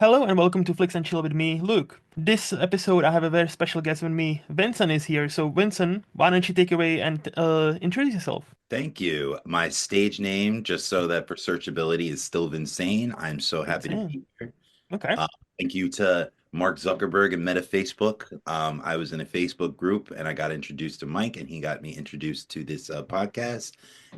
Hello and welcome to Flix and Chill with me, Luke. This episode, I have a very special guest with me. Vinson is here. So, Vinson, why don't you take away and introduce yourself? Thank you. My stage name, just so that for searchability, is still Vinsane. I'm so happy to Vinson. be here. Okay. Uh, Thank you to Mark Zuckerberg and Meta Facebook. I was in a Facebook group and I got introduced to Mike, and he got me introduced to this podcast.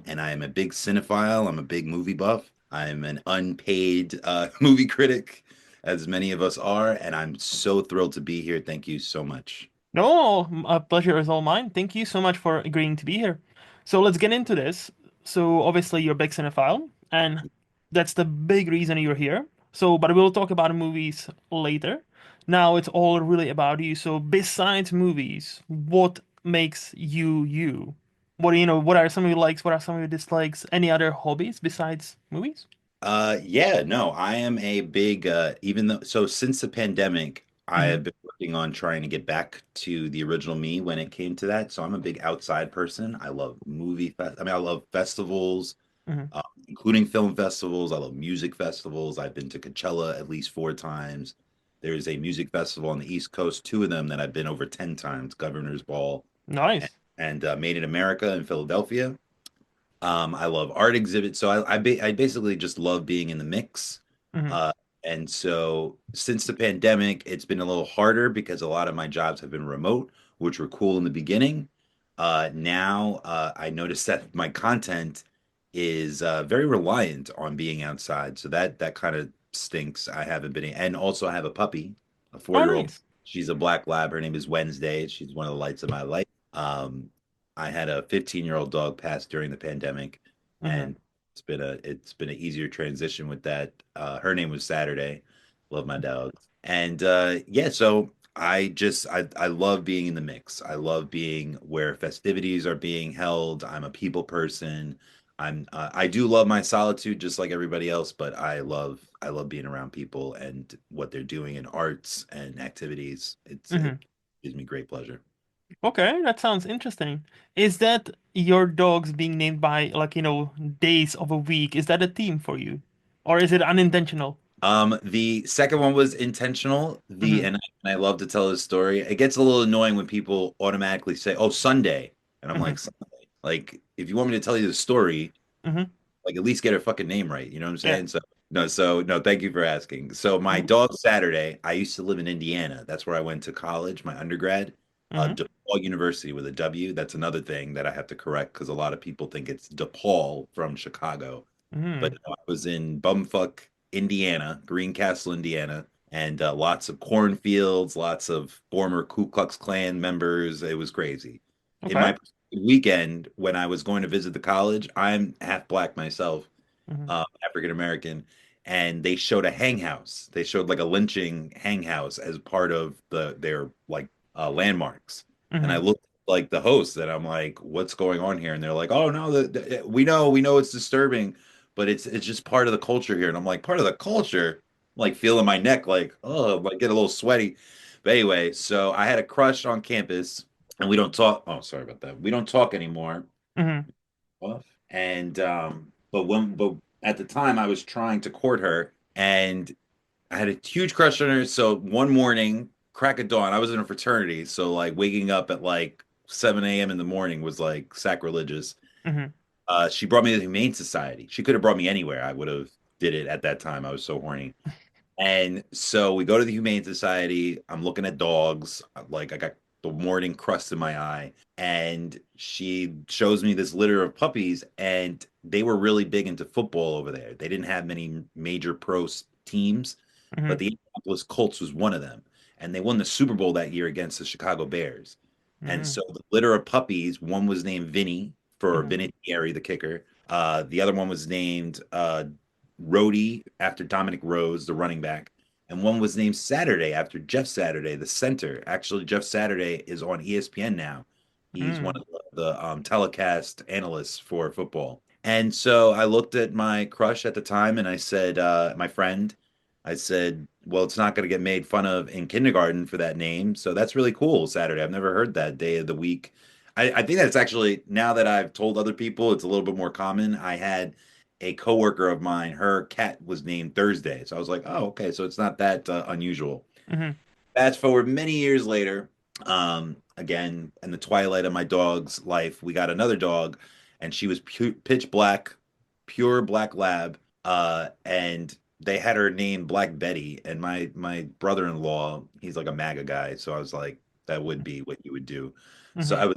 And I am a big cinephile. I'm a big movie buff. I'm an unpaid movie critic, as many of us are. And I'm so thrilled to be here. Thank you so much. No, a pleasure is all mine. Thank you so much for agreeing to be here. So, let's get into this. So, obviously, you're a big cinephile, and that's the big reason you're here. So, but we'll talk about movies later. Now, it's all really about you. So, besides movies, what makes you you? What are some of your likes? What are some of your dislikes? Any other hobbies besides movies? Yeah, no, I am a big even though so since the pandemic, I Mm-hmm. have been working on trying to get back to the original me when it came to that. So I'm a big outside person. I love I love festivals, Mm-hmm. including film festivals. I love music festivals. I've been to Coachella at least 4 times. There's a music festival on the East Coast, two of them that I've been over 10 times, Governor's Ball and, Nice. Made in America in Philadelphia. I love art exhibits, so I basically just love being in the mix. Mm-hmm. Uh, and so since the pandemic, it's been a little harder because a lot of my jobs have been remote, which were cool in the beginning. Now I noticed that my content is very reliant on being outside, so that kind of stinks. I haven't been, and also I have a puppy, a Oh, 4-year-old. nice. She's a black lab. Her name is Wednesday. She's one of the lights of my life. Um, I had a 15-year-old dog pass during the pandemic, Mm-hmm. and it's been an easier transition with that. Her name was Saturday. Love my dog. And yeah, so I love being in the mix. I love being where festivities are being held. I'm a people person. I do love my solitude just like everybody else, but I love being around people and what they're doing in arts and activities. It Mm-hmm. gives me great pleasure. Okay, that sounds interesting. Is that your dogs being named by days of a week? Is that a theme for you? Or is it unintentional? The second one was intentional. Mm-hmm. And I love to tell this story. It gets a little annoying when people automatically say, "Oh, Sunday," and I'm Mm-hmm. like, "Sunday." Like, if you want me to tell you the story, Mm-hmm. like at least get her fucking name right. You know what I'm Yeah. saying? So no, thank you for asking. So my Mm-hmm. dog Saturday, I used to live in Indiana. That's where I went to college, my undergrad, Mm-hmm. DePaul University with a W. That's another thing that I have to correct because a lot of people think it's DePaul from Chicago, but Mm-hmm. no, I was in bumfuck Indiana, Greencastle, Indiana, and lots of cornfields, lots of former Ku Klux Klan members. It was crazy. In Okay. my weekend, when I was going to visit the college, I'm half black myself, Mm-hmm. African American, and they showed a hang house. They showed like a lynching hang house as part of their like landmarks. And I Mm-hmm. looked like the host, and I'm like, "What's going on here?" And they're like, "Oh no, we know it's disturbing, but it's just part of the culture here." And I'm like, "Part of the culture?" I'm like feeling my neck, like, oh, like get a little sweaty. But anyway, so I had a crush on campus, and we don't talk. Oh, sorry about that. We don't talk anymore. Mm-hmm. And but at the time I was trying to court her, and I had a huge crush on her. So one morning, crack of dawn, I was in a fraternity, so like waking up at like 7 a.m. in the morning was like sacrilegious. Mm-hmm. She brought me to the Humane Society. She could have brought me anywhere. I would have did it at that time. I was so horny. And so we go to the Humane Society. I'm looking at dogs. Like I got the morning crust in my eye. And she shows me this litter of puppies, and they were really big into football over there. They didn't have many major teams, but Mm-hmm. the Indianapolis Colts was one of them. And they won the Super Bowl that year against the Chicago Bears. And Mm-hmm. so the litter of puppies, one was named Vinny for Mm-hmm. Vinatieri, the kicker. The other one was named Rhodey after Dominic Rose, the running back, and one was named Saturday after Jeff Saturday, the center. Actually, Jeff Saturday is on ESPN now. He's one of the telecast analysts for football. And so I looked at my crush at the time, and I said, my friend, I said, well, it's not going to get made fun of in kindergarten for that name. So that's really cool, Saturday. I've never heard that day of the week. I think that's actually, now that I've told other people, it's a little bit more common. I had a coworker of mine, her cat was named Thursday. So I was like, oh, okay, so it's not that unusual. Hmm. Fast forward many years later, again, in the twilight of my dog's life, we got another dog, and she was pitch black, pure black lab, and they had her named Black Betty. And my brother-in-law, he's like a MAGA guy, so I was like, that would be what you would do. So Hmm. I was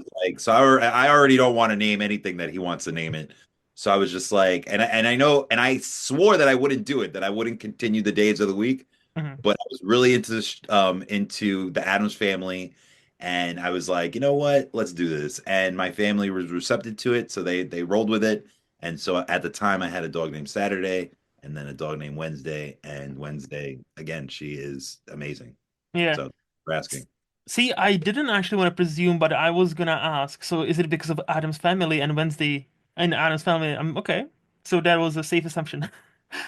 like, I already don't want to name anything that he wants to name it. So I was just like, and I know, and I swore that I wouldn't do it, that I wouldn't continue the days of the week, Hmm. but I was really into the Adams family, and I was like, you know what, let's do this. And my family was receptive to it, so they rolled with it. And so at the time, I had a dog named Saturday, and then a dog named Wednesday. And Wednesday, again, she is amazing. Yeah. So for asking, See, I didn't actually want to presume, but I was gonna ask. So, is it because of Adam's family and Wednesday and Adam's family? Okay. So that was a safe assumption.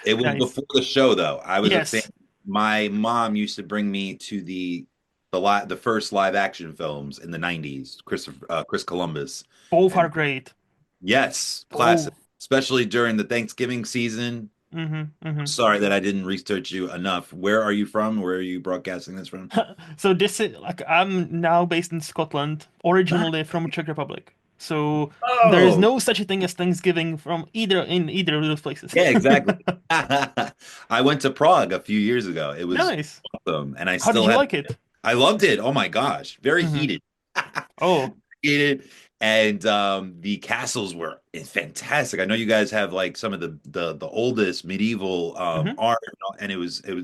it was Nice. before the show, though. I was a fan. Yes. My mom used to bring me to the first live action films in the '90s, Chris Columbus. Both And are great. yes, classic, Both. especially during the Thanksgiving season. Hmm. Sorry that I didn't research you enough. Where are you from? Where are you broadcasting this from? So this is like I'm now based in Scotland, originally from Czech Republic. So there is Oh, no such a thing as Thanksgiving from either of those places. yeah, exactly. I went to Prague a few years ago. It was Nice. awesome, and I How did still you have. like it? I loved it. Oh my gosh, very Hmm. heated. Oh. Heated, and the castles were fantastic. I know you guys have like some of the oldest medieval Hmm. art, and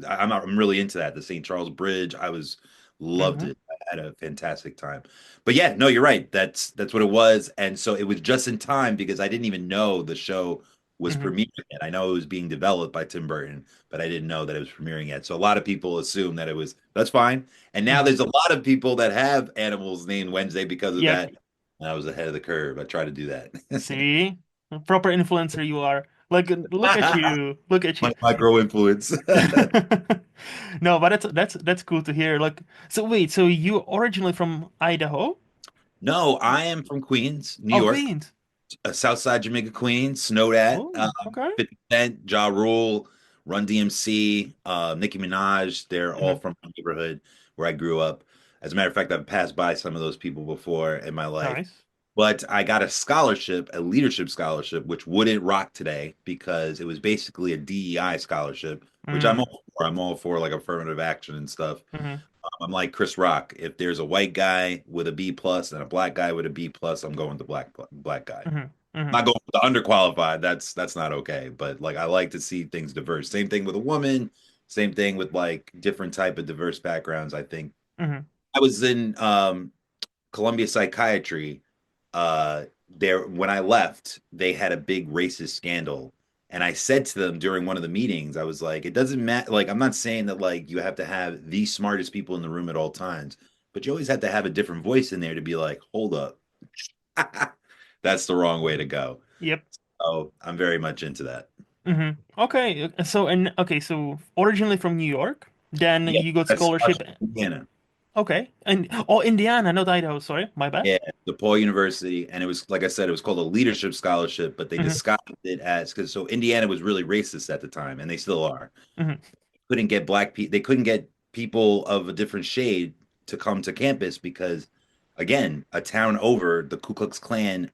I'm really into that. The St. Charles Bridge, I was loved Hmm. it. I had a fantastic time. But yeah, no, you're right. That's what it was, and so it was just in time because I didn't even know the show was Hmm. premiering yet. I know it was being developed by Tim Burton, but I didn't know that it was premiering yet. So a lot of people assume that it was. That's fine. And now Hmm. there's a lot of people that have animals named Wednesday because of Yep. that. And I was ahead of the curve. I try to do that. See? Proper influencer you are. Like, look at you. Look at My you. micro influence. No, but that's cool to hear. Like, so wait, so you originally from Idaho? No, I am from Queens, New Oh, York, Queens. Southside Jamaica, Queens, snowed at. Oh, okay. 50 Cent, Ja Rule, Run DMC, Nicki Minaj. They're all Hmm. from my neighborhood where I grew up. As a matter of fact, I've passed by some of those people before in my life. Nice. But I got a scholarship, a leadership scholarship, which wouldn't rock today because it was basically a DEI scholarship, which I'm Mm. all for. I'm all for like affirmative action and stuff. Hmm. I'm like Chris Rock. If there's a white guy with a B plus and a black guy with a B plus, I'm going with the black guy. Hmm. Hmm. Not going with the underqualified. That's not okay. But like I like to see things diverse. Same thing with a woman. Same thing with like different type of diverse backgrounds. I think Hmm. I was in Columbia Psychiatry, there when I left, they had a big racist scandal. And I said to them during one of the meetings, I was like, it doesn't matter. Like, I'm not saying that like you have to have the smartest people in the room at all times, but you always have to have a different voice in there to be like, hold up. That's the wrong way to go. Yep. Oh, I'm very much into that. Hmm. Okay. So originally from New York, then Yeah, you got that's scholarship. Indiana. Okay. And oh, Indiana, not Idaho. Sorry, my bad. Yeah, DePaul University, and it was like I said, it was called a leadership scholarship, but they Hmm. disguised it as because so Indiana was really racist at the time, and they still are. Hmm. Couldn't get black people, they couldn't get people of a different shade to come to campus because, again, a town over, the Ku Klux Klan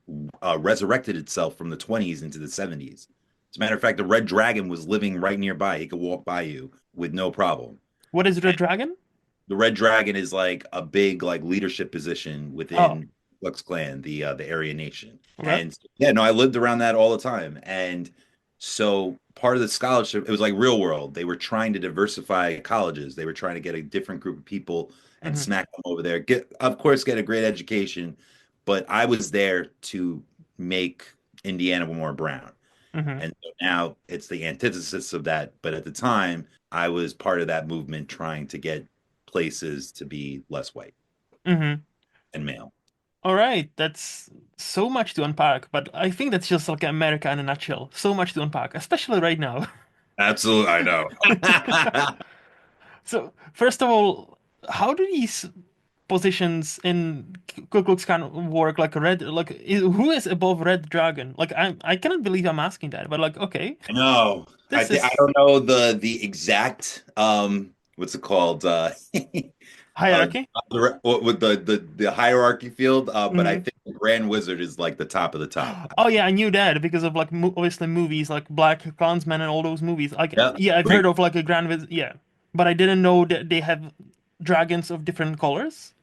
resurrected itself from the 20s into the 70s. As a matter of fact, the Red Dragon was living right nearby. He could walk by you with no problem. What is Red Dragon? The Red Dragon is like a big like leadership position Oh, within Flux Clan, the Aryan Nation. okay. And yeah, no, I lived around that all the time. And so part of the scholarship, it was like real world. They were trying to diversify colleges. They were trying to get a different group of people and Hmm. smack them over there. Get, of course, get a great education. But I was there to make Indiana more brown. Hmm. And so now it's the antithesis of that. But at the time, I was part of that movement trying to get places to be less white Hmm. and male. All right. That's so much to unpack, but I think that's just like America in a nutshell. So much to unpack, especially right now. Absolutely, I know. So, first of all, how do these? positions in Ku Klux Klan work, like red, like who is above Red Dragon? Like I cannot believe I'm asking that, but like okay, I know. this I is don't know the exact what's it called hierarchy. with the hierarchy field, but I Mhm. think the Grand Wizard is like the top of the top. Oh yeah, I knew that because of like mo obviously movies like Black Klansman and all those movies. Like Yeah, yeah, I've heard great. of like a Grand Viz yeah, but I didn't know that they have dragons of different colors.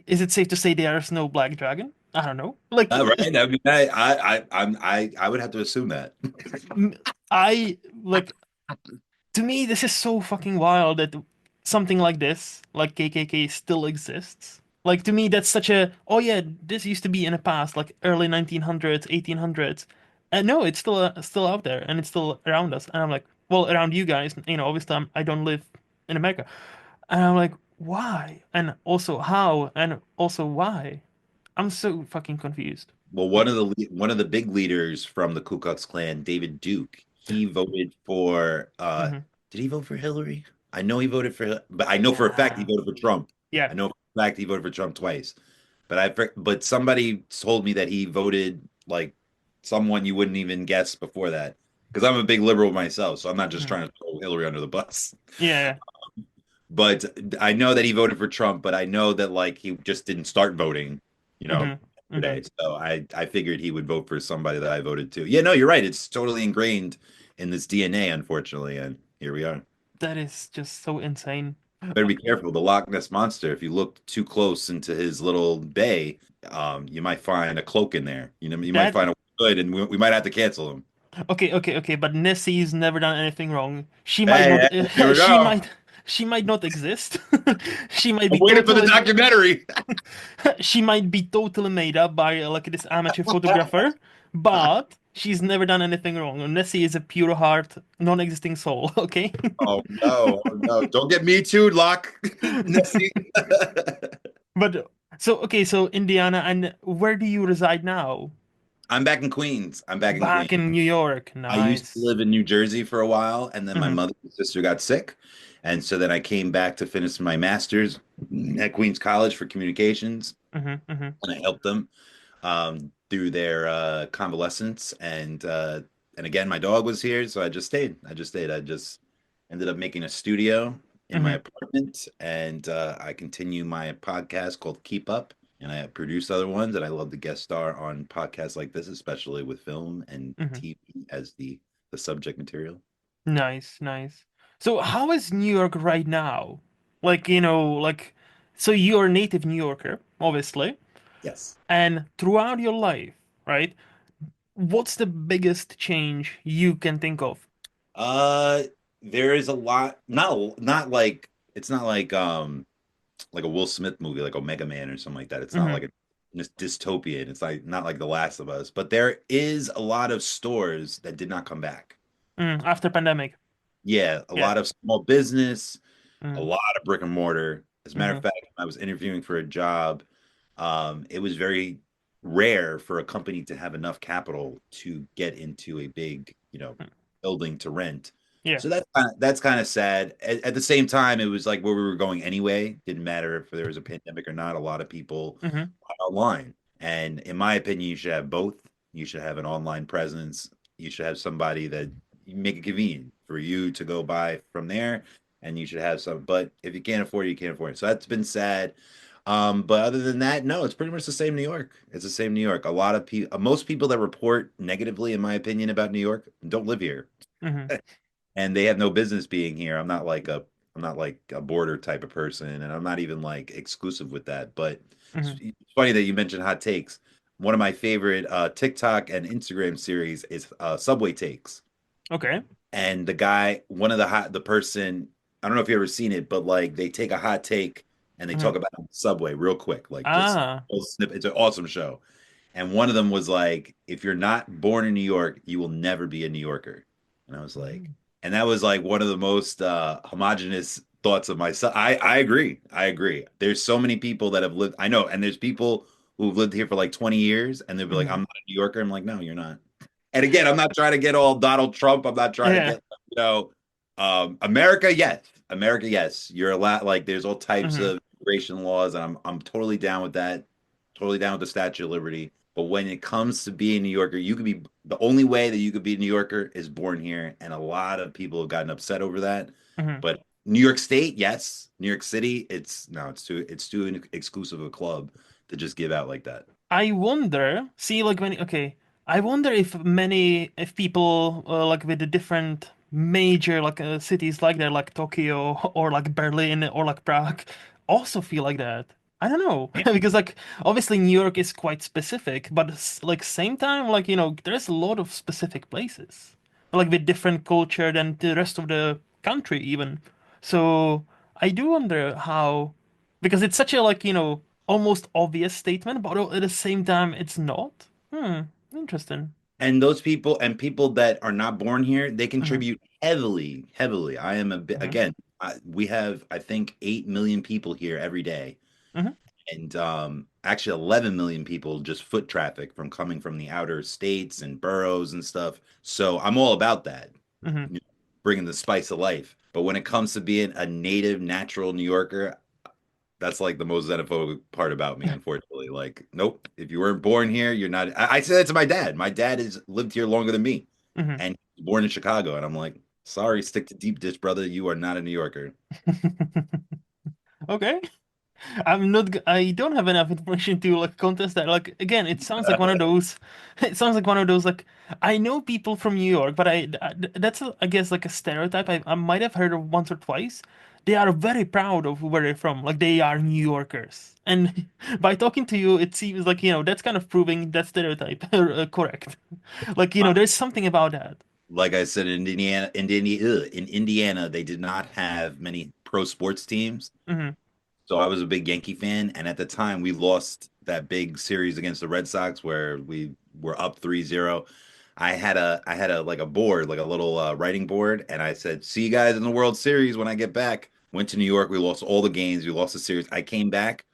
Is it safe to say there's no black dragon? I don't know. Like Right. I mean, I would have to assume that. m- I like to me this is so fucking wild that something like this, like KKK, still exists. Like to me that's such a oh yeah, this used to be in the past, like early 1900s, 1800s. And no, it's still out there and it's still around us. And I'm like, well, around you guys, obviously I don't live in America. And I'm like, why? And also how? And also why? I'm so fucking confused. Well, Like, one of the big leaders from the Ku Klux Klan, David Duke, he voted for mhm. did he vote for Hillary? I know he voted for but I know for a fact he Yeah. voted for Trump. Yeah. I know for a fact he voted for Trump twice. But somebody told me that he voted like someone you wouldn't even guess before that. Because I'm a big liberal myself, so I'm not just Mhm. trying to throw Hillary under the bus. Yeah. But I know that he voted for Trump, but I know that like he just didn't start voting, you know, Hmm. today. Hmm. So I figured he would vote for somebody that I voted to. Yeah, no, you're right. It's totally ingrained in this DNA, unfortunately, and here we are. That is just so insane. Better be careful. The Loch Ness monster. If you look too close into his little bay, you might find a cloak in there. You know, you might That find a good, and we might have to cancel him. okay, but Nessie's never done anything wrong. She might Hey, not hey, here we she go. might not exist. She might I'm be waiting for the totally documentary. she might be totally made up by like this amateur photographer, but she's never done anything wrong. Nessie is a pure heart, non-existing soul, okay? Oh no, oh no. Don't get me too, Locke. Nessie. But so okay, so Indiana, and where do you reside now? I'm back in Queens. I'm back in Back Queens. in New York. I used to Nice. live in New Jersey for a while, and then my Hmm. mother and sister got sick. And so then I came back to finish my master's at Queens College for communications, Hmm. Hmm. and I helped them through their convalescence. And again, my dog was here, so I just stayed. I just stayed. I just ended up making a studio in my Hmm. apartment, and I continue my podcast called Keep Up, and I produce other ones, and I love to guest star on podcasts like this, especially with film and Hmm. TV as the subject material. Nice, nice. So how is New York right now? Like, like so you're a native New Yorker, obviously, Yes. and throughout your life, right? What's the biggest change you can think of? Uh, there is a lot, not like it's not like a Will Smith movie, like Omega Man or something like that. It's not Hmm. like a dystopian. It's like not like The Last of Us, but there is a lot of stores that did not come back. After pandemic. Yeah, a Yeah. lot of small business, a Mm-hmm. lot of brick and mortar. As a matter of Hmm. fact, when I was interviewing for a job, it was very rare for a company to have enough capital to get into a big, building to rent. Yeah. So that's kind of sad. At the same time, it was like where we were going anyway. Didn't matter if there was a pandemic or not. A lot of people Hmm. went online, and in my opinion, you should have both. You should have an online presence. You should have somebody that you make it convenient for you to go buy from there, and you should have some. But if you can't afford it, you can't afford it. So that's been sad. But other than that, no, it's pretty much the same New York. It's the same New York. A lot of people, most people that report negatively, in my opinion, about New York don't live here, Hmm. and they have no business being here. I'm not like a border type of person, and I'm not even like exclusive with that. But Hmm. it's funny that you mentioned hot takes. One of my favorite TikTok and Instagram series is Subway Takes. Okay. And the person, I don't know if you ever seen it, but like they take a hot take and they talk Hmm. about it on the subway real quick, like just Ah. a snippet. It's an awesome show. And one of them was like, if you're not born in New York, you will never be a New Yorker. And I was like, Mm. and that was like one of the most homogenous thoughts of myself. I agree. I agree. There's so many people that have lived, I know, and there's people who've lived here for like 20 years and they'll be like, Hmm. I'm not a New Yorker. I'm like, no, you're not. And again, I'm not trying to get all Donald Trump. I'm not trying to Yeah. get, America, yes. America, yes. You're a lot like there's all types Hmm. of immigration laws, and I'm totally down with that. Totally down with the Statue of Liberty. But when it comes to being a New Yorker, you could be the only way that you could be a New Yorker is born here, and a lot of people have gotten upset over that. Mhm. But New York State, yes. New York City, it's no, it's too exclusive a club to just give out like that. I wonder, see, like when, okay, I wonder if people like with the different major like cities like that, like Tokyo or like Berlin or like Prague, also feel like that. I don't know because like obviously New York is quite specific, but like same time like there's a lot of specific places like with different culture than the rest of the country even. So I do wonder how because it's such a like almost obvious statement, but at the same time, it's not. Hmm, interesting. And those people and people that are not born here, they Hmm. contribute heavily, heavily. I am a bit Hmm. again, we have I think 8 million people here every day. Hmm. And actually 11 million people just foot traffic from coming from the outer states and boroughs and stuff. So I'm all about that, Hmm. you know, bringing the spice of life. But when it comes to being a native, natural New Yorker, that's like the most xenophobic part about me, unfortunately. Like, nope, if you weren't born here, you're not. I say that to my dad. My dad has lived here longer than me, Hmm. and he was born in Chicago. And I'm like, sorry, stick to deep dish, brother. You are not a New Yorker. Okay. I don't have enough information to like contest that. Like again, it sounds like one of those. It sounds like one of those like I know people from New York, but that's I guess like a stereotype. I might have heard of once or twice. They are very proud of where they're from. Like they are New Yorkers. And by talking to you, it seems like that's kind of proving that stereotype correct. Like there's something about that. Like I said, in Indiana, they did not have many pro sports teams. Hmm. So I was a big Yankee fan, and at the time we lost that big series against the Red Sox where we were up 3-0. I had a like a board, like a little writing board, and I said, "See you guys in the World Series when I get back." Went to New York, we lost all the games, we lost the series. I came back,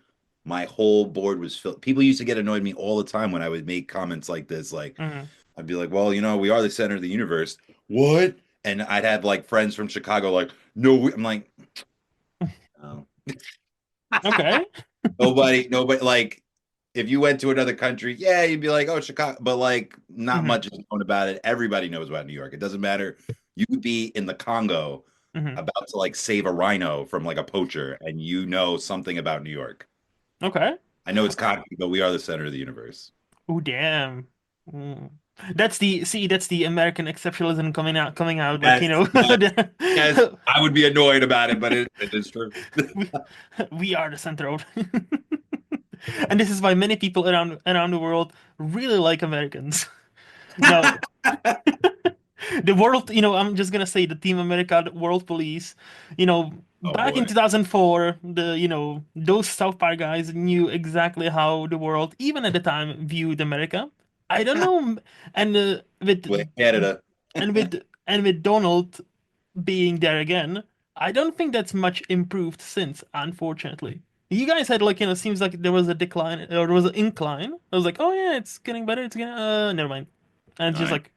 my whole board was filled. People used to get annoyed me all the time when I would make comments like this. Like Hmm. I'd be like, "Well, we are the center of the universe." What? And I'd have like friends from Chicago like, "No, I'm like, oh. Okay. Nobody like if you went to another country, yeah, you'd be like, oh, Chicago, but like not Hmm. much is known about it. Everybody knows about New York. It doesn't matter. You could be in the Congo Hmm. about to like save a rhino from like a poacher, and you know something about New York. Okay. I know it's cocky, but we are the center of the universe. Oh damn. Mm. That's the American exceptionalism coming out like Yes, yes, yes. I would be annoyed about it, but it is true. we, we are the center of and this is why many people around the world really like Americans. Now, the world, I'm just gonna say the Team America, the World Police, Oh back in boy. 2004, those South Park guys knew exactly how the world, even at the time, viewed America. I don't know, and With Canada. with Donald being there again, I don't think that's much improved since, unfortunately. You guys had like, seems like there was a decline or there was an incline. I was like, oh yeah, it's getting better. It's getting, never mind. And it's just I like,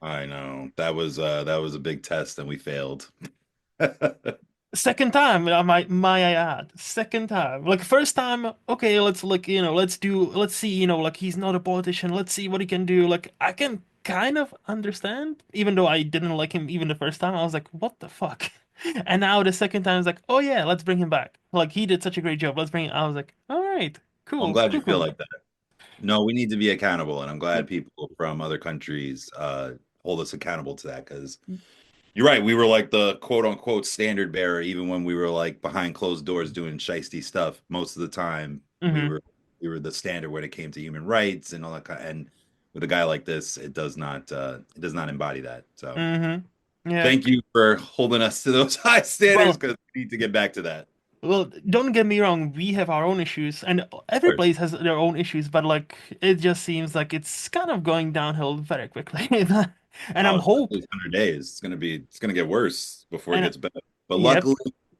I know. That was a big test and we failed. second time, my I add, second time. Like first time, okay, let's like let's see, like he's not a politician. Let's see what he can do. Like I can kind of understand, even though I didn't like him even the first time. I was like, what the fuck? And now the second time is like, oh yeah, let's bring him back. Like he did such a great job. Let's bring. I was like, all right, I'm cool, glad you cool, feel cool. like that. No, we need to be accountable, and I'm glad people from other countries hold us accountable to that because you're right. We were like the quote unquote standard bearer, even when we were like behind closed doors doing shisty stuff. Most of the time, we Mm-hmm. were we were the standard when it came to human rights and all that. And with a guy like this, it does not embody that. So Mm-hmm. Yeah. thank you for holding us to those high standards Well, because we need to get back to that. Of Well, don't get me wrong, we have our own issues, and every course. place has their own issues, but like it just seems like it's kind of going downhill very quickly. And I'm Oh, hope especially 100 days. It's gonna get worse before it and gets better. But yep. luckily,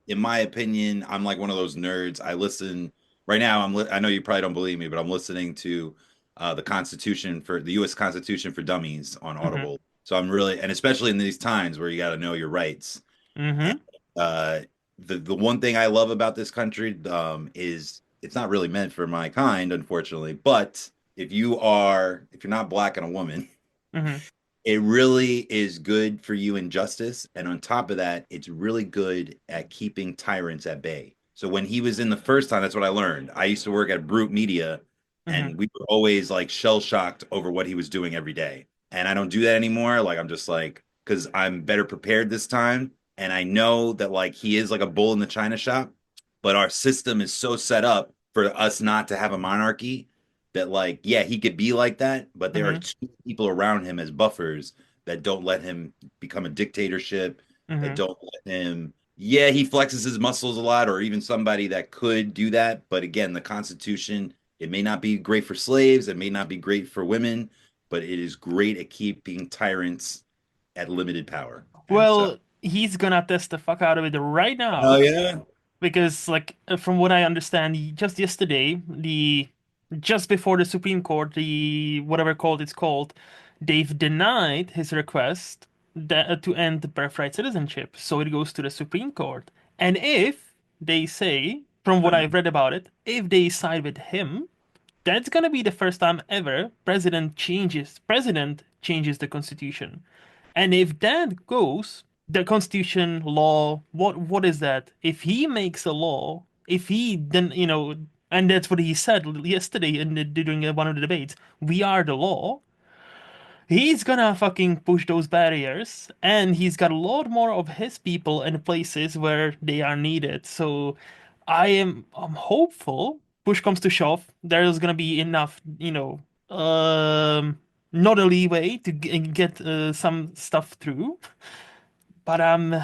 in my opinion, I'm like one of those nerds. I listen right now. I know you probably don't believe me, but I'm listening to the U.S. Constitution for Dummies on Mm-hmm. Audible. So I'm really, and especially in these times where you got to know your rights. And, Mm-hmm. uh, the one thing I love about this country is it's not really meant for my kind, unfortunately. But if you're not black and a woman, Hmm. it really is good for you in justice. And on top of that, it's really good at keeping tyrants at bay. So when he was in the first time, that's what I learned. I used to work at Brute Media, Hmm. and we were always like shell shocked over what he was doing every day. And I don't do that anymore. Like I'm just like, because I'm better prepared this time. And I know that like he is like a bull in the china shop, but our system is so set up for us not to have a monarchy that like yeah he could be like that, but there are Hmm. two people around him as buffers that don't let him become a dictatorship, that Hmm. don't let him, yeah, he flexes his muscles a lot, or even somebody that could do that, but again the Constitution, it may not be great for slaves, it may not be great for women, but it is great at keeping tyrants at limited power. And so Well, he's gonna test the fuck out of it right oh now. yeah. Because, like, from what I understand, just yesterday, just before the Supreme Court, the whatever court it's called, they've denied his request to end the birthright citizenship. So it goes to the Supreme Court. And if they say, from what I've read about it, if they side with him, that's gonna be the first time ever president changes the constitution. And if that goes, the constitution law, what is that? If he makes a law, if he then and that's what he said yesterday during one of the debates, we are the law. He's gonna fucking push those barriers, and he's got a lot more of his people in places where they are needed. So I'm hopeful. Push comes to shove, there's gonna be enough, not a leeway to get some stuff through. But I'm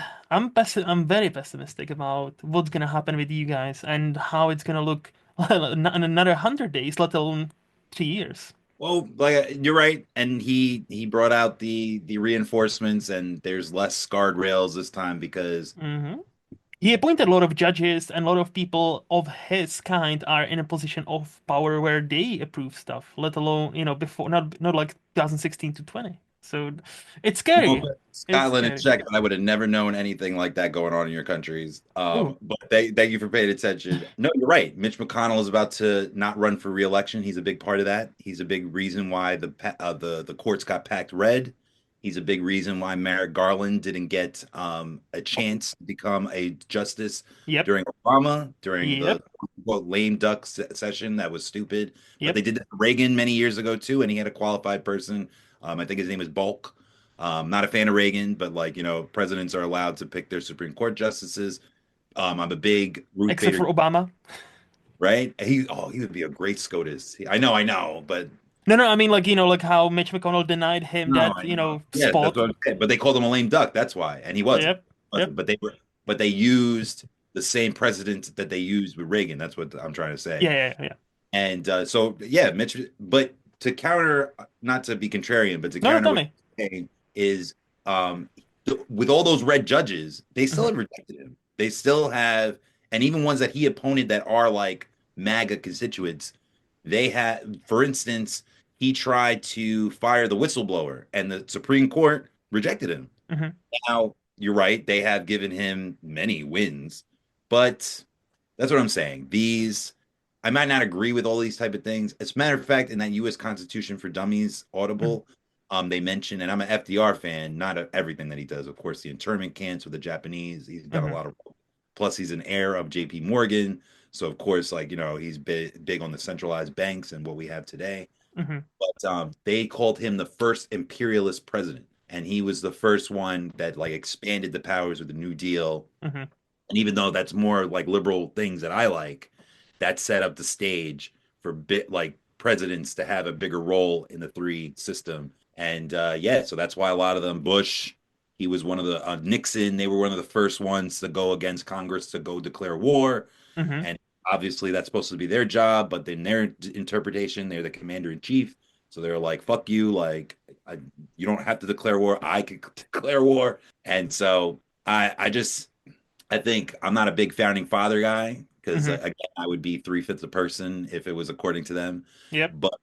very pessimistic about what's gonna happen with you guys and how it's gonna look in another 100 days, let alone 3 years. Well, like you're right, and he brought out the reinforcements, and there's less guardrails this time because Hmm. He appointed a lot of judges, and a lot of people of his kind are in a position of power where they approve stuff, let alone, before, not like 2016 to 20. So it's no scary. offense, It's Scotland and scary. Czech, I would have never known anything like that going on in your countries. Ooh, But thank you for paying attention. No, you're right. Mitch McConnell is about to not run for re-election. He's a big part of that. He's a big reason why the courts got packed red. He's a big reason why Merrick Garland didn't get a chance to become a justice yep, during Obama, during the yep, quote lame duck session. That was stupid. But they yep. did that to Reagan many years ago too, and he had a qualified person. I think his name is Bulk. Not a fan of Reagan, but like, presidents are allowed to pick their Supreme Court justices. I'm a big Ruth Except Bader, for Obama. right? He would be a great SCOTUS. I know, but No, no, I mean, like, like how Mitch McConnell denied him no, that, I know. Yeah, that's spot. what I'm saying. But they called him a lame duck. That's why, and he wasn't. Yep, yep. But they used the same precedent that they used with Reagan. That's what I'm trying to Yeah, say. yeah, yeah. And so, yeah, Mitch. But to counter, not to be contrarian, but to No, no, counter tell what me. you're saying is, um, with all those red judges, they still Hmm. have rejected him. They still have, and even ones that he appointed that are like MAGA constituents, they had, for instance, he tried to fire the whistleblower, and the Supreme Court rejected him. Hmm. Now, you're right, they have given him many wins, but that's what I'm saying. I might not agree with all these type of things. As a matter of fact, in that U.S. Constitution for Dummies Hmm. Audible, they mention, and I'm an FDR fan, not everything that he does. Of course, the internment camps with the Japanese, he's done a Hmm. lot of. Plus, he's an heir of J.P. Morgan, so of course, like he's big on the centralized banks and what we have today. Hmm. But they called him the first imperialist president, and he was the first one that like expanded the powers of the New Deal. Hmm. And even though that's more like liberal things that I like, that set up the stage for bit like presidents to have a bigger role in the three system. And yeah, so that's why a lot of them, Bush, he was one of the Nixon, they were one of the first ones to go against Congress to go declare war. Hmm. And obviously that's supposed to be their job, but in their interpretation, they're the commander in chief. So they're like, fuck you, like you don't have to declare war. I could declare war. And so I think I'm not a big founding father guy because Hmm. again, I would be three-fifths a person if it was according to them. Yep. But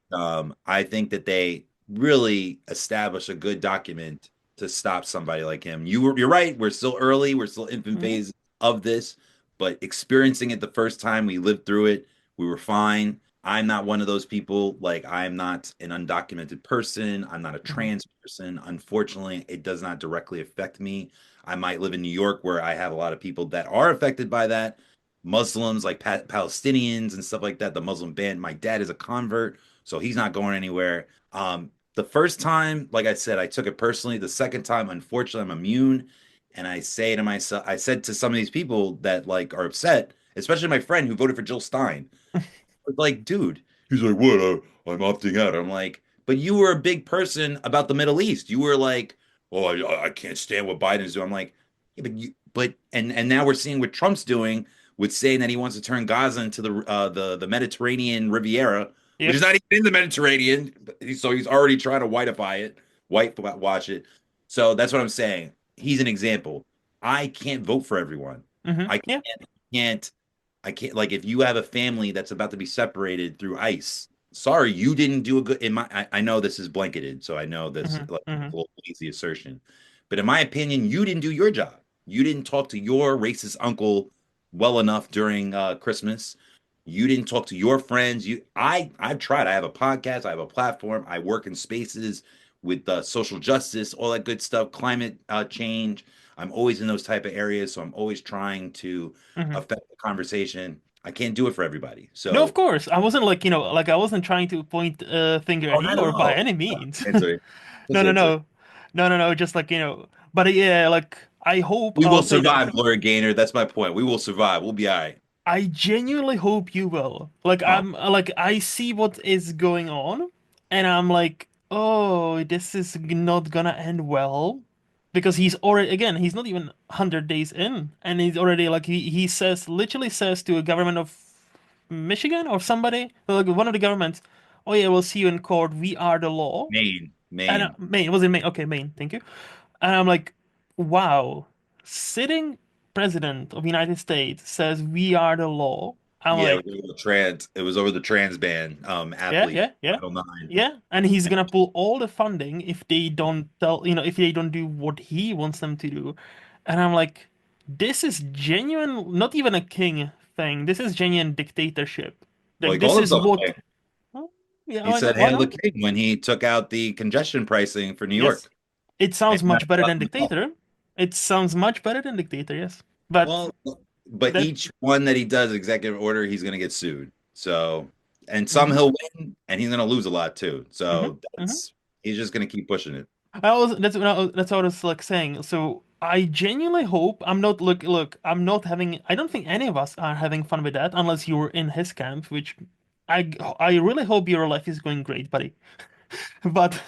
I think that they really established a good document to stop somebody like him. You're right. We're still early. We're still infant Hmm. phase. of this, but experiencing it the first time, we lived through it. We were fine. I'm not one of those people. Like, I'm not an undocumented person. I'm not a Hmm. trans person. Unfortunately, it does not directly affect me. I might live in New York where I have a lot of people that are affected by that. Muslims, like Palestinians and stuff like that. The Muslim ban. My dad is a convert, so he's not going anywhere. The first time, like I said, I took it personally. The second time, unfortunately, I'm immune. And I say to myself, I said to some of these people that like are upset, especially my friend who voted for Jill Stein, was like, dude, he's like, what? I'm opting out. I'm like, but you were a big person about the Middle East. You were like, oh, I can't stand what Biden's doing. I'm like, yeah, and now we're seeing what Trump's doing with saying that he wants to turn Gaza into the Mediterranean Riviera, which is Yep. not even in the Mediterranean. So he's already trying to whiteify it, whitewash it. So that's what I'm saying. He's an example. I can't vote for everyone. Hmm. I Yeah. can't I can't like if you have a family that's about to be separated through ICE. Sorry, you didn't do a good. In my, I know this is blanketed, so I know this Hmm. like Hmm. a little easy assertion, but in my opinion, you didn't do your job. You didn't talk to your racist uncle well enough during Christmas. You didn't talk to your friends. I've tried. I have a podcast. I have a platform. I work in spaces with social justice, all that good stuff, climate change. I'm always in those type of areas, so I'm always trying to Hmm. affect the conversation. I can't do it for everybody. No, of So, course. I wasn't like, like I wasn't trying to point a finger oh, at not you at or by all. any No, means. answer. No, Just no, answer. no. No, no, no. Just like, but yeah, like I hope We I'll will say this. survive, Gloria Gaynor. That's my point. We will survive. We'll be all right. I genuinely hope you will. Like Oh, I see what is going on and I'm like, "Oh, this is not gonna end well." Because he's already again, he's not even 100 days in and he's already like he says literally says to a government of Michigan or somebody, like one of the governments, "Oh yeah, we'll see you in court. We are the law." Maine, And Maine. Maine, was it Maine? Okay, Maine. Thank you. And I'm like, wow, sitting president of the United States says we are the law. I'm Yeah, it was like, over the trans. It was over the trans ban yeah, athlete yeah, yeah, Title IX. yeah. And he's gonna pull all the funding if they don't tell, if they don't do what he wants them to do. And I'm like, this is genuine, not even a king thing. This is genuine dictatorship. Well, he Like this called is himself a what, king. oh, yeah, He why said, not? Why "Hail the not? king" when he took out the congestion pricing for New Yes. York. It And sounds he had much better left than him alone. dictator. It sounds much better than dictator, yes. But Well, but that. each one that he does executive order, he's going to get sued. So, and some Mhm. he'll win, and he's going to lose a lot too. Hmm. So Hmm. that's he's just going to keep pushing it. That's what I was like saying. So I genuinely hope I'm not look I'm not having I don't think any of us are having fun with that unless you were in his camp, which I really hope your life is going great, buddy. But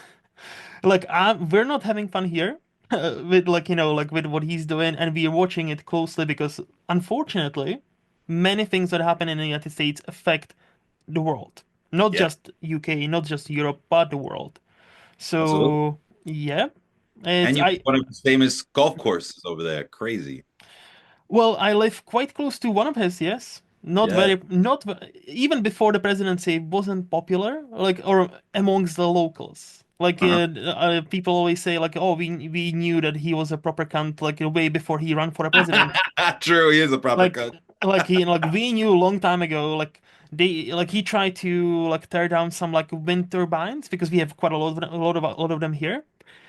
like we're not having fun here with like like with what he's doing, and we are watching it closely because unfortunately many things that happen in the United States affect the world, not Yeah, just UK, not just Europe, but the world. absolutely. So yeah, And it's you I one of his famous golf courses over there. Crazy. well, I live quite close to one of his, yes. Not Yeah. very, not even before the presidency wasn't popular, like or amongst the locals. Like Uh-huh. people always say, like, oh, we knew that he was a proper cunt, like way before he ran for a president. True, he is a proper Like, cut. like we knew a long time ago. Like he tried to like tear down some like wind turbines because we have quite a lot of them here.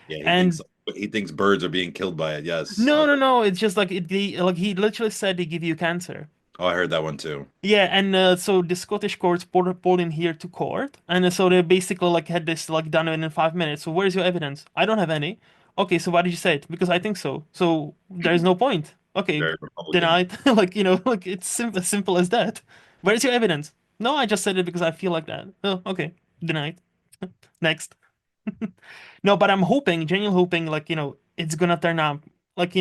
Yeah, And he thinks birds are being killed by it. Yes. no, I've no, heard. no, it's just like like he literally said they give you cancer. Oh, I heard that one too. Yeah, and so the Scottish courts pulled him here to court, and so they basically like had this like done in 5 minutes. So where's your evidence? I don't have any. Okay, so why did you say it? Because I think so. So there's no point. Okay, Very Republican. denied. Like like it's as simple as that. Where's your evidence? No, I just said it because I feel like that. Oh, okay, denied. Next. No, but I'm hoping, genuinely hoping, like, it's gonna turn out, like,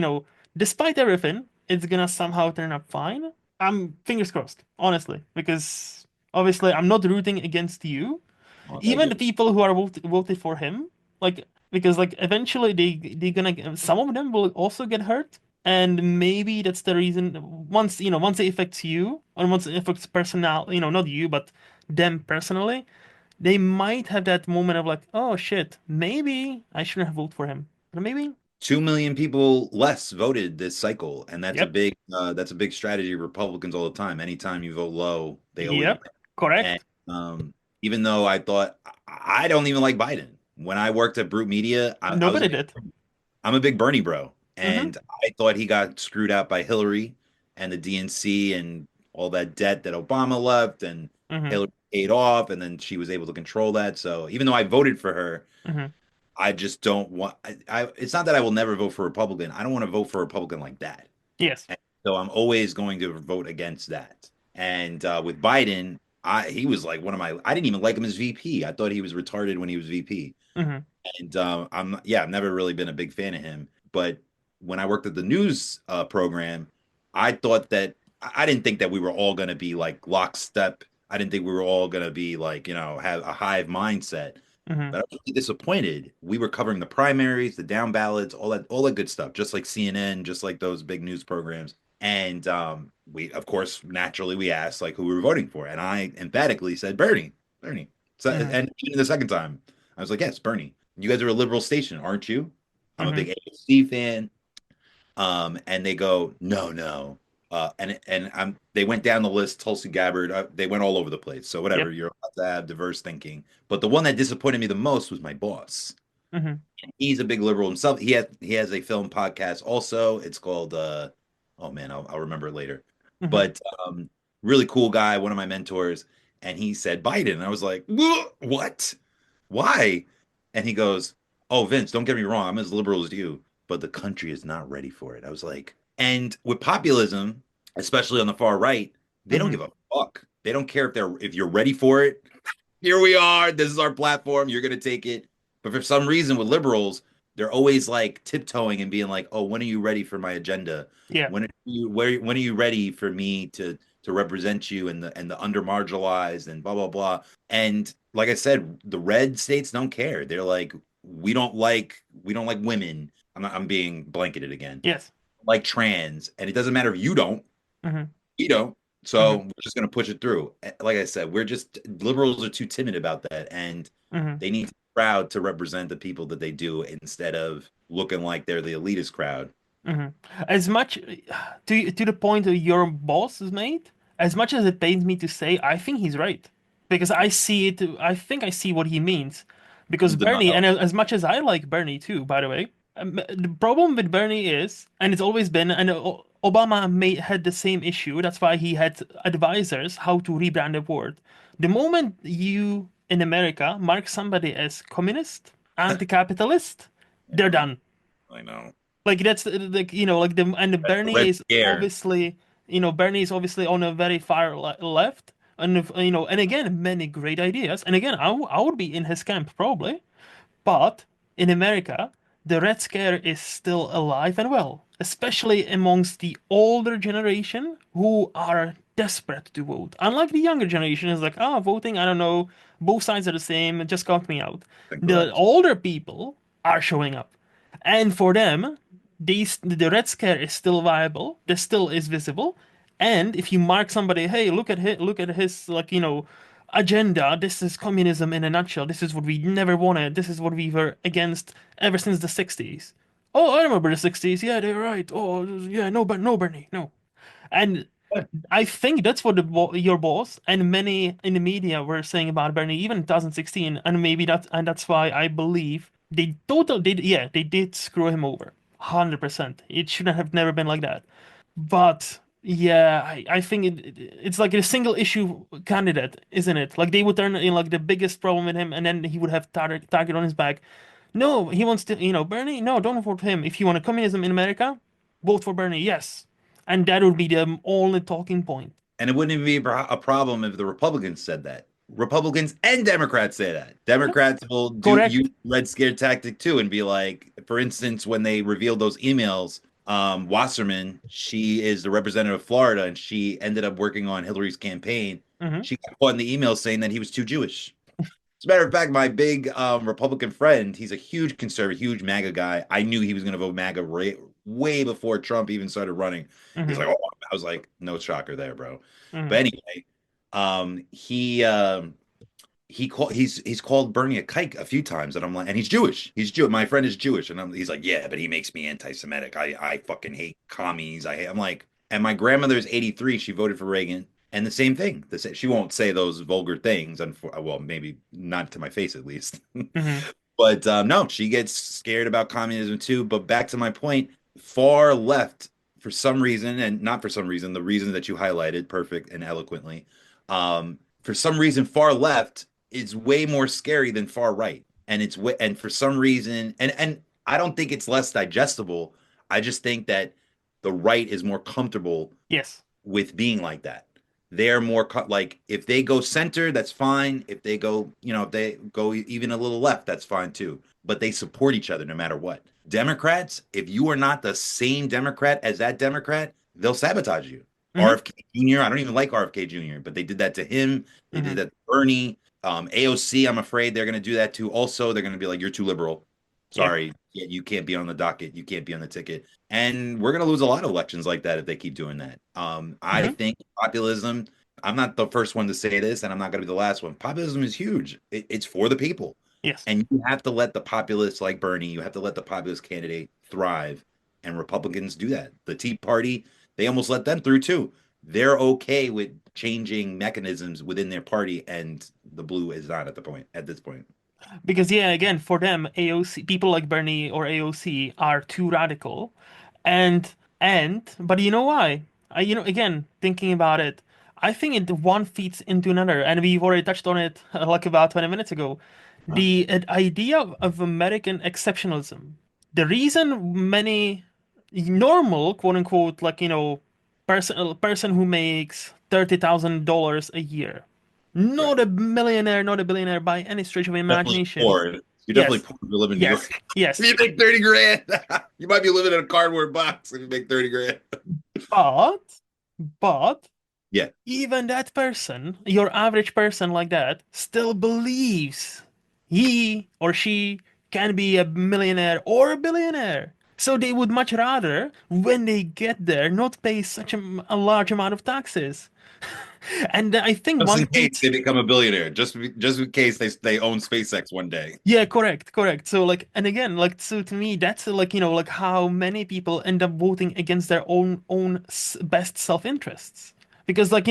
despite everything, it's gonna somehow turn out fine. I'm fingers crossed, honestly, because obviously I'm not rooting against you. Oh, thank Even you. the people who are voted for him, like, because like eventually they're gonna some of them will also get hurt, and maybe that's the reason. Once it affects you, or once it affects personnel, not you, but them personally, they might have that moment of like, oh shit, maybe I shouldn't have voted for him. But maybe. 2 million people less voted this cycle, and Yep. that's a big strategy of Republicans all the time. Anytime you vote low, they always Yep. win. And Correct. even though I thought I don't even like Biden. When I worked at Brute Media, Nobody did. I'm a big Bernie bro, Mm-hmm. and I thought he got screwed out by Hillary and the DNC and all that debt that Obama left, and Mm-hmm. Hillary paid off, and then she was able to control that. So even though I voted for her, Mm-hmm. I just don't want. It's not that I will never vote for a Republican. I don't want to vote for a Republican like that. Yes. And so I'm always going to vote against that. And with Biden, he was like one of my. I didn't even like him as VP. I thought he was retarded when he was VP. Mm-hmm. And I've never really been a big fan of him. But when I worked at the news program, I thought that I didn't think that we were all going to be like lockstep. I didn't think we were all going to be like, have a hive mindset. Mm-hmm. But I was really disappointed. We were covering the primaries, the down ballots, all that good stuff, just like CNN, just like those big news programs. And we, of course, naturally, we asked like who we were voting for, and I emphatically said Bernie, Bernie. So, Mm-hmm. and even the second time, I was like, yes, Bernie. You guys are a liberal station, aren't you? I'm a Mm-hmm. big AOC fan. And they go, no, no. They went down the list, Tulsi Gabbard. They went all over the place. So whatever, Yep. you're allowed to have diverse thinking. But the one that disappointed me the most was my boss. Mm-hmm. He's a big liberal himself. He has a film podcast also. It's called oh man, I'll remember it later. Mm-hmm. But really cool guy, one of my mentors, and he said Biden. And I was like, what? Why? And he goes, oh, Vince, don't get me wrong, I'm as liberal as you, but the country is not ready for it. I was like, and with populism, especially on the far right, they don't Mm-hmm. give a fuck. They don't care if you're ready for it. Here we are. This is our platform. You're gonna take it. But for some reason, with liberals, they're always like tiptoeing and being like, "Oh, when are you ready for my agenda? Yeah. When are you ready for me to represent you and the under marginalized and blah blah blah?" And like I said, the red states don't care. They're like, we don't like women. I'm being blanketed again. Yes. Like trans, and it doesn't matter if you don't. Mm-hmm. We don't. So Mm-hmm. we're just going to push it through. Like I said, we're just liberals are too timid about that, and Mm-hmm. they need to be proud to represent the people that they do instead of looking like they're the elitist crowd. Mm-hmm. As much to the point that your boss has made, as much as it pains me to say, I think he's right because I see it. I think I see what he means. Because I'm Bernie, and denial. as much as I like Bernie too, by the way, the problem with Bernie is, and it's always been, and Obama had the same issue. That's why he had advisors how to rebrand the word. The moment you in America mark somebody as communist, anti-capitalist, I they're know. done. I know. Like that's like like That's the Bernie Red is Scare. obviously Bernie is obviously on a very far left, and if, and again many great ideas, and again I would be in his camp probably, but in America the Red Scare is still alive and well, especially amongst the older generation who are desperate to vote. Unlike the younger generation is like, voting, I don't know, both sides are the same, just count me out. The Incorrect. older people are showing up. And for them, the Red Scare is still viable. This still is visible. And if you mark somebody, hey, look at his like agenda. This is communism in a nutshell. This is what we never wanted. This is what we were against ever since the '60s. Oh, I remember the '60s. Yeah, they're right. Oh, yeah, no, but no, Bernie, no. And I think that's what your boss and many in the media were saying about Bernie, even in 2016, and maybe that's why I believe they did screw him over, 100%. It shouldn't have never been like that. But yeah, I think it's like a single issue candidate, isn't it? Like they would turn in like the biggest problem with him, and then he would have target on his back. No, he wants to, Bernie. No, don't vote for him. If you want a communism in America, vote for Bernie. Yes, and that would be the only talking point. And it wouldn't even be a problem if the Republicans said that. Republicans and Democrats say that. Yeah, Democrats will use correct. Red Scare tactic too and be like, for instance, when they revealed those emails, Wasserman, she is the representative of Florida, and she ended up working on Hillary's campaign. Hmm. She got caught in the email saying that he was too Jewish. As a matter of fact, my big Republican friend, he's a huge conservative, huge MAGA guy. I knew he was going to vote MAGA way before Trump even started running. He's Hmm. like, oh, I was like, no shocker there, bro. But Hmm. anyway, um, he um, he's called Bernie a kike a few times, and I'm like, and he's Jewish. He's Jew. My friend is Jewish, and he's like, yeah, but he makes me anti-Semitic. I fucking hate commies. I'm like, and my grandmother is 83. She voted for Reagan, and the same thing. She won't say those vulgar things, and well, maybe not to my face at least. Hmm. But no, she gets scared about communism too. But back to my point, far left, for some reason, and not for some reason, the reason that you highlighted perfect and eloquently, for some reason, far left is way more scary than far right. And for some reason, and I don't think it's less digestible. I just think that the right is more comfortable Yes. with being like that. They're more like if they go center, that's fine. If they go, if they go even a little left, that's fine too. But they support each other no matter what. Democrats, if you are not the same Democrat as that Democrat, they'll sabotage you. Hmm. RFK Jr., I don't even like RFK Jr., but they did that to him. They did Hmm. that to Bernie. AOC, I'm afraid they're going to do that too. Also, they're going to be like, you're too liberal. Yeah. Sorry, you can't be on the docket. You can't be on the ticket. And we're going to lose a lot of elections like that if they keep doing that. I Hmm. think populism, I'm not the first one to say this, and I'm not going to be the last one. Populism is huge. It's for the people. Yes. And you have to let the populace, like Bernie, you have to let the populist candidate thrive. And Republicans do that. The Tea Party, they almost let them through too. They're okay with changing mechanisms within their party, and the blue is not at this point. Because yeah, again, for them, AOC people like Bernie or AOC are too radical, but you know why? Again, thinking about it, I think one feeds into another, and we've already touched on it like about 20 minutes ago. Huh? The idea of American exceptionalism. The reason many normal, quote unquote, person who makes $30,000 a year, Right. not a millionaire, not a billionaire by any stretch of Definitely imagination. poor. You're definitely Yes, poor if you live in New yes, York. If yes. you make 30 grand, you might be living in a cardboard box if you make 30 grand. But, but Yeah. even that person, your average person like that, still believes he or she can be a millionaire or a billionaire. So they would much rather, when they get there, not pay such a large amount of taxes. And I think Just one in case feeds. they become a billionaire, just in case they own SpaceX one day. Yeah, correct, correct. So like, and again, like, so to me, that's like, like how many people end up voting against their own best self-interests. Because like,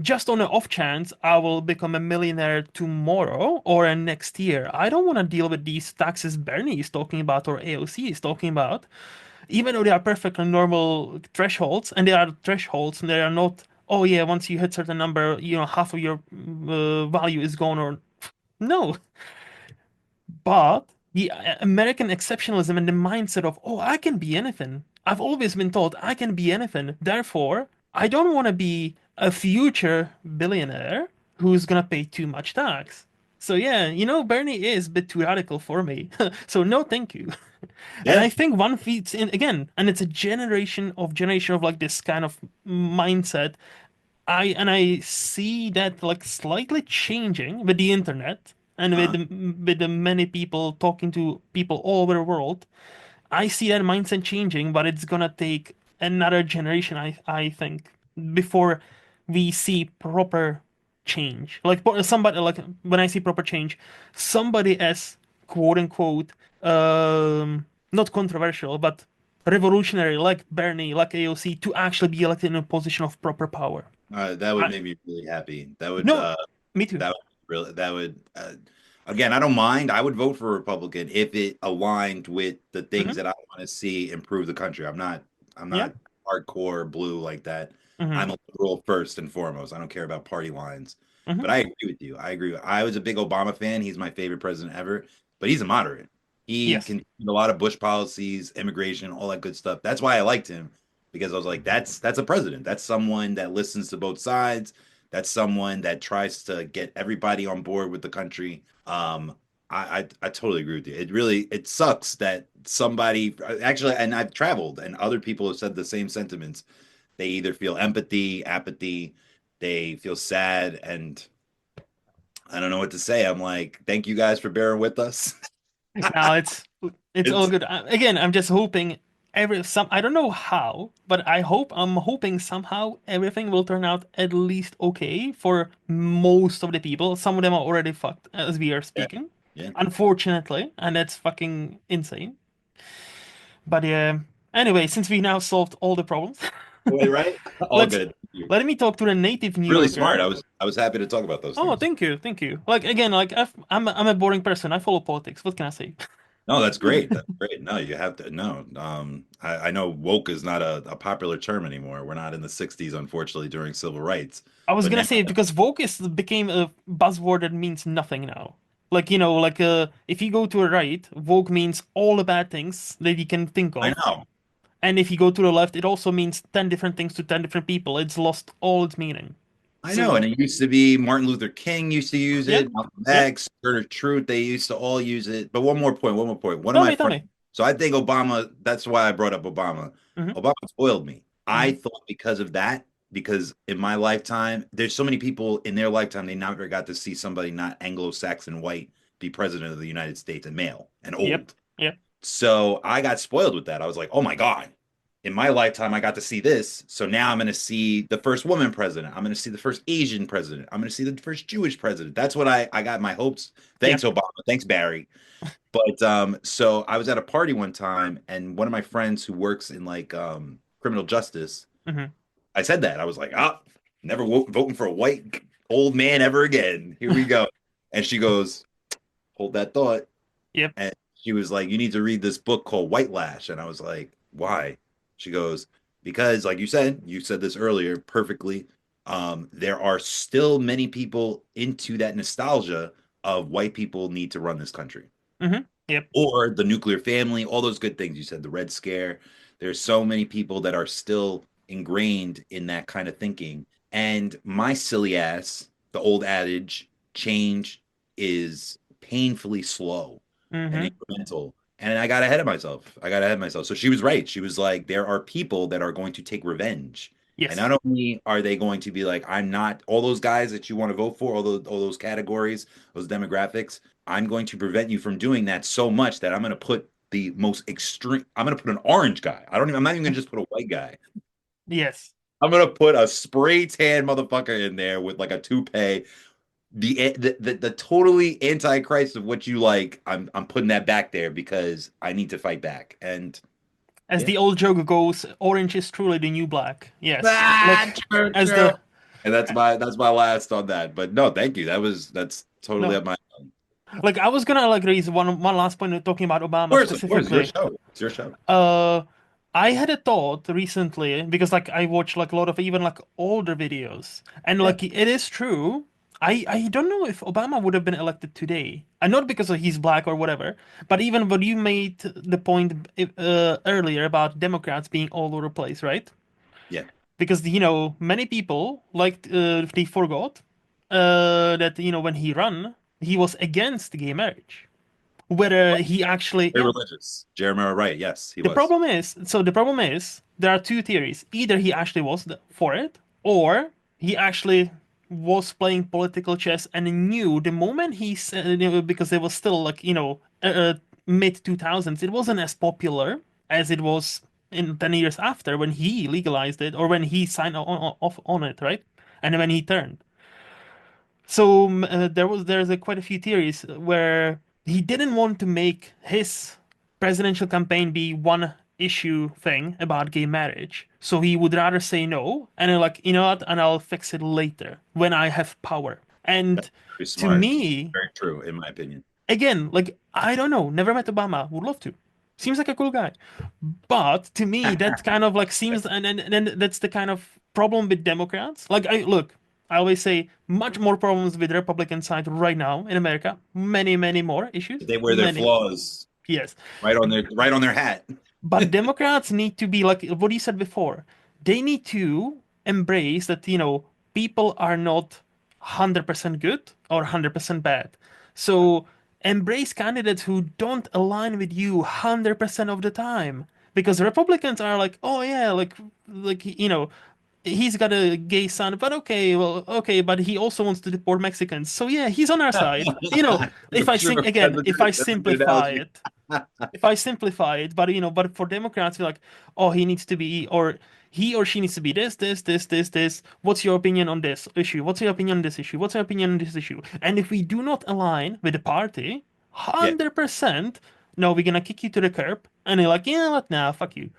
just on an off chance I will become a millionaire tomorrow or next year, I don't want to deal with these taxes Bernie is talking about or AOC is talking about, even though they are perfectly normal thresholds, and they are thresholds, and they are not, oh yeah, once you hit certain number, half of your value is gone or no. But the American exceptionalism and the mindset of, oh, I can be anything. I've always been told I can be anything. Therefore, I don't want to be a future billionaire who's gonna pay too much tax. So yeah, Bernie is a bit too radical for me. So no, thank you. And Yeah. I think one feeds in again, and it's a generation of like this kind of mindset. I see that like slightly changing with the internet and with Uh, the many people talking to people all over the world. I see that mindset changing, but it's gonna take another generation, I think, before we see proper change. Like somebody like when I see proper change, somebody as quote unquote not controversial but revolutionary like Bernie, like AOC, to actually be elected in a position of proper power. that would I, make me really happy. That would no, me too. that would really that would again, I don't mind. I would vote for a Republican if it aligned with the things Hmm. that I want to see improve the country. I'm Yeah. not hardcore blue like that. Hmm. I'm a liberal first and foremost. I don't care about party lines. Hmm. But I agree with you. I agree. I was a big Obama fan. He's my favorite president ever, but he's a moderate. He Yes. can do a lot of Bush policies, immigration, all that good stuff. That's why I liked him because I was like, that's a president. That's someone that listens to both sides. That's someone that tries to get everybody on board with the country. I totally agree with you. It sucks that somebody actually, and I've traveled, and other people have said the same sentiments. They either feel empathy, apathy, they feel sad, and I don't know what to say. I'm like, thank you guys for bearing with us. Now it's all It's good. Again, I'm just hoping. I don't know how, but I'm hoping somehow everything will turn out at least okay for most of the people. Some of them are already fucked as we are Yeah. speaking, Yeah. unfortunately, and that's fucking insane. But yeah, anyway, since we now solved all the problems, Wait, right? All let's good. Thank you. let me talk to the native New Really smart. Yorker. I was happy to talk about those Oh, things. thank you, thank you. Like again, like I'm a boring person. I follow politics. What can I say? No, that's great. That's great. No, you have to no. I know woke is not a popular term anymore. We're not in the 60s, unfortunately, during civil rights. I was But gonna now, say because woke is became a buzzword that means nothing now. Like if you go to a right, woke means all the bad things that you can think I of, know. and if you go to the left, it also means 10 different things to 10 different people. It's lost all its meaning. I know, and So it used to be Martin Luther King used to use yeah, it, Malcolm yeah. X, Turner Truth, they used to all use it. But one more point, one more point. One of Tell my me, tell friends, me. so I think Obama, that's why I brought up Obama. Hmm. Obama spoiled me. I Hmm. thought because of that, because in my lifetime, there's so many people in their lifetime, they never got to see somebody not Anglo-Saxon white be president of the United States and male and Yep, old. yep. So I got spoiled with that. I was like, oh my God, in my lifetime, I got to see this. So now I'm going to see the first woman president. I'm going to see the first Asian president. I'm going to see the first Jewish president. That's what I got my hopes. Thanks, Yep. Obama. Thanks, Barry. But so I was at a party one time, and one of my friends who works in like criminal justice, Hmm. I said that. I was like, ah, never voting for a white old man ever again. Here we go. And she goes, hold that thought. Yep. And she was like, "You need to read this book called White Lash." And I was like, "Why?" She goes, "Because, like you said this earlier perfectly. There are still many people into that nostalgia of white people need to run this country, Hmm. Yep. or the nuclear family, all those good things you said, the Red Scare. There's so many people that are still ingrained in that kind of thinking. And my silly ass, the old adage, change is painfully slow and Hmm. incremental. And I got ahead of myself. I got ahead of myself. So she was right. She was like, there are people that are going to take revenge. And Yes. not only are they going to be like, I'm not all those guys that you want to vote for, all those categories, those demographics, I'm going to prevent you from doing that so much that I'm going to put the most extreme, I'm going to put an orange guy. I'm not even going to just put a white guy. Yes. I'm going to put a spray tan motherfucker in there with like a toupee the totally antichrist of what you like. I'm putting that back there because I need to fight back. And As yeah, the old joke goes, orange is truly the new black. Yes. ah, Like true, as true. the And that's my last on that. But no, thank you. That's totally no. up my. Of Like I was gonna like raise one last point talking about Obama course, your specifically. show. It's your show. Uh, I had a thought recently because like I watch like a lot of even like older videos, and Yeah, like it is true. I don't know if Obama would have been elected today, and not because of he's black or whatever, but even when you made the point earlier about Democrats being all over the place, right? yeah. Because many people like they forgot that when he ran, he was against gay marriage. Whether he actually, Very yeah, religious. Jeremiah Wright. Yes, he the was. problem is, there are two theories. Either he actually was for it, or he actually was playing political chess and knew the moment he said, because it was still like, mid 2000s, it wasn't as popular as it was in 10 years after when he legalized it or when he signed off on it, right? And when he turned. So there's quite a few theories where he didn't want to make his presidential campaign be one issue thing about gay marriage. So he would rather say no and like, you know what, and I'll fix it later when I have power. That's And very to smart. me, Very true, in my opinion. again, like I don't know, never met Obama, would love to. Seems like a cool guy. But to me, that kind of like seems, and that's the kind of problem with Democrats. Like, I always say much more problems with Republican side right now in America. Many, many more issues. They wear their Many. flaws Yes. right on their hat. But Democrats need to be like what you said before. They need to embrace that, people are not 100% good or 100% bad. So embrace candidates who don't align with you 100% of the time. Because Republicans are like, oh yeah, he's got a gay son, but okay, well, okay, but he also wants to deport Mexicans. So yeah, he's on our side. True, If I true. think again, if I That's a good simplify analogy. it. if I simplify it, but but for Democrats, we're like, oh, he needs to be, or he or she needs to be this. What's your opinion on this issue? What's your opinion on this issue? What's your opinion on this issue? And if we do not align with the party, Yeah, 100%, no, we're gonna kick you to the curb. And they're like, yeah, what now? Fuck you.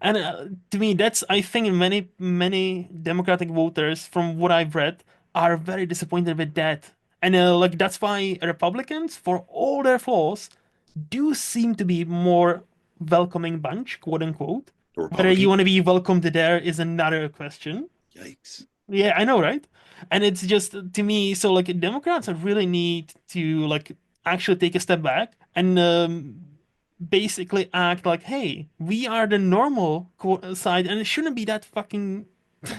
And to me, that's, I think many Democratic voters, from what I've read, are very disappointed with that. And like that's why Republicans, for all their flaws, do seem to be more welcoming bunch, quote unquote. the Whether you Republican. want to be welcomed there is another question. Yikes. Yeah, I know, right? And it's just to me, so like Democrats really need to like actually take a step back and basically act like, hey, we are the normal side, and it shouldn't be that fucking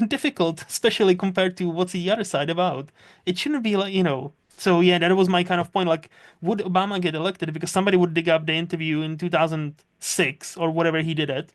difficult, especially compared to what's the other side about. It shouldn't be like, So yeah, that was my kind of point. Like, would Obama get elected? Because somebody would dig up the interview in 2006 or whatever he did it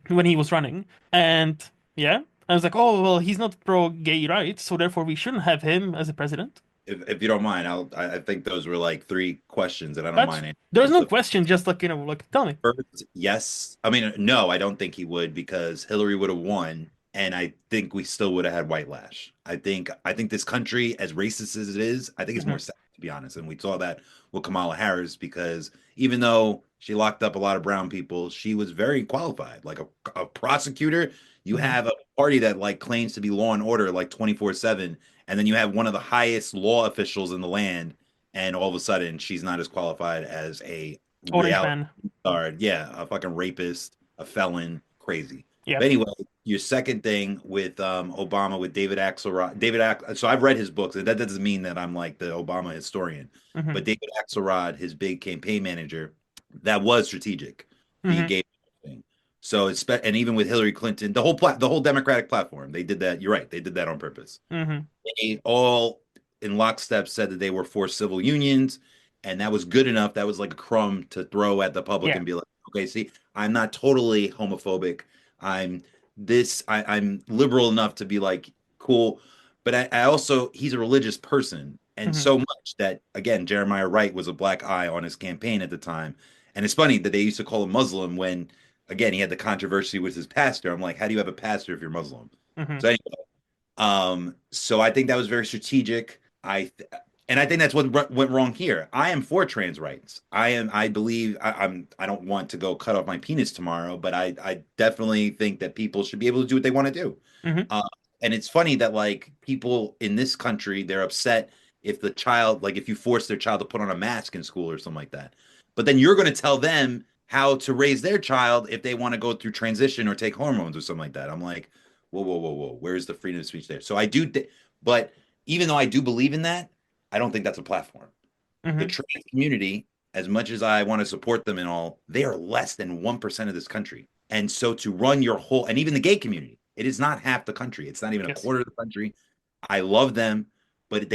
when he was running, and yeah, I was like, oh well, he's not pro gay rights, so therefore we shouldn't have him as a president. If you don't mind, I think those were like three questions, and I don't That's mind answering there's those. no The question, just like like tell me. first, yes. I mean, no, I don't think he would because Hillary would have won, and I think we still would have had white lash. I think this country, as racist as it is, I think it's Hmm. more sad, to be honest. And we saw that with Kamala Harris because even though she locked up a lot of brown people, she was very qualified. Like a prosecutor, you Hmm. have a party that like claims to be law and order like 24/7, and then you have one of the highest law officials in the land, and all of a sudden she's not as qualified as a Orange reality man. star. Yeah, a fucking rapist, a felon, crazy. Yeah. But anyway, your second thing with Obama with David Axelrod, so I've read his books, and that doesn't mean that I'm like the Obama historian, Hmm. but David Axelrod, his big campaign manager, that was strategic. He Hmm. gave everything. So it's and even with Hillary Clinton, the whole Democratic platform, they did that. You're right, they did that on purpose. Hmm. They all in lockstep said that they were for civil unions, and that was good enough. That was like a crumb to throw at the public Yeah. and be like, okay, see, I'm not totally homophobic. I'm I'm liberal enough to be like, cool. But I also, he's a religious person. And Hmm. so much that, again, Jeremiah Wright was a black eye on his campaign at the time. And it's funny that they used to call him Muslim when, again, he had the controversy with his pastor. I'm like, how do you have a pastor if you're Muslim? Hmm. So anyway, so I think that was very strategic. And I think that's what went wrong here. I am for trans rights. I believe I don't want to go cut off my penis tomorrow, but I definitely think that people should be able to do what they want to do. Hmm. Uh, and it's funny that like people in this country, they're upset if the child, like if you force their child to put on a mask in school or something like that. But then you're going to tell them how to raise their child if they want to go through transition or take hormones or something like that. I'm like, whoa, whoa, whoa, whoa. Where's the freedom of speech there? So I do, but even though I do believe in that, I don't think that's a platform. The Hmm. trans community, as much as I want to support them and all, they are less than 1% of this country. And so to run your whole, and even the gay community, it is not half the country. It's not even a Yes. quarter of the country. I love them, but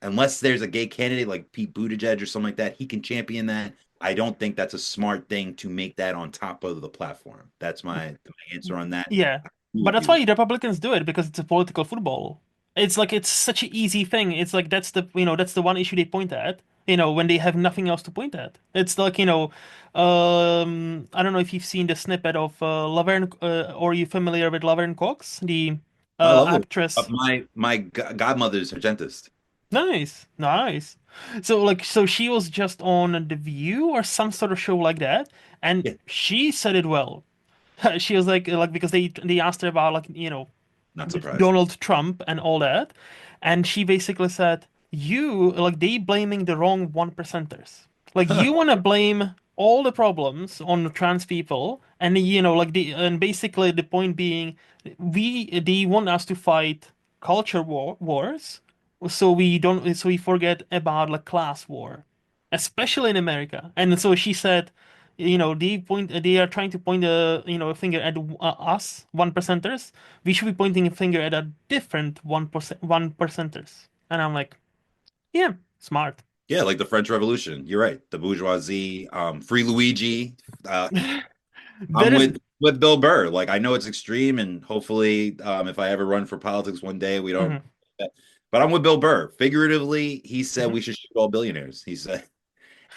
unless there's a gay candidate like Pete Buttigieg or something like that, he can champion that. I don't think that's a smart thing to make that on top of the platform. That's my answer on that. Yeah, I agree but with that's you. why Republicans do it because it's a political football. It's like it's such an easy thing. It's like that's the one issue they point at. When they have nothing else to point at. It's like I don't know if you've seen the snippet of Laverne, or you familiar with Laverne Cox, the I love it. actress. My godmother's a dentist. Nice, nice. So she was just on The View or some sort of show like that, and Yeah, she said it well. She was like because they asked her about like not surprised. Donald Trump and all that, and she basically said you like they blaming the wrong one percenters. Like you want to blame all the problems on trans people, and like and basically the point being they want us to fight culture wars, so we forget about like class war, especially in America. And so she said, they are trying to point a finger at us one percenters. We should be pointing a finger at a different one percenters. And I'm like, yeah, smart. Yeah, like the French Revolution. You're right. The bourgeoisie, free Luigi. Uh, I'm There is. with Bill Burr. Like I know it's extreme, and hopefully, if I ever run for politics one day, we don't. Mhm, But I'm with Bill Burr. Figuratively, he said mhm. we should shoot all billionaires. He said,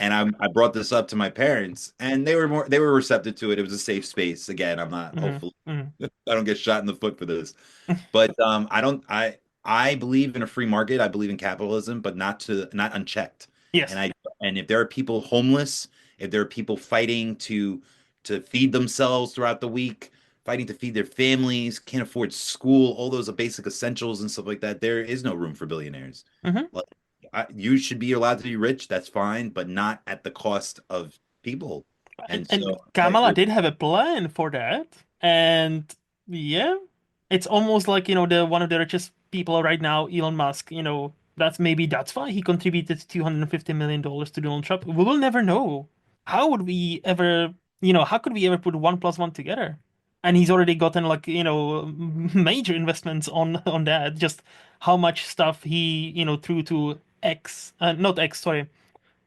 And I brought this up to my parents, and they were receptive to it. It was a safe space. Again, I'm not Hmm. hopefully Hmm. I don't get shot in the foot for this. But I don't I believe in a free market. I believe in capitalism, but not unchecked. And Yes. I and if there are people homeless, if there are people fighting to feed themselves throughout the week, fighting to feed their families, can't afford school, all those are basic essentials and stuff like that, there is no room for billionaires. Hmm. Like you should be allowed to be rich, that's fine, but not at the cost of people. And And so Kamala did have a plan for that. And yeah, it's almost like, the one of the richest people right now, Elon Musk, that's why he contributed $250 million to Donald Trump. We will never know. How would we ever, how could we ever put one plus one together? And he's already gotten like, major investments on that. Just how much stuff he, threw to not X, sorry,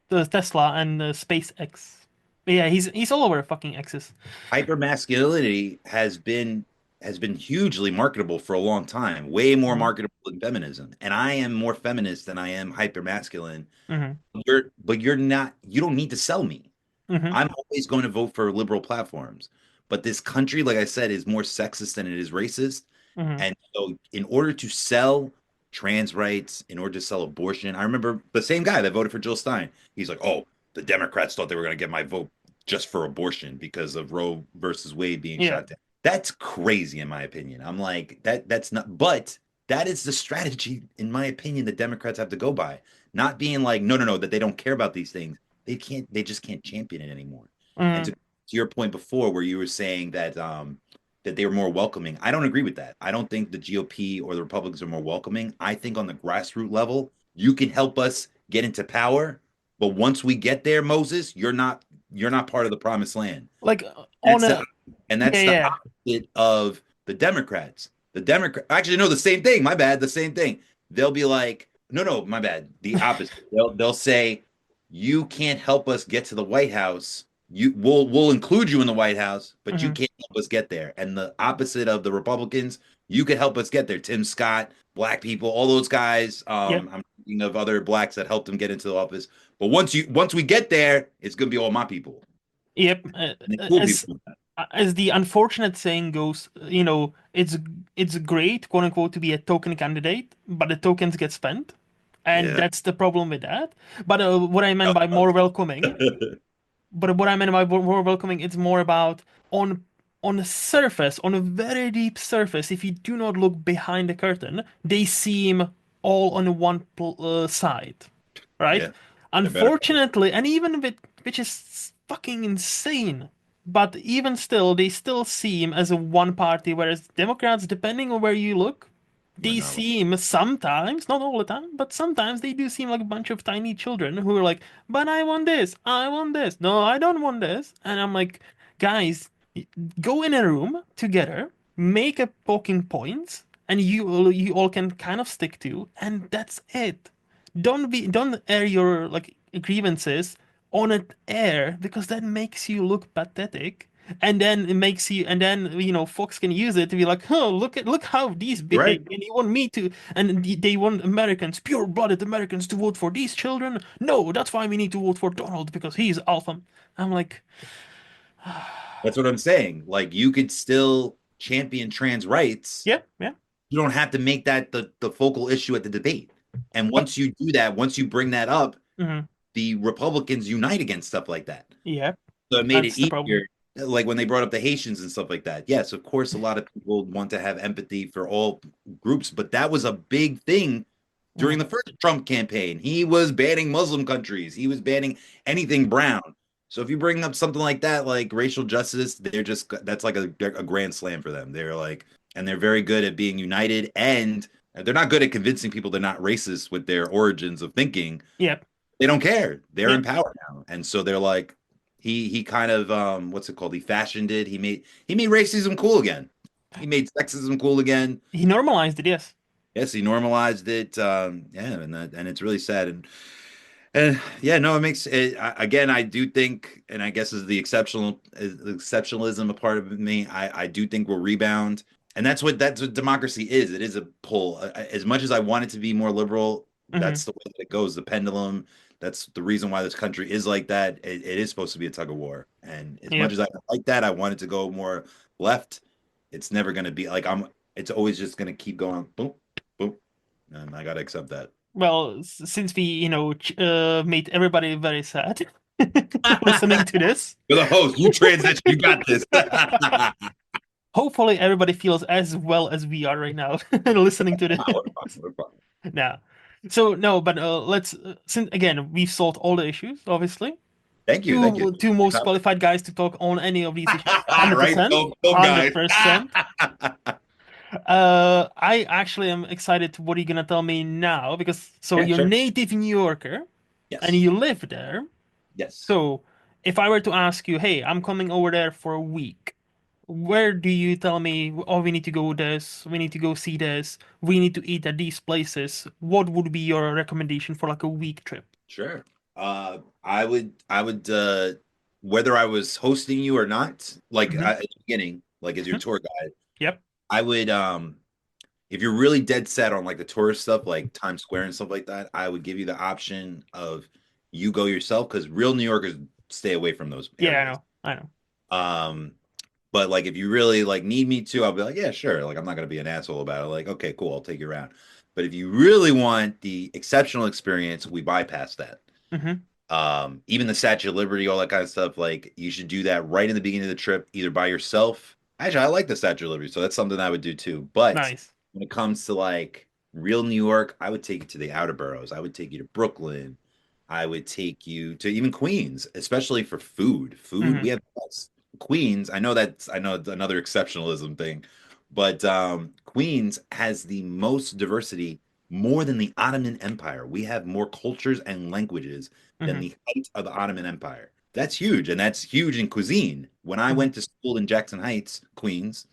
the Tesla and SpaceX. But yeah, he's all over fucking X's. hypermasculinity has been hugely marketable for a long time, way more Hmm. marketable than feminism. And I am more feminist than I am hypermasculine. Hmm. But you're not, you don't need to sell me. Hmm. I'm always going to vote for liberal platforms. But this country, like I said, is more sexist than it is racist. Hmm. And so, in order to sell trans rights, in order to sell abortion, I remember the same guy that voted for Jill Stein. He's like, "Oh, the Democrats thought they were going to get my vote just for abortion because of Roe versus Wade being Yeah. shot down." That's crazy, in my opinion. I'm like, that's not, but that is the strategy, in my opinion, the Democrats have to go by. Not being like, no, no, no, that they don't care about these things. They just can't champion it anymore. And Hmm. to your point before, where you were saying that they were more welcoming. I don't agree with that. I don't think the GOP or the Republicans are more welcoming. I think on the grassroots level, you can help us get into power, but once we get there, Moses, you're not part of the promised land. Like on That's the a and Yeah, that's the yeah. opposite of the Democrats. The Democrat actually no, the same thing. My bad, the same thing. They'll be like, no, no, my bad. The opposite. They'll say, you can't help us get to the White House. We'll include you in the White House, but you Hmm. can't help us get there. And the opposite of the Republicans, you could help us get there. Tim Scott, black people, all those guys. Yeah. I'm thinking of other blacks that helped them get into the office. But once we get there, it's gonna be all my people. Yep. And the cool As people. as the unfortunate saying goes, it's great, quote unquote, to be a token candidate, but the tokens get spent, and Yeah. that's the problem with that. But what I meant by more welcoming But what I meant by more welcoming, it's more about on on the surface, on a very deep surface. If you do not look behind the curtain, they seem all on one side, right? Yeah. They're better. Unfortunately, and even with which is fucking insane. But even still, they still seem as a one party, whereas Democrats, depending on where you look, We're they not. seem sometimes, not all the time, but sometimes they do seem like a bunch of tiny children who are like, but I want this, I want this, no, I don't want this. And I'm like, guys, go in a room together, make a talking point, and you all can kind of stick to, and that's it. Don't air your like grievances on an air because that makes you look pathetic. And then Fox can use it to be like, oh, look how these You're behave, right. and they want me to, and they want Americans, pure-blooded Americans, to vote for these children. No, that's why we need to vote for Donald because he's alpha. I'm like, That's what I'm saying. Like you could still champion trans rights. yeah, yeah, You don't have to make that the focal issue at the debate. And but once you do that, once you bring that up, mhm, the Republicans unite against stuff like that. yeah, So it made it that's the problem. easier. Like when they brought up the Haitians and stuff like that. Yes, of course, a lot of people want to have empathy for all groups, but that was a big thing during Mhm. the first Trump campaign. He was banning Muslim countries. He was banning anything brown. So if you bring up something like that, like racial justice, that's like a grand slam for them. They're like, and they're very good at being united, and they're not good at convincing people they're not racist with their origins of thinking. Yep, They don't care. They're in yep. power now, and so they're like, he kind of what's it called? He fashioned it. He made racism cool again. He made sexism cool again. He normalized it, yes. Yes, he normalized it. Yeah, and it's really sad. And yeah, no, it makes it again. I do think, and I guess is the exceptionalism a part of me. I do think we'll rebound, and that's what democracy is. It is a pull. As much as I want it to be more liberal, Hmm. that's the way that it goes. The pendulum. That's the reason why this country is like that. It is supposed to be a tug of war. And as much Yep. as I like that, I want it to go more left. It's never going to be like it's always just going to keep going boom, boom. And I got to accept that. Well, since we, made everybody very sad listening to this, You're the host. You transition. You got this. hopefully everybody feels as well as we are right now listening to We're this. fine. We're fine. Now, so no, but let's since again we've solved all the issues, obviously. Thank you. Thank you. Two most qualified guys to talk on any of these issues. Right? 100%. Film guys. 100%. I actually am excited to what are you gonna tell me now because so Yeah, you're sure. native New Yorker and Yes. you live there. Yes. So if I were to ask you, hey, I'm coming over there for a week, where do you tell me, oh, we need to go this, we need to go see this, we need to eat at these places? What would be your recommendation for like a week trip? Sure. I would, whether I was hosting you or not, like Hmm. at the beginning, like as your Hmm. tour guide, Yep. I would, if you're really dead set on like the tourist stuff, like Times Square and stuff like that, I would give you the option of you go yourself because real New Yorkers stay away from those Yeah, I areas. know. I know. Um, but like if you really like need me to, I'll be like, yeah, sure. Like I'm not gonna be an asshole about it. Like, okay, cool, I'll take you around. But if you really want the exceptional experience, we bypass that. Hmm. Even the Statue of Liberty, all that kind of stuff, like you should do that right in the beginning of the trip, either by yourself. Actually, I like the Statue of Liberty, so that's something I would do too. But Nice. when it comes to like real New York, I would take you to the outer boroughs. I would take you to Brooklyn. I would take you to even Queens, especially for food. Food, we Hmm. have Queens. I know it's another exceptionalism thing, but Queens has the most diversity more than the Ottoman Empire. We have more cultures and languages than Hmm. the height of the Ottoman Empire. That's huge, and that's huge in cuisine. When I Hmm. went to school in Jackson Heights, Queens,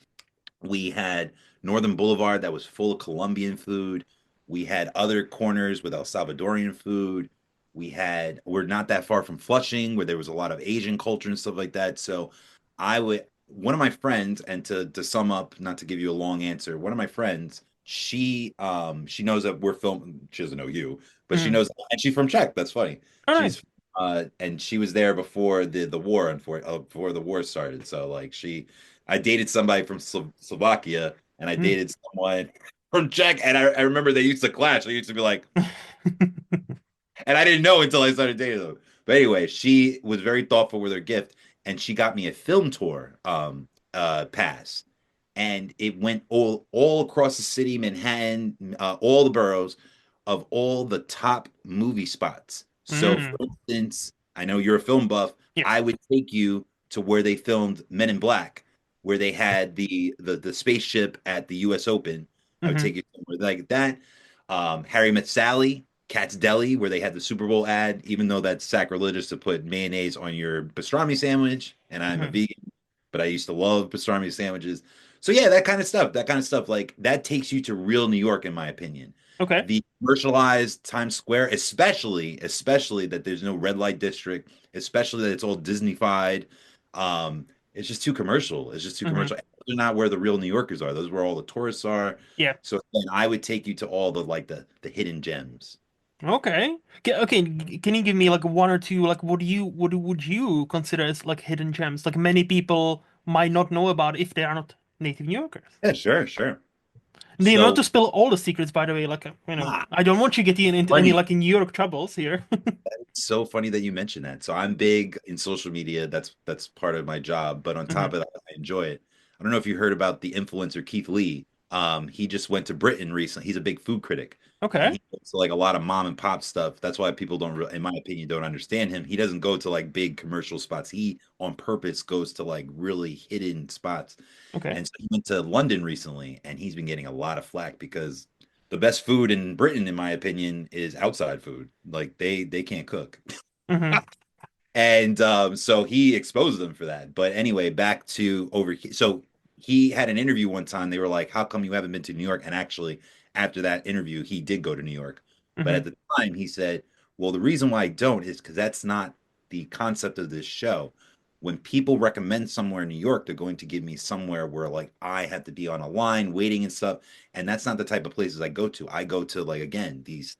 we had Northern Boulevard that was full of Colombian food. We had other corners with El Salvadorian food. We're not that far from Flushing, where there was a lot of Asian culture and stuff like that. So one of my friends, and to sum up, not to give you a long answer, one of my friends, she knows that we're filming, she doesn't know you, but she Hmm. knows, and she's from Czech. That's funny. Oh, She's nice. and she was there before the war, before the war started. So like I dated somebody from Slovakia and I Hmm. dated someone from Czech. And I remember they used to clash. They used to be like, and I didn't know until I started dating them. But anyway, she was very thoughtful with her gift and she got me a film tour pass. And it went all across the city, Manhattan, all the boroughs of all the top movie spots. So Hmm. for instance, I know you're a film buff. Yes. I would take you to where they filmed Men in Black, where they had the spaceship at the US Open. I would Hmm. take you somewhere like that. Harry Met Sally, Cat's Deli, where they had the Super Bowl ad, even though that's sacrilegious to put mayonnaise on your pastrami sandwich, and I'm a Hmm. vegan, but I used to love pastrami sandwiches. So yeah, that kind of stuff, like that takes you to real New York, in my opinion. Okay. The commercialized Times Square, especially that there's no red light district, especially that it's all Disneyfied. It's just too commercial. It's just too Hmm. commercial. They're not where the real New Yorkers are. Those are where all the tourists are. Yeah. So then I would take you to all the like the hidden gems. Okay. Okay. Can you give me like one or two like what would you consider as like hidden gems? Like many people might not know about if they are not native New Yorkers. Yeah, sure, sure. Not So to spill all the secrets, by the way. Like ah, I don't want you getting into any funny. like New York troubles here. It's so funny that you mentioned that. So I'm big in social media. That's part of my job. But on top Hmm. of that, I enjoy it. I don't know if you heard about the influencer Keith Lee. He just went to Britain recently. He's a big food critic, and Okay. he goes to like a lot of mom and pop stuff. That's why people don't, in my opinion, don't understand him. He doesn't go to like big commercial spots. He on purpose goes to like really hidden spots. Okay. And so he went to London recently, and he's been getting a lot of flack because the best food in Britain, in my opinion, is outside food. Like they can't cook. Hmm. And so he exposed them for that. But anyway, back to over here. So he had an interview one time. They were like, "How come you haven't been to New York?" And actually, after that interview, he did go to New York. But at Hmm. the time, he said, "Well, the reason why I don't is because that's not the concept of this show. When people recommend somewhere in New York, they're going to give me somewhere where like I have to be on a line waiting and stuff. And that's not the type of places I go to. I go to like again these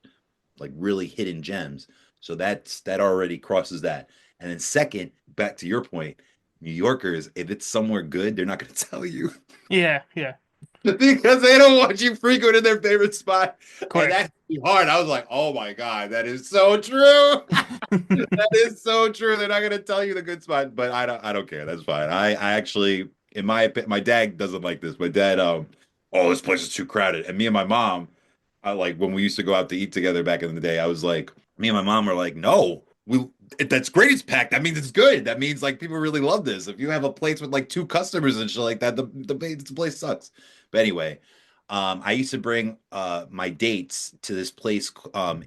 like really hidden gems. So that already crosses that. And then second, back to your point, New Yorkers, if it's somewhere good, they're not going to tell you Yeah, yeah, because they don't want you frequenting their favorite spot. And correct. that's hard. I was like, oh my God, that is so true. That is so true. They're not gonna tell you the good spot, but I don't care. That's fine. I actually, in my dad doesn't like this. My dad, oh, this place is too crowded. And me and my mom, I like when we used to go out to eat together back in the day, I was like, me and my mom were like, no, that's great. It's packed. That means it's good. That means like people really love this. If you have a place with like two customers and shit like that, the place sucks. But anyway, I used to bring my dates to this place.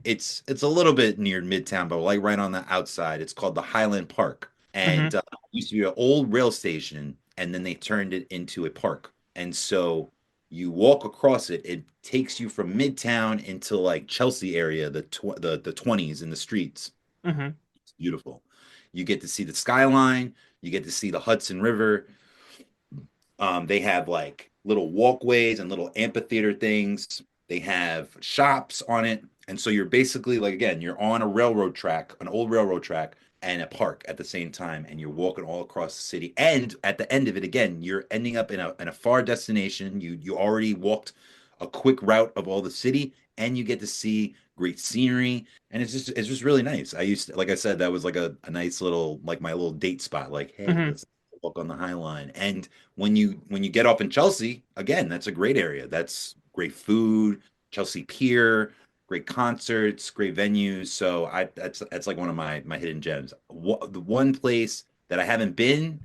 It's a little bit near Midtown, but like right on the outside. It's called the Highland Park, Hmm. and it used to be an old rail station, and then they turned it into a park. And so you walk across it. It takes you from Midtown into like Chelsea area, the 20s in the streets. Hmm. It's beautiful. You get to see the skyline. You get to see the Hudson River. They have like little walkways and little amphitheater things. They have shops on it. And so you're basically like, again, you're on a railroad track, an old railroad track, and a park at the same time. And you're walking all across the city. And at the end of it, again, you're ending up in a far destination. You already walked a quick route of all the city, and you get to see great scenery. And it's just really nice. I used to, like I said, that was like a nice little like my little date spot. Like, hey, Hmm. let's walk on the High Line. And when you get off in Chelsea, again, that's a great area. That's great food, Chelsea Pier, great concerts, great venues. So that's like one of my hidden gems. The one place that I haven't been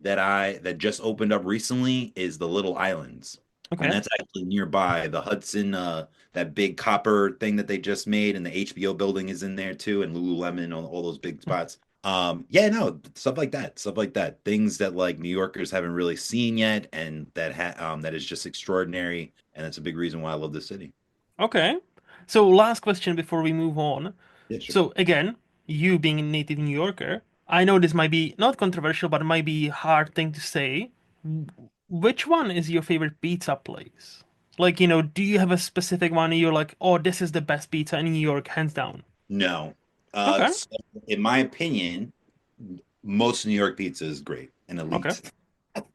that just opened up recently is the Little Islands. And Okay. that's actually nearby the Hudson, that big copper thing that they just made, and the HBO building is in there too, and Lululemon, all those big spots. Yeah, no, stuff like that, things that like New Yorkers haven't really seen yet, and that is just extraordinary, and it's a big reason why I love this city. Okay. So last question before we move on. Yeah, sure. So again, you being a native New Yorker, I know this might be not controversial, but it might be a hard thing to say. Which one is your favorite pizza place? Like, do you have a specific one you're like, oh, this is the best pizza in New York, hands down? No, Okay. so in my opinion, most New York pizza is great and Okay. elite.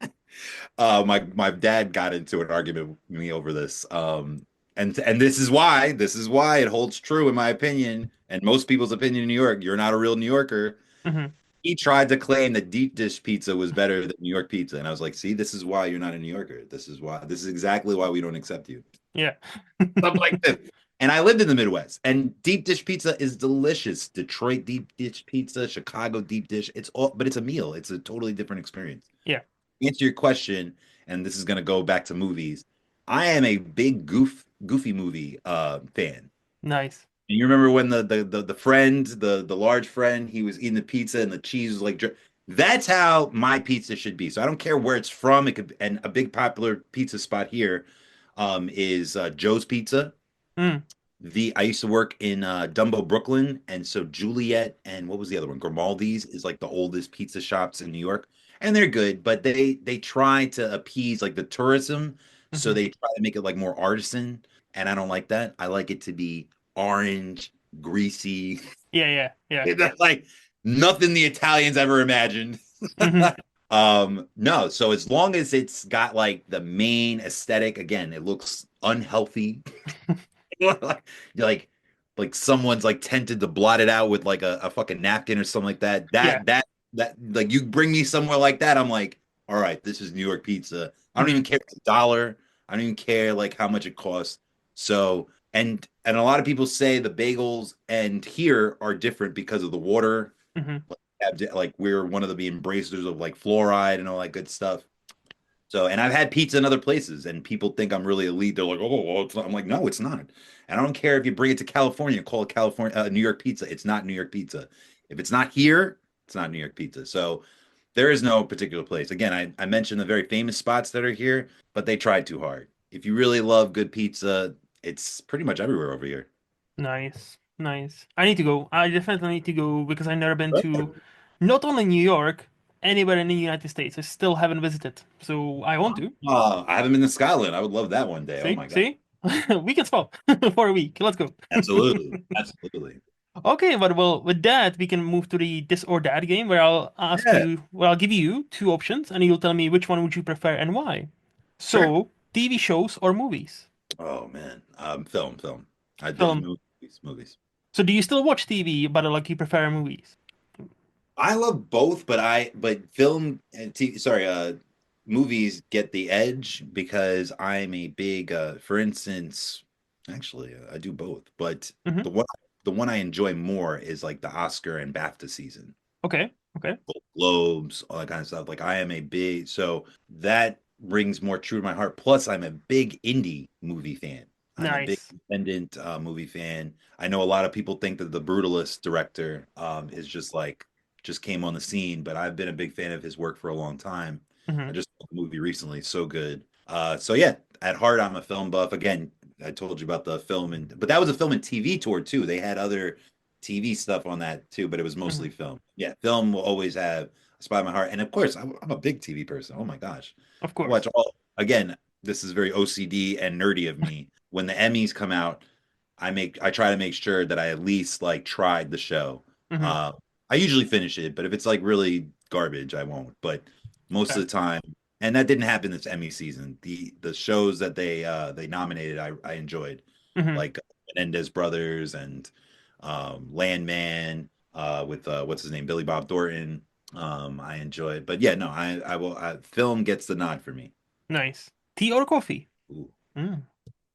My dad got into an argument with me over this. And this is why it holds true in my opinion and most people's opinion in New York. You're not a real New Yorker. Hmm. He tried to claim that deep dish pizza was better than New York pizza, and I was like, "See, this is why you're not a New Yorker. This is exactly why we don't accept you." Yeah. Stuff like this. And I lived in the Midwest, and deep dish pizza is delicious. Detroit deep dish pizza, Chicago deep dish. But it's a meal. It's a totally different experience. Yeah. Answer your question, and this is going to go back to movies. I am a big goofy movie fan. Nice. And you remember when the friend, the large friend, he was eating the pizza and the cheese was like that's how my pizza should be. So I don't care where it's from. It could, and a big popular pizza spot here is Joe's Pizza. Mm. The I used to work in Dumbo, Brooklyn, and so Juliet and what was the other one? Grimaldi's is like the oldest pizza shops in New York, and they're good, but they try to appease like the tourism, so Hmm. they try to make it like more artisan, and I don't like that. I like it to be orange, greasy, Yeah, yeah, yeah. that's like nothing the Italians ever imagined. Hmm. No, so as long as it's got like the main aesthetic, again, it looks unhealthy. like like like someone's like tempted to blot it out with like a fucking napkin or something like that. Yeah. That like you bring me somewhere like that, I'm like, all right, this is New York pizza. I don't Hmm. even care if it's a dollar. I don't even care like how much it costs. So and a lot of people say the bagels and here are different because of the water. Hmm. Like we're one of the embracers of like fluoride and all that good stuff. So, and I've had pizza in other places, and people think I'm really elite. They're like, "Oh, well, it's not." I'm like, "No, it's not." And I don't care if you bring it to California and call it California New York pizza. It's not New York pizza. If it's not here, it's not New York pizza. So there is no particular place. Again, I mentioned the very famous spots that are here, but they tried too hard. If you really love good pizza, it's pretty much everywhere over here. Nice. Nice. I need to go. I definitely need to go because I've never been to not only New York, anywhere in the United States. I still haven't visited. So I want to. I haven't been to Scotland. I would love that one day. Oh See? my God. See? We can swap for a week. Let's go. Absolutely. Absolutely. Okay, but well, with that, we can move to the this or that game Yeah, where I'll give you two options and you'll tell me which one would you prefer and why. sure. So, TV shows or movies? Oh man, film. I did Film. movies. So, do you still watch TV, but like you prefer movies? I love both, but film and TV, sorry, movies get the edge because I'm a big for instance, actually I do both, but Hmm. the one the one I enjoy more is like the Oscar and BAFTA season. Okay. Okay. Gold Globes, all that kind of stuff. Like I am a big, so that rings more true to my heart. Plus, I'm a big indie movie fan. I'm a big Nice. independent movie fan. I know a lot of people think that the Brutalist director is just like just came on the scene, but I've been a big fan of his work for a long time. I Hmm. just saw the movie recently, so good. So yeah, at heart, I'm a film buff. Again, I told you about the film and but that was a film and TV tour too. They had other TV stuff on that too, but it was Hmm. mostly film. Yeah, film will always have a spot in my heart. And of course, I'm a big TV person. Oh my gosh. Of I watch course. all, again, this is very OCD and nerdy of me. When the Emmys come out, I try to make sure that I at least like tried the show. Hmm. Uh, I usually finish it, but if it's like really garbage, I won't. But most of Fair. the time, and that didn't happen this Emmy season. The shows that they nominated, I enjoyed, Hmm. like Menendez Brothers and Landman with what's his name, Billy Bob Thornton. I enjoyed, but yeah, no, I will. Film gets the nod for me. Nice. Tea or coffee? Ooh. Mm,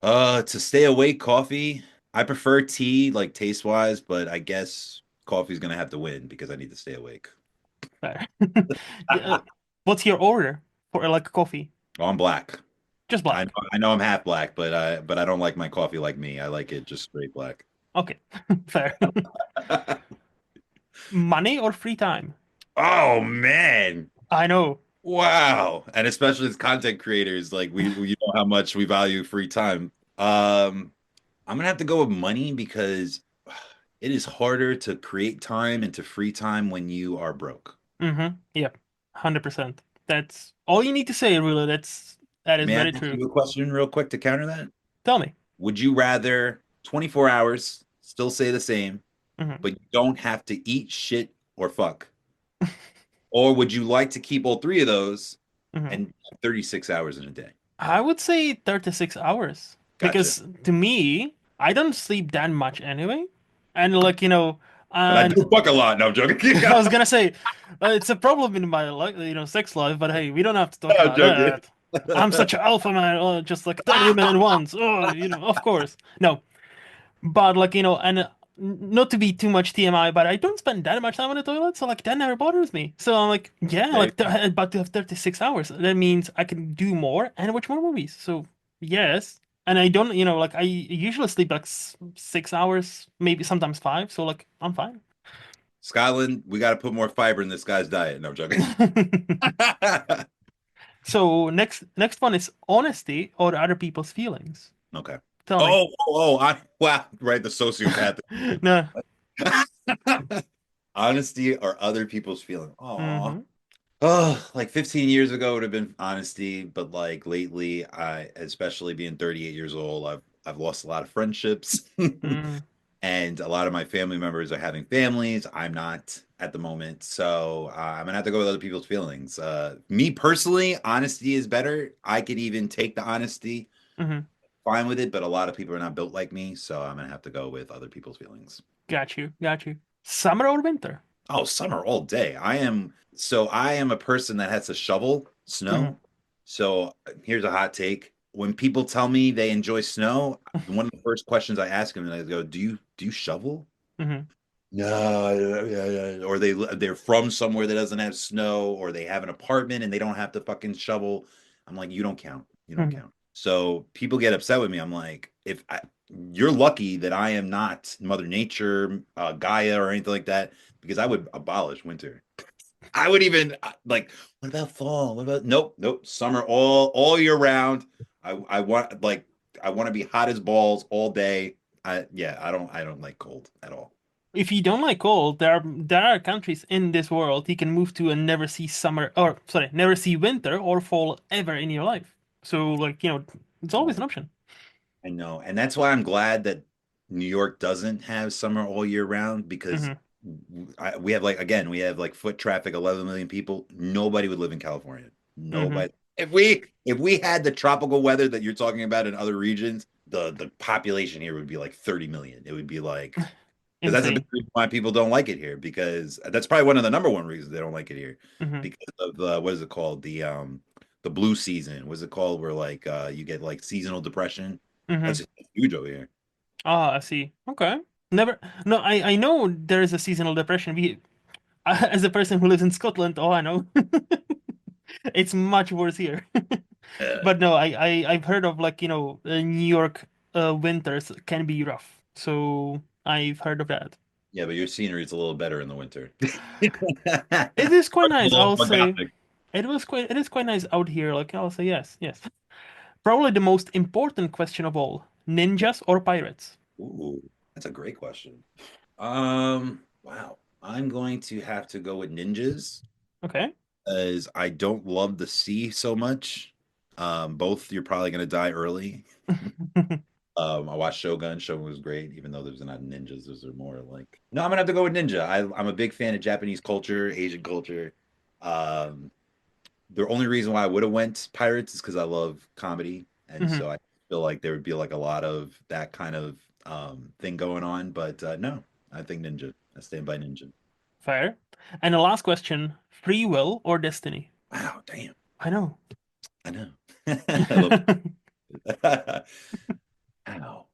To stay awake, coffee. I prefer tea, like taste wise, but I guess coffee's gonna have to win because I need to stay awake. fair. Uh, What's your order for like coffee? Oh, I'm black. Just I know, black. I know I'm half black, but I don't like my coffee like me. I like it just straight black. Okay. Fair. Money or free time? Oh man. I know. Wow. And especially as content creators, like we you know how much we value free time. I'm gonna have to go with money because it is harder to create time and to free time when you are broke. Mm-hmm. Yep. 100%. That's all you need to say, really. That is May I very ask true. you a question real quick to counter that? Tell me. Would you rather 24 hours still say the same, Hmm. but you don't have to eat shit or fuck? Or would you like to keep all three of those Hmm. and 36 hours in a day? I would say 36 hours Gotcha. because to me, I don't sleep that much anyway. And But I and do fuck a lot. No, I'm joking. I was gonna say it's a problem in my life, sex life, but hey, we don't have to talk I'm about joking. that. I'm such an alpha man, just like 10 women at once. Oh, of course. No, but and not to be too much TMI, but I don't spend that much time on the toilet, so like that never bothers me. So I'm like, yeah, Same. about to have 36 hours. That means I can do more and watch more movies. So yes, and I don't, like I usually sleep like 6 hours, maybe sometimes five. So like I'm fine. Scotland, we got to put more fiber in this guy's diet. No, I'm joking. So next one is honesty or other people's feelings. Okay. Tell me. Wow, right, the sociopath. No. Honesty or other people's feeling. Oh, Mm-hmm. oh, like 15 years ago would have been honesty, but like lately, especially being 38 years old, I've lost a lot of friendships. Mm, And a lot of my family members are having families. I'm not at the moment, so I'm gonna have to go with other people's feelings. Me personally, honesty is better. I could even take the honesty, mm-hmm. fine with it, but a lot of people are not built like me, so I'm gonna have to go with other people's feelings. Got you. Got you. Summer or winter? Oh, summer all day. I am a person that has to shovel Mm-hmm. snow. So here's a hot take. When people tell me they enjoy snow, one of the first questions I ask them, and I go, "Do you shovel?" Mm-hmm. No, or they're from somewhere that doesn't have snow, or they have an apartment and they don't have to fucking shovel. I'm like, you don't count. You don't Mm-hmm. count. So people get upset with me. I'm like, you're lucky that I am not Mother Nature, Gaia, or anything like that, because I would abolish winter. I would even like, what about fall? What about nope, summer all year round. I want like I want to be hot as balls all day. I don't like cold at all. If you don't like cold, there are countries in this world you can move to and never see summer or sorry, never see winter or fall ever in your life. So like, it's always an option. I know. And that's why I'm glad that New York doesn't have summer all year round because Hmm. we have like again we have like foot traffic 11 million people. Nobody would live in California. Hmm. Nobody. If we had the tropical weather that you're talking about in other regions, the population here would be like 30 million. It would be like because that's a big Insane. reason why people don't like it here because that's probably one of the number one reasons they don't like it here Hmm. because of what is it called the blue season. What's it called where like you get like seasonal depression. Hmm. That's huge over here. Ah, I see. Okay. Never. No, I know there is a seasonal depression. We, as a person who lives in Scotland, oh, I know. It's much worse here. Yeah. But no, I've heard of like, New York winters can be rough. So I've heard of that. Yeah, but your scenery is a little better in the winter. It is quite A nice, little I'll more say. gothic. It is quite nice out here. Like I'll say yes, yes. Probably the most important question of all: ninjas or pirates? Ooh, that's a great question. Wow. I'm going to have to go with ninjas Okay. as I don't love the sea so much. Both you're probably gonna die early. I watched Shogun. Shogun was great, even though there's not ninjas. Those are more like no. I'm gonna have to go with ninja. I'm a big fan of Japanese culture, Asian culture. Um, the only reason why I would have went pirates is because I love comedy, and Hmm. so I feel like there would be like a lot of that kind of thing going on. But no, I think ninja. I stand by ninja. Fair. And the last question: free will or destiny? Wow, damn. I know. I know. I love it. Ow.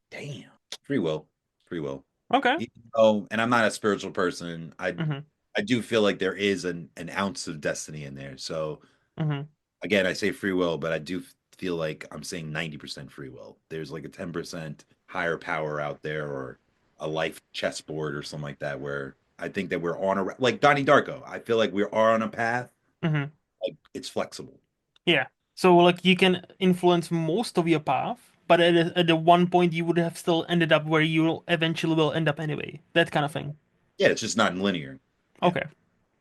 Damn. Free will. Free will. Okay. And I'm not a spiritual person. Hmm. I do feel like there is an ounce of destiny in there. So Hmm. again, I say free will, but I do feel like I'm saying 90% free will. There's like a 10% higher power out there or a life chessboard or something like that where I think that we're on a like Donnie Darko. I feel like we are on a path. Hmm. Like it's flexible. Yeah. So like you can influence most of your path, but at the one point you would have still ended up where you eventually will end up anyway. That kind of thing. Yeah, it's just not linear. Yeah. Okay.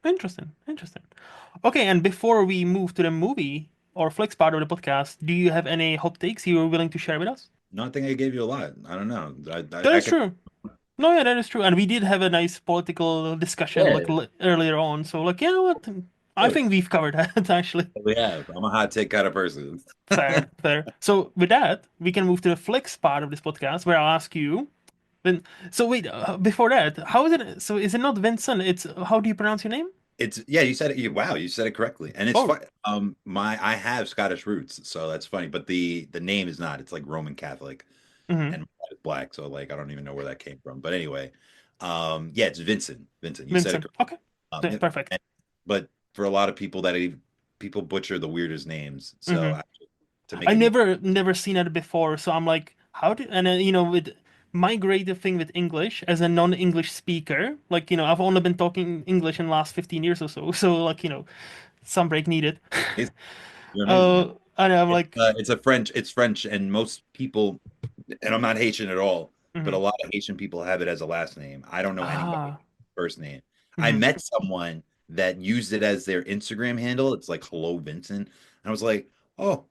Interesting. Interesting. Okay, and before we move to the movie or flex part of the podcast, do you have any hot takes you're willing to share with us? No, I think I gave you a lot. I don't know. That I is could. true. No, yeah, that is true. And we did have a nice political discussion Yeah, like earlier on. So like, you know what? I of think we've covered that actually. we have. I'm a hot take kind of person. Fair, fair. So with that, we can move to the flex part of this podcast where I'll ask you. Then, so wait, before that, how is it? So is it not Vinson? It's how do you pronounce your name? It's yeah, you said it. Wow, you said it correctly, and it's Oh, fun. My I have Scottish roots, so that's funny. But the name is not. It's like Roman Catholic, mm-hmm. and my dad is black, so like I don't even know where that came from. But anyway, yeah, it's Vincent. Vincent, you said it Vinson. correctly. Okay, perfect. But for a lot of people people butcher the weirdest names, so Mm-hmm. actually, to make I it easy. never seen it before, so I'm like, how do? And with my great thing with English as a non-English speaker, like I've only been talking English in the last 15 years or so, so like some break needed. You're amazing. Yeah. And I'm like, It's French, and most people, and I'm not Haitian at all, but a mhm. lot of Haitian people have it as a last name. I don't know anybody Ah, first name. I mhm, met someone that used it as their Instagram handle. It's like hello Vincent. And I was like, oh,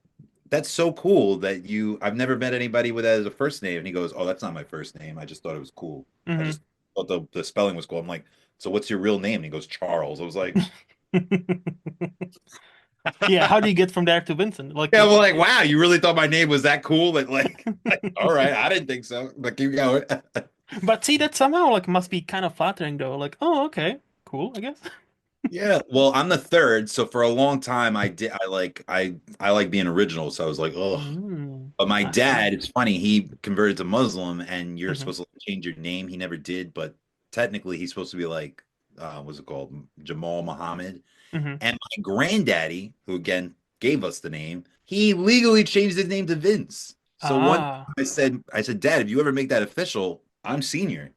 that's so cool that I've never met anybody with that as a first name. And he goes, oh, that's not my first name. I just thought it was cool. I mhm. just thought the spelling was cool. I'm like, so what's your real name? And he goes, Charles. I was like, Yeah, how do you get from there to Vincent? Like, yeah, I'm like, wow, you really thought my name was that cool? That like, all right, I didn't think so, but keep going. but see, that somehow like must be kind of flattering though. Like, oh, okay, cool, I guess. Yeah, well, I'm the third, so for a long time I like being original, so I was like, oh. But my I see. dad, it's funny, he converted to Muslim, and you're Hmm. supposed to change your name. He never did, but technically he's supposed to be like, what's it called, Jamal Muhammad. Hmm. And my granddaddy, who again gave us the name, he legally changed his name to Vince. So one time Ah. I said, Dad, if you ever make that official, I'm senior.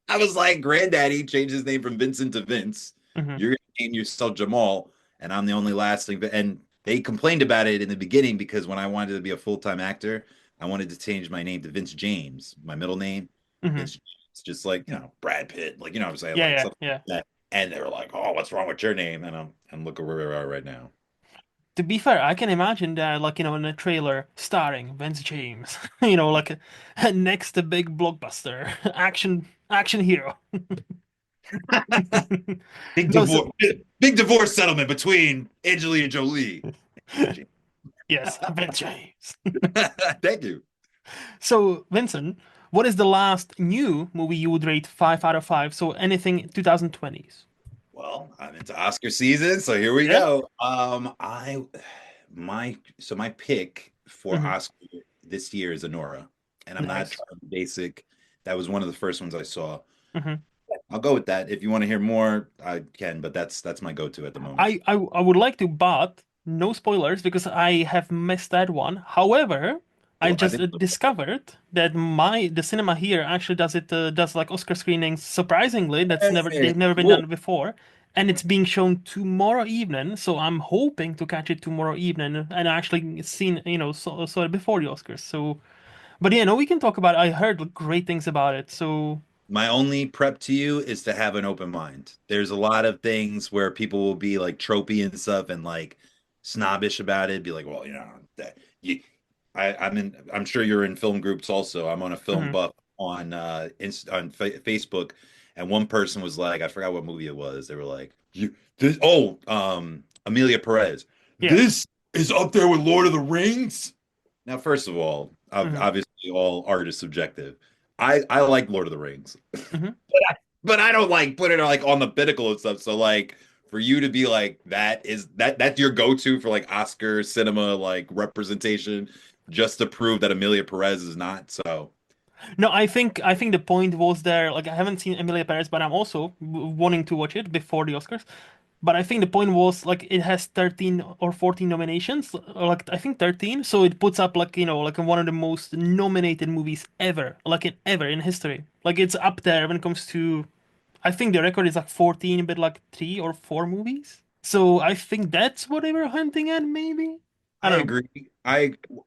I was like, Granddaddy changed his name from Vincent to Vince. Hmm. You're gonna name yourself Jamal, and I'm the only lasting. And they complained about it in the beginning because when I wanted to be a full-time actor, I wanted to change my name to Vince James, my middle name, Hmm. Vince James, just like Brad Pitt, like what I'm saying, Yeah, like yeah, something yeah. like that. And they were like, "Oh, what's wrong with your name?" And look at where we are right now. To be fair, I can imagine that, like, in a trailer starring Vince James, like a next big blockbuster action hero. Big No, so divorce, big divorce settlement between Angelina Jolie. yes, Vince James. Thank you. So, Vincent, what is the last new movie you would rate 5 out of 5? So anything 2020s. Well, I'm into Oscar season, so here we Yeah? go. My pick for Hmm. Oscar this year is Anora, and I'm not Nice. trying to be basic. That was one of the first ones I saw. Hmm. I'll go with that. If you want to hear more, I can, but that's my go-to at the moment. I would like to, but no spoilers because I have missed that one. However, I Well, I just think discovered that the cinema here actually does like Oscar screenings. Surprisingly, they've never been cool. done before, and it's being shown tomorrow evening. So I'm hoping to catch it tomorrow evening and actually saw it before the Oscars. So, but yeah, no, we can talk about it. I heard great things about it. So My only prep to you is to have an open mind. There's a lot of things where people will be like tropey and stuff and like snobbish about it. Be like, well, that you, I'm sure you're in film groups also. I'm on a film mhm, buff on Facebook, and one person was like, I forgot what movie it was. They were like, Amelia Perez. yeah. This is up there with Lord of the Rings. Now, first of all, Hmm. obviously all art is subjective. I like Lord of the Rings, Hmm. but I don't like put it like on the pinnacle and stuff. So like for you to be like that's your go-to for like Oscar cinema like representation just to prove that Amelia Perez is not. So No, I think the point was there. Like I haven't seen Emilia Perez, but I'm also wanting to watch it before the Oscars. But I think the point was like it has 13 or 14 nominations, or like I think 13, so it puts up like like one of the most nominated movies ever, like ever in history. Like it's up there when it comes to. I think the record is like 14, but like 3 or 4 movies. So I think that's what they were hunting at, maybe. I I don't know. agree.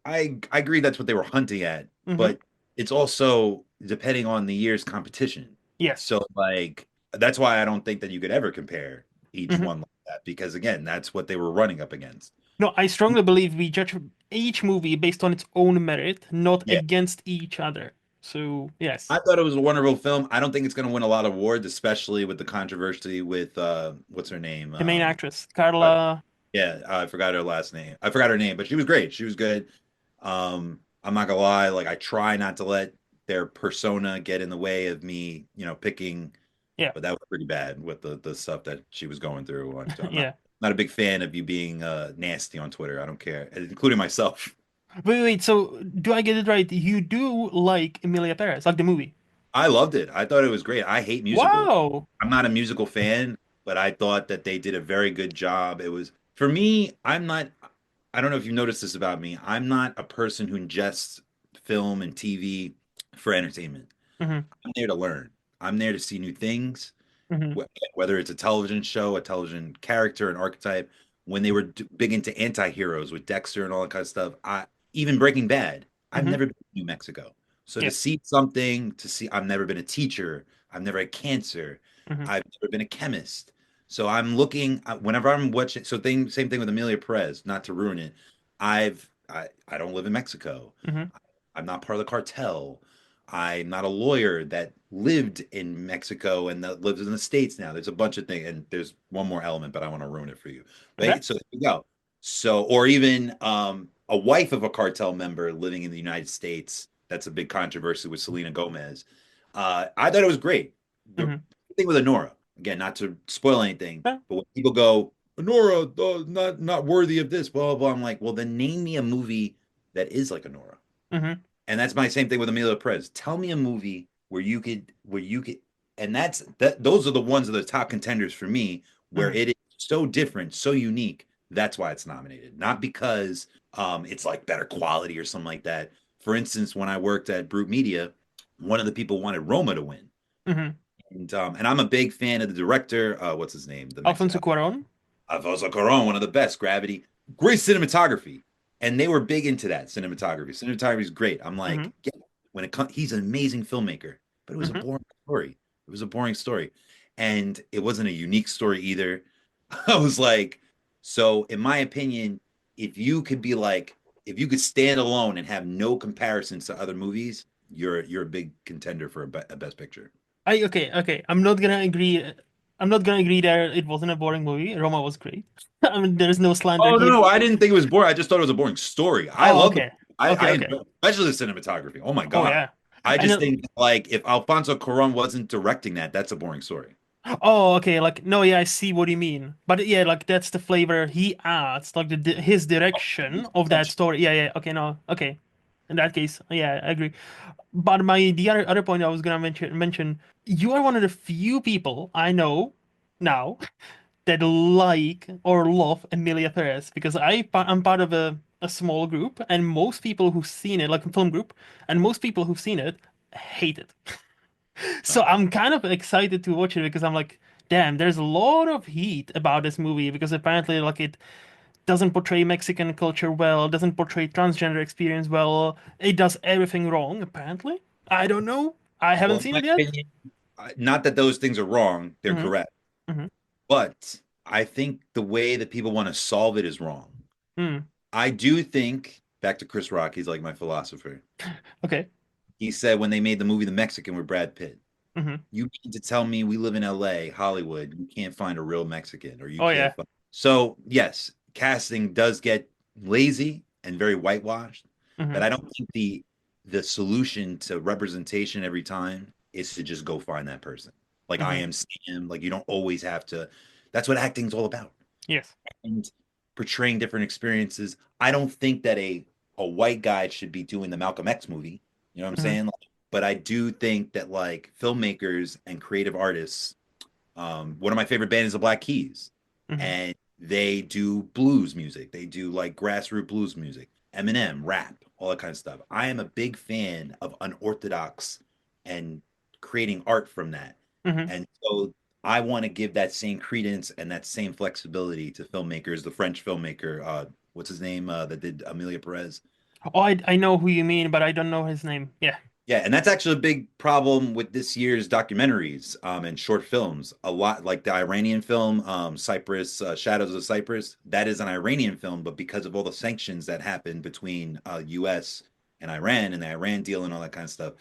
I agree that's what they were hunting at, Hmm. but it's also depending on the year's competition. Yes. So like that's why I don't think that you could ever compare each Hmm. one like that because again, that's what they were running up against. No, I strongly believe we judge each movie based on its own merit, not Yeah. against each other. So, yes. I thought it was a wonderful film. I don't think it's going to win a lot of awards, especially with the controversy with what's her name? The main actress, Uh, Carla. yeah, I forgot her last name. I forgot her name, but she was great. She was good. I'm not gonna lie, like I try not to let their persona get in the way of me, picking, Yeah, but that was pretty bad with the stuff that she was going through. I'm not yeah. not a big fan of you being nasty on Twitter. I don't care, including myself. Wait. So, do I get it right? You do like Emilia Perez, like the movie? I loved it. I thought it was great. I hate musicals. Wow. I'm not a musical fan, but I thought that they did a very good job. It was for me, I don't know if you've noticed this about me. I'm not a person who ingests film and TV for entertainment. Hmm. I'm there to learn. I'm there to see new things, Hmm. whether it's a television show, a television character, an archetype. When they were big into anti-heroes with Dexter and all that kind of stuff, even Breaking Bad, I've Hmm. never been to New Mexico. So to Yeah. see something, I've never been a teacher. I've never had cancer. Hmm. I've never been a chemist. So I'm looking whenever I'm watching. Same thing with Amelia Perez. Not to ruin it, I don't live in Mexico. Hmm. I'm not part of the cartel. I'm not a lawyer that lived in Mexico and that lives in the States now. There's a bunch of things, and there's one more element, but I want to ruin it for you. Okay. But so there you go. So, or even a wife of a cartel member living in the United States. That's a big controversy with Selena Gomez. I thought it was great. The Hmm. thing with Honora, again, not to spoil anything, Yeah. but when people go, Honora, not worthy of this, blah, blah, blah, I'm like, well, then name me a movie that is like Honora. Hmm. And that's my same thing with Emilio Perez. Tell me a movie where you could, and those are the ones that are the top contenders for me, where Hmm. it is so different, so unique. That's why it's nominated, not because it's like better quality or something like that. For instance, when I worked at Brute Media, one of the people wanted Roma to win, Hmm. and I'm a big fan of the director. What's his name? The Alfonso Mexican Cuarón. Alfonso Cuarón, one of the best. Gravity, great cinematography, and they were big into that cinematography. Cinematography is great. I'm Hmm. like, yeah, when it comes, he's an amazing filmmaker, but it was a Hmm. boring story. It was a boring story, and it wasn't a unique story either. I was like, so in my opinion. if you could be like, if you could stand alone and have no comparisons to other movies, you're a big contender for a Best Picture. I okay, okay. I'm not gonna agree. I'm not gonna agree there. It wasn't a boring movie. Roma was great. I mean, there's no slander Oh here. no, I didn't think it was boring. I just thought it was a boring story. I Oh, love the okay, I okay, okay. enjoy, especially the cinematography. Oh my Oh God. yeah. I And just think like if Alfonso Cuarón wasn't directing that, that's a boring story. oh, okay. Like no, yeah, I see what you mean. But yeah, like that's the flavor he adds. Like his direction of that Touch. story. Yeah, yeah. Okay, no, okay. In that case, yeah, I agree. But the other point I was gonna mention, you are one of the few people I know now that like or love Emilia Perez because I'm part of a small group and most people who've seen it, like a film group, and most people who've seen it hate it. So Oh. I'm kind of excited to watch it because I'm like, damn, there's a lot of heat about this movie because apparently like it doesn't portray Mexican culture well, doesn't portray transgender experience well. It does everything wrong, apparently. I don't know. I haven't Well, in seen my it yet. opinion, not that those things are wrong, they're Hmm. correct. Hmm. But I think the way that people want to solve it is wrong. Hmm. I do think back to Chris Rock, he's like my philosopher. Okay. He said when they made the movie The Mexican with Brad Pitt, Hmm. you mean to tell me we live in LA, Hollywood, you can't find a real Mexican or you Oh can't yeah. find. So, yes, casting does get lazy and very whitewashed, but Hmm. I don't think the solution to representation every time is to just go find that person. Like I Hmm. am Sam, like you don't always have to. That's what acting's all about. Yes. And portraying different experiences. I don't think that a white guy should be doing the Malcolm X movie. You know what I'm Hmm. saying? Like, but I do think that like filmmakers and creative artists, one of my favorite bands is the Black Keys, Hmm. and they do blues music. They do like grassroots blues music, Eminem, rap, all that kind of stuff. I am a big fan of unorthodox and creating art from that. Hmm. And so I want to give that same credence and that same flexibility to filmmakers. The French filmmaker, what's his name, that did Amelia Perez. Oh, I know who you mean, but I don't know his name. Yeah. Yeah, and that's actually a big problem with this year's documentaries and short films. A lot like the Iranian film, Cyprus, Shadows of Cyprus. That is an Iranian film, but because of all the sanctions that happened between U.S. and Iran and the Iran deal and all that kind of stuff,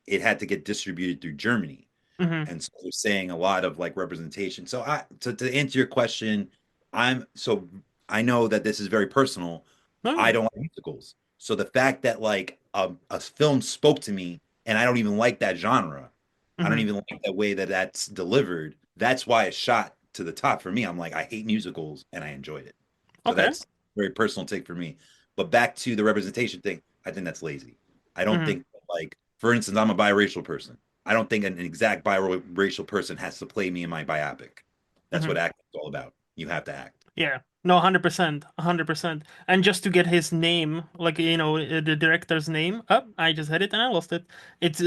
it had to get distributed through Germany. Hmm. And so they're saying a lot of like representation. So to answer your question, so I know that this is very personal. I No. don't like musicals. So the fact that like a film spoke to me and I don't even like that genre, I don't Hmm. even like that way that that's delivered. That's why it shot to the top for me. I'm like, I hate musicals and I enjoyed it. So Okay. that's a very personal take for me. But back to the representation thing, I think that's lazy. I don't Hmm. think like, for instance, I'm a biracial person. I don't think an exact biracial person has to play me in my biopic. That's what Hmm. acting is all about. You have to act. Yeah. No, 100%, 100%. And just to get his name, like the director's name up, I just had it and I lost it. It's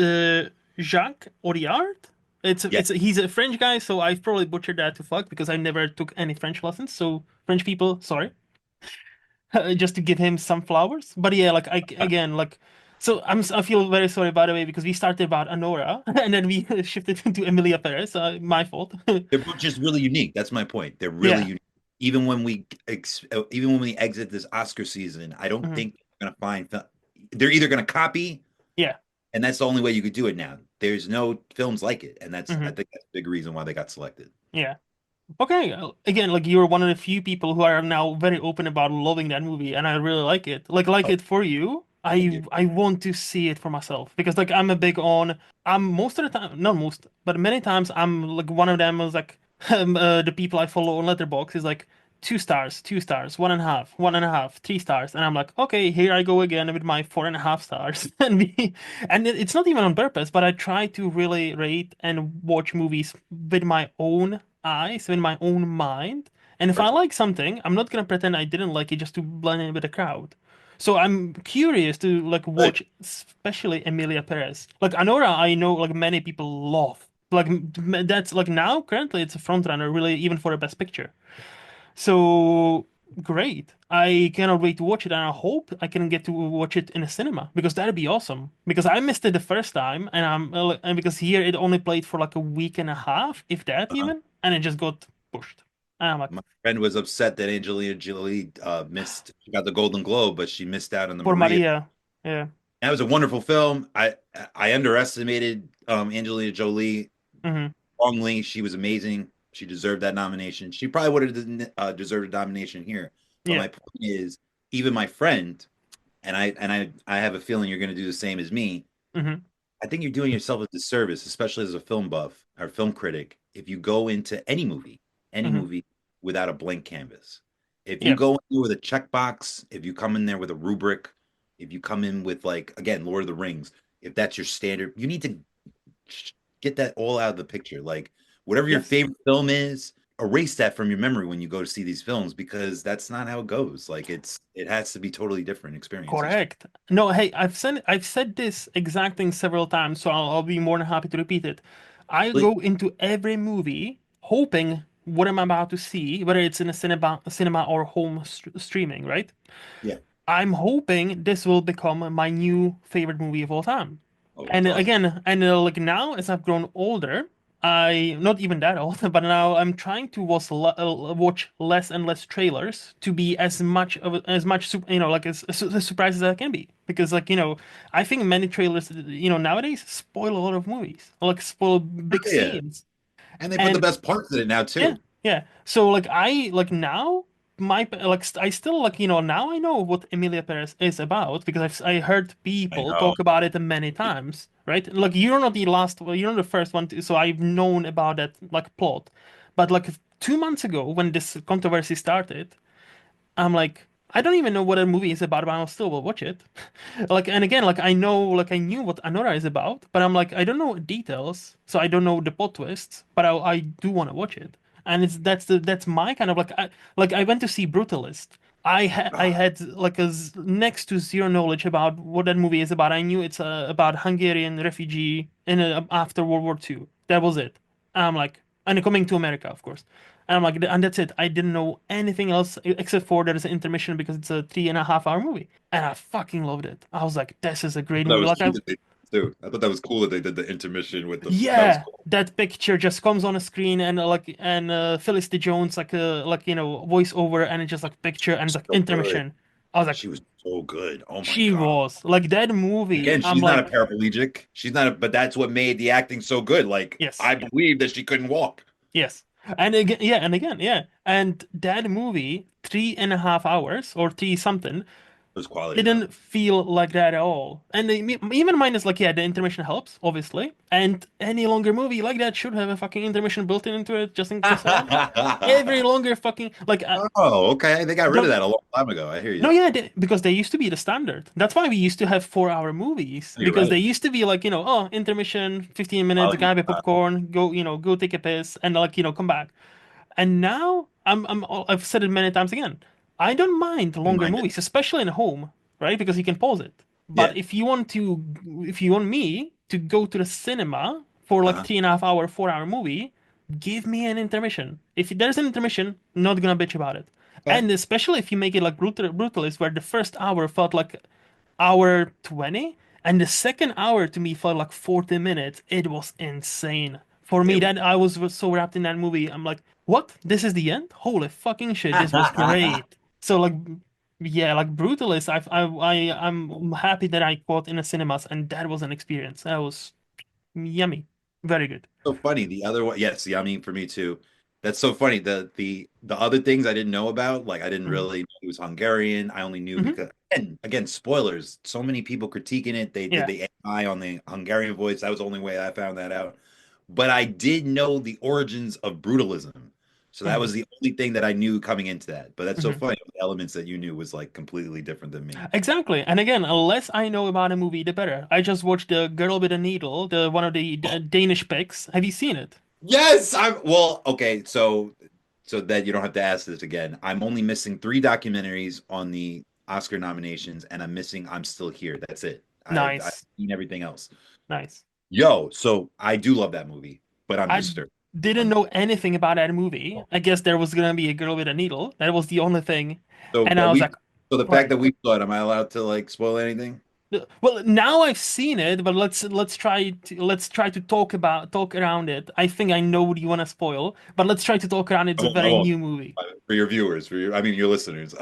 Jacques Audiard. Yeah, He's a French guy, so I probably butchered that to fuck because I never took any French lessons. So French people, sorry. Just to give him some flowers. But yeah, like I again like so I feel very sorry by the way because we started about Anora and then we shifted into Emilia Perez. My fault. they're both just really unique. That's my point. They're really Yeah. unique. Even when even when we exit this Oscar season, I don't Hmm. think they're gonna they're either gonna copy, Yeah. and that's the only way you could do it now. There's no films like it, and I Hmm. think that's a big reason why they got selected. Yeah. Okay, again, like you're one of the few people who are now very open about loving that movie, and I really like it. Like Oh, it for you. thank you. I want to see it for myself because like I'm a big on. I'm most of the time, not most, but many times I'm like one of them is like the people I follow on Letterboxd is like 2 stars, 2 stars, 1.5, 1.5, 3 stars, and I'm like, okay, here I go again with my 4.5 stars, and it's not even on purpose, but I try to really rate and watch movies with my own eyes, in my own mind. And if I Perfect. like something, I'm not gonna pretend I didn't like it just to blend in with the crowd. So I'm curious to like Good. watch, especially Emilia Perez. Like Anora, I know like many people love. Like that's like now currently it's a front runner really even for a Best Picture. So great. I cannot wait to watch it, and I hope I can get to watch it in a cinema because that'd be awesome. Because I missed it the first time, and and because here it only played for like a week and a half, if that Uh-huh. even, and it just got pushed. And I'm like, My friend was upset that Angelina Jolie missed. She got the Golden Globe, but she missed out on the for Maria. Maria. Yeah. That was a wonderful film. I underestimated Angelina Jolie Hmm. wrongly. She was amazing. She deserved that nomination. She probably would have deserved a nomination here. But Yeah. my point is, even my friend, and I have a feeling you're going to do the same as me. Hmm. I think you're doing yourself a disservice, especially as a film buff or film critic, if you go into any Hmm. movie without a blank canvas. If you Yeah. go in there with a checkbox, if you come in there with a rubric, if you come in with like again Lord of the Rings, if that's your standard, you need to get that all out of the picture. Like whatever your Yes. favorite film is, erase that from your memory when you go to see these films because that's not how it goes. Like it has to be totally different experience each time. Correct. No, hey, I've said this exact thing several times, so I'll be more than happy to repeat it. I Like, go into every movie hoping what I'm about to see, whether it's in a cinema or home streaming, right? yeah. I'm hoping this will become my new favorite movie of all time. Oh, And that's awesome. again, like now, as I've grown older, I not even that old, but now I'm trying to watch less and less trailers to be as much like as surprised as I can be. Because like I think many trailers nowadays spoil a lot of movies, like spoil big Yeah. scenes. And they put the And best parts in it now yeah, too. yeah. So like I like now I still like now I know what Emilia Perez is about because I heard I people know. talk about it many times, right? Like you're not the last, well, you're not the first one to, so I've known about that like plot, but like 2 months ago when this controversy started, I'm like, I don't even know what a movie is about, but I still will watch it. Like, and again, like I know, like I knew what Anora is about, but I'm like, I don't know details, so I don't know the plot twists, but I do want to watch it. And that's my kind of like I went to see Brutalist. I Ah, had like next to zero knowledge about what that movie is about. I knew it's about Hungarian refugee in after World War II. That was it. I'm like, and coming to America, of course. And I'm like, and that's it. I didn't know anything else except for there's an intermission because it's a 3.5 hour movie. And I fucking loved it. I was like, this is a I great thought that movie. was Like cute that they too. I thought that was cool that they did the intermission with the that was yeah, cool. that picture just comes on a screen and Felicity Jones like voiceover and it's just like picture and it's like So good. intermission. I was like, She was so good. Oh my she God. was like that movie. Again, I'm she's not a like, paraplegic. She's not a, but that's what made the acting so good. Like yes, I believe that she couldn't walk. yes. And again, yeah. And that movie, 3.5 hours or three something, It was quality though. didn't feel like that at all. And even mine is like, yeah, the intermission helps, obviously. And any longer movie like that should have a fucking intermission built into it, just so I know. Every longer fucking like Oh, okay. They got rid of don't that a long time ago. I hear no, you. yeah, because they used to be the standard. That's why we used to have 4 hour movies You're because they right. used to be like oh, intermission, 15 minutes, Quality grab a time. popcorn, go take a piss, and like come back. And now I've said it many times again. I don't mind I longer mind it. movies, especially in home, right? Because you can pause it. But Yeah. if you want me to go to the cinema for like Uh-huh. 3.5 hour, 4 hour movie, give me an intermission. If there's an intermission, not gonna bitch about it. Okay. And especially if you make it like Brutalist, where the first hour felt like hour 20, and the second hour to me felt like 40 minutes. It was insane. For me, It that I was so wrapped in that movie. I'm like, what? This is the end? Holy fucking shit, this was great. So like, yeah, like Brutalist, I'm happy that I caught in the cinemas, and that was an experience. That was yummy. Very good. so funny. The other one, yes, yeah, I mean for me too. That's so funny. The other things I didn't know about, like I didn't Hmm. really know he was Hungarian. I only knew Hmm. because and again, spoilers. So many people critiquing it. They did Yeah. the AI on the Hungarian voice. That was the only way I found that out. But I did know the origins of brutalism. So that Hmm. was the only thing that I knew coming into that. But that's so Hmm. funny. The elements that you knew was like completely different than me. Exactly. And again, less I know about a movie, the better. I just watched The Girl with a Needle, the one of the Danish pics. Have you seen it? Yes, I'm well, okay, so that you don't have to ask this again. I'm only missing three documentaries on the Oscar nominations, and I'm missing I'm Still Here. That's it. I've Nice. seen everything else. Nice. Yo, so I do love that movie, but I'm I disturbed. didn't I'm know anything about that movie. I guess there was gonna be a girl with a needle. That was the only thing. so And that I was we like, so the fact right. that we saw it, am I allowed to like spoil anything? Well, now I've seen it, but let's try to talk around it. I think I know what you want to spoil, but let's try to talk around it. It's a I very won't. new movie. For your viewers, I mean, your listeners.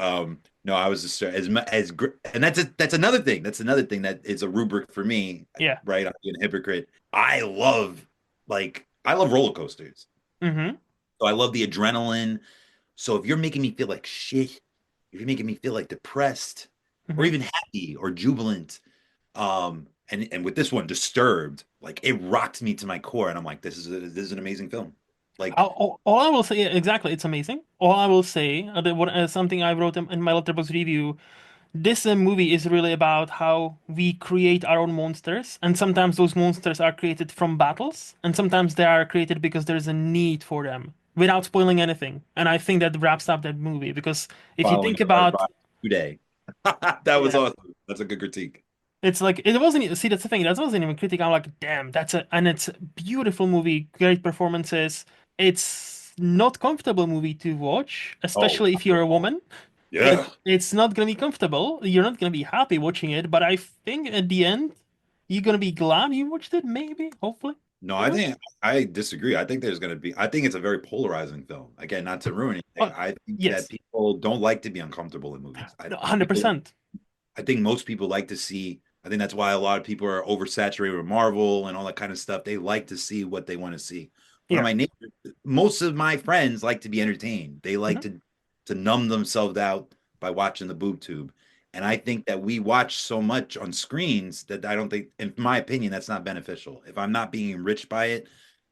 No, I was just and that's another thing. That's another thing that is a rubric for me, Yeah. right? I'm being a hypocrite. I love roller coasters. Mm-hmm. So I love the adrenaline. So if you're making me feel like shit, if you're making me feel like depressed, or Mm-hmm. even happy or jubilant, and with this one, disturbed, like it rocked me to my core, and I'm like, this is an amazing film. Like, All I will say, exactly, it's amazing. All I will say, something I wrote in my letterbox review. This movie is really about how we create our own monsters, and sometimes those monsters are created from battles, and sometimes they are created because there's a need for them, without spoiling anything. And I think that wraps up that movie because if you following think your about, advice today. That was yeah, awesome. That's a good critique. it's like it wasn't. See, that's the thing. That wasn't even critic. I'm like, damn, and it's a beautiful movie, great performances. It's not comfortable movie to watch, Oh, especially if you're a woman. yeah. It's not gonna be comfortable. You're not gonna be happy watching it, but I think at the end, you're gonna be glad you watched it, maybe, hopefully. No, Who knows? I disagree. I think it's a very polarizing film. Again, not to ruin anything. Oh, I think that yes, people don't like to be uncomfortable in movies. no, 100%. I think most people like to see, I think that's why a lot of people are oversaturated with Marvel and all that kind of stuff. They like to see what they want to see. One of Yeah. my neighbors, most of my friends like to be entertained. They like Mhm. to numb themselves out by watching the boob tube. And I think that we watch so much on screens that I don't think, in my opinion, that's not beneficial. If I'm not being enriched by it,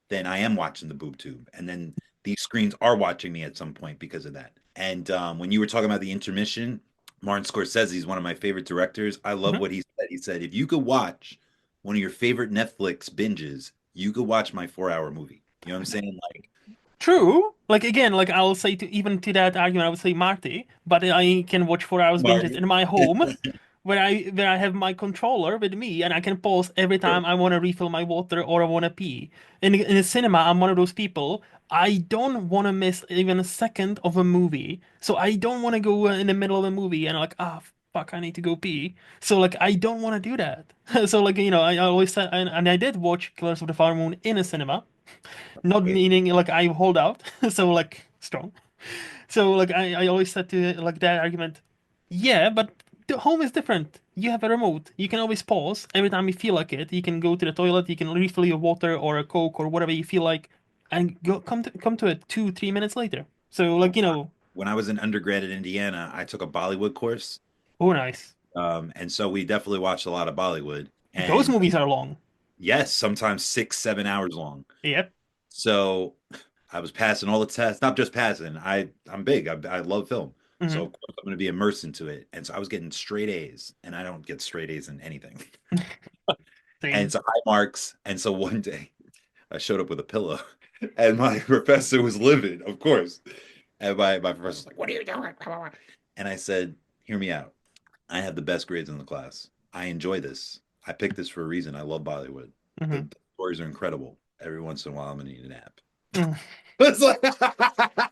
then I am watching the boob tube. And then these screens are watching me at some point because of that. And when you were talking about the intermission, Martin Scorsese is one of my favorite directors. I love Mhm. what he said. He said, if you could watch one of your favorite Netflix binges, you could watch my 4 hour movie. You know what I'm saying? Like, True. Like again, like I will say to even to that argument, I would say Marty, but I can watch 4 hours binges Marty. in my home where I have my controller with me and I can pause every Sure. time I want to refill my water or I want to pee. In a cinema, I'm one of those people. I don't want to miss even a second of a movie. So I don't want to go in the middle of a movie and like, ah, fuck, I need to go pee. So like I don't want to do that. So like, I always said and I did watch Killers of the Flower Moon in a cinema. Not Good. meaning like I hold out, so like strong. So like I always said to like that argument, yeah, but the home is different. You have a remote. You can always pause every time you feel like it. You can go to the toilet. You can refill your water or a Coke or whatever you feel like, and come to it 2 3 minutes later. So like When I was in undergrad in Indiana, I took a Bollywood course. oh nice. And so we definitely watched a lot of Bollywood. Those And movies are long. yes, sometimes 6, 7 hours long. Yep. So I was passing all the tests, not just passing. I'm big. I love film. So Hmm. of course I'm going to be immersed into it. And so I was getting straight A's, and I don't get straight A's in anything. And Same. so high marks. And so one day I showed up with a pillow, and my professor was livid, of course. And my professor's like, "What are you doing?" And I said, "Hear me out. I have the best grades in the class. I enjoy this. I picked this for a reason. I love Bollywood. Hmm. The stories are incredible. Every once in a while, I'm gonna need a nap." Mm. It's like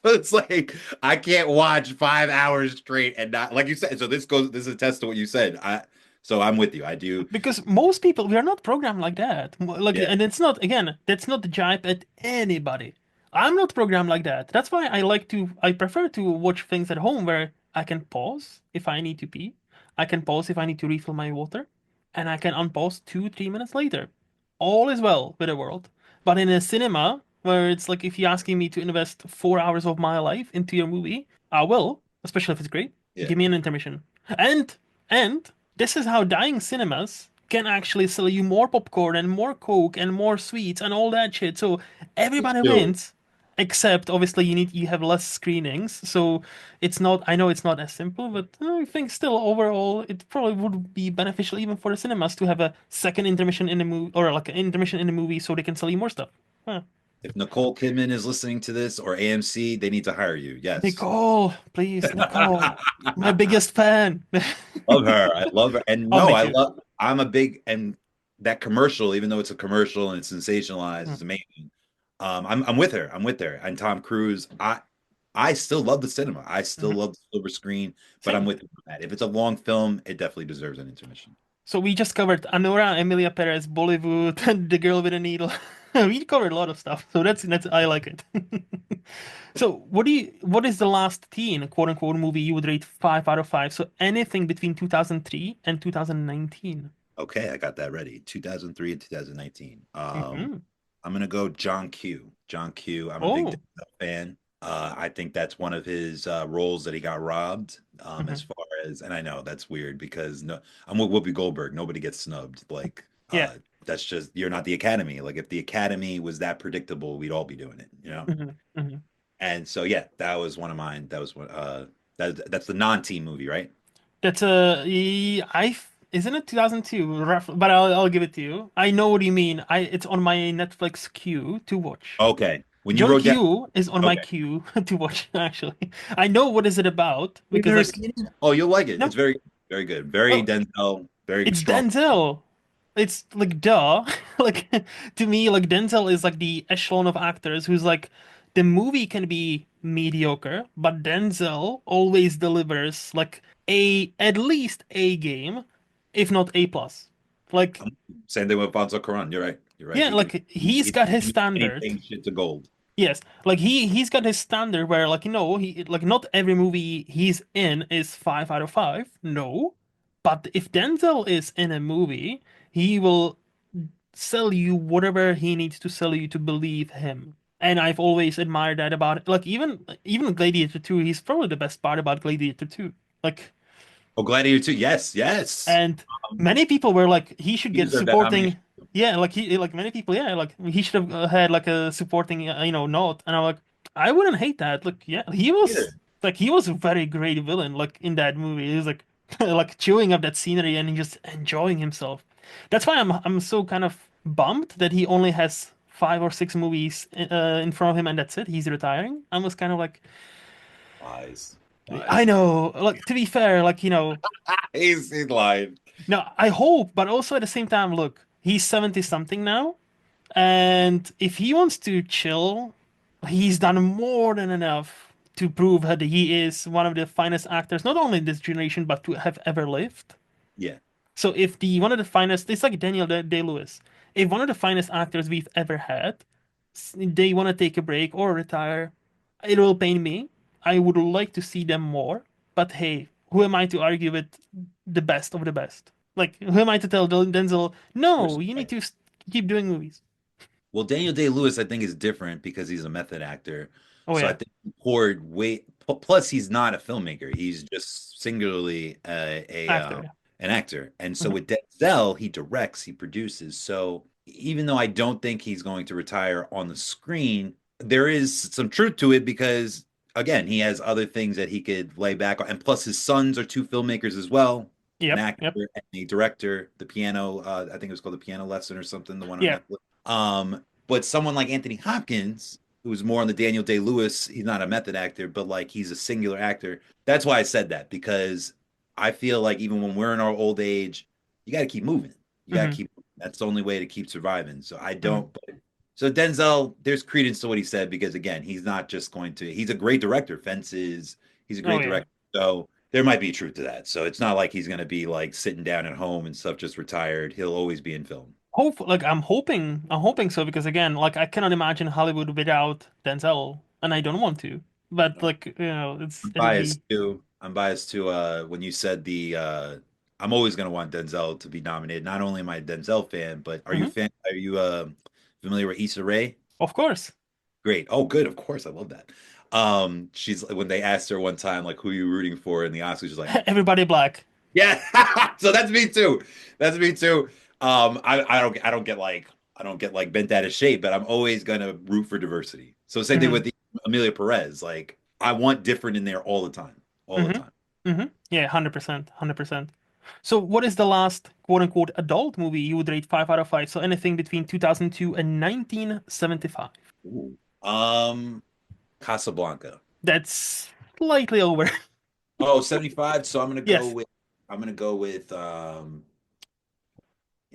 it's like I can't watch 5 hours straight and not like you said. So this is a test to what you said. So I'm with you. I do. Because most people, we are not programmed like that. Like, Yeah. and it's not, again, that's not the jibe at anybody. I'm not programmed like that. That's why I prefer to watch things at home where I can pause if I need to pee. I can pause if I need to refill my water. And I can unpause 2 3 minutes later. All is well with the world. But in a cinema, where it's like if you're asking me to invest 4 hours of my life into your movie, I will, especially if it's great. Yeah. Give me an intermission. And and this is how dying cinemas can actually sell you more popcorn and more Coke and more sweets and all that shit. So It's everybody true. wins. Except obviously you have less screenings, so it's not. I know it's not as simple, but I think still overall it probably would be beneficial even for the cinemas to have a second intermission in the movie or like an intermission in the movie so they can sell you more stuff. Huh. If Nicole Kidman is listening to this or AMC, they need to hire you. Yes. Nicole, please, Nicole, my biggest fan. Love her. I love her. And Oh, no, me too. I'm a big, and that commercial, even though it's a commercial and it's sensationalized, Mm, is amazing. I'm with her. I'm with her. And Tom Cruise, I still love the cinema. I still mhm. love the silver screen, but I'm Same. with you on that. If it's a long film, it definitely deserves an intermission. So we just covered Anora, Emilia Perez, Bollywood, and The Girl with a Needle. We covered a lot of stuff, so that's I like it. So what is the last teen quote unquote movie you would rate 5 out of 5? So anything between 2003 and 2019. Okay, I got that ready. 2003 and 2019. Hmm. I'm gonna go John Q. John Q. I'm a big Oh. Denzel fan. I think that's one of his roles that he got robbed. As Hmm. far as, and I know that's weird because no, I'm with Whoopi Goldberg. Nobody gets snubbed. Like, Yeah. that's just you're not the Academy. Like, if the Academy was that predictable, we'd all be doing it, you know. Hmm. Hmm. And so, yeah, that was one of mine. That was one. That's the non-team movie, right? That's isn't it 2002? But I'll give it to you. I know what you mean. It's on my Netflix queue to watch. Okay. When you John wrote down, Q is on my okay, queue to watch, actually. I know what is it about you've because never like seen it? Oh, you'll like it. It's no, very, very good. Very well, Denzel. Very it's strong. Denzel. It's like duh. Like to me, like Denzel is like the echelon of actors who's like the movie can be mediocre, but Denzel always delivers like a at least A game, if not A plus. Like Same thing with Alfonso Cuarón. You're right. You're right. yeah, like he's got He his can make standard. anything shit to gold. Yes, like he's got his standard where like he like not every movie he's in is 5 out of 5. No, but if Denzel is in a movie, he will sell you whatever he needs to sell you to believe him. And I've always admired that about it. Like even Gladiator 2, he's probably the best part about Gladiator 2. Like Oh, Gladiator 2. Yes, yes. and Um, many people were like, he should he get deserved that supporting. nomination. Yeah, like like many people, yeah, like he should have had like a supporting, note. And I'm like, I wouldn't hate that. Like, yeah, Either. he was a very great villain. Like in that movie, he was like, like chewing up that scenery and just enjoying himself. That's why I'm so kind of bummed that he only has 5 or 6 movies in front of him and that's it. He's retiring. I was kind of like, Wise. I Wise. know. Like to be fair, like He's lying. no, I hope, but also at the same time, look, he's 70 something now. And if he wants to chill, he's done more than enough to prove that he is one of the finest actors, not only in this generation, but to have ever lived. Yeah. So if the one of the finest, it's like Daniel Day-Lewis. If one of the finest actors we've ever had, they want to take a break or retire, it will pain me. I would like to see them more, but hey, who am I to argue with the best of the best? Like, who am I to tell Denzel, no, you need Respect. to keep doing movies? Well, Daniel Day-Lewis, I think, is different because he's a method actor. Oh So I yeah, think he poured weight. Plus, he's not a filmmaker. He's just singularly actor. an actor. And so Mhm. with Denzel, he directs, he produces. So even though I don't think he's going to retire on the screen, there is some truth to it because again, he has other things that he could lay back on. And plus, his sons are two filmmakers as well, an Yep, actor yep, and a director. The piano, I think it was called The Piano Lesson or something, the one on yeah. Netflix. But someone like Anthony Hopkins, who's more on the Daniel Day Lewis, he's not a method actor, but like he's a singular actor. That's why I said that because I feel like even when we're in our old age, you got to keep moving. You got to Hmm. keep. That's the only way to keep surviving. So I Hmm. don't. So Denzel, there's credence to what he said because again, he's not just going to. He's a great director. Fences. He's a Oh great yeah. director. So there might be truth to that. So it's not like he's going to be like sitting down at home and stuff, just retired. He'll always be in film. I'm hoping so because again, like I cannot imagine Hollywood without Denzel, and I don't want to. But like, I'm it'll biased be. too. I'm biased too. When you said I'm always gonna want Denzel to be nominated. Not only am I a Denzel fan, but Mhm. are you familiar with Issa Rae? Of course. Great. Oh, good. Of course, I love that. She's when they asked her one time, like, who are you rooting for in the Oscars? She's like, Everybody black. yeah. So that's me too. That's me too. I don't get like bent out of shape, but I'm always gonna root for diversity. So same thing Hmm. with Amelia Perez. Like I want different in there all the time. All the Hmm. time. Hmm. Yeah, 100%, 100%. So, what is the last quote unquote adult movie you would rate 5 out of 5? So, anything between 2002 and 1975. Ooh. Casablanca. That's slightly over. Oh, 75. So Yes. I'm gonna go with yeah,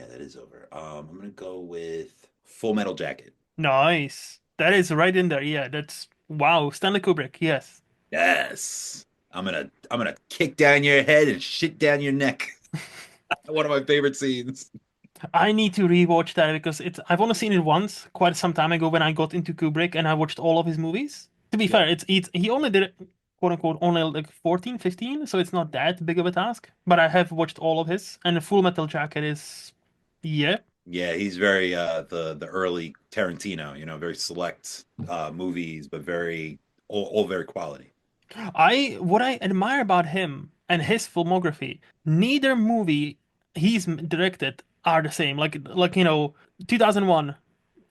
that is over. I'm gonna go with Full Metal Jacket. Nice. That is right in there. Yeah, that's wow. Stanley Kubrick. Yes. Yes. I'm gonna kick down your head and shit down your neck. One of my favorite scenes. I need to rewatch that because I've only seen it once, quite some time ago when I got into Kubrick and I watched all of his movies. To be Yeah. fair, it's he only did it, quote unquote, only like 14, 15, so it's not that big of a task. But I have watched all of his, and the Full Metal Jacket is, yeah. Yeah, he's very the early Tarantino, very select movies, but very all very quality. What I admire about him and his filmography, neither movie directed are the same. 2001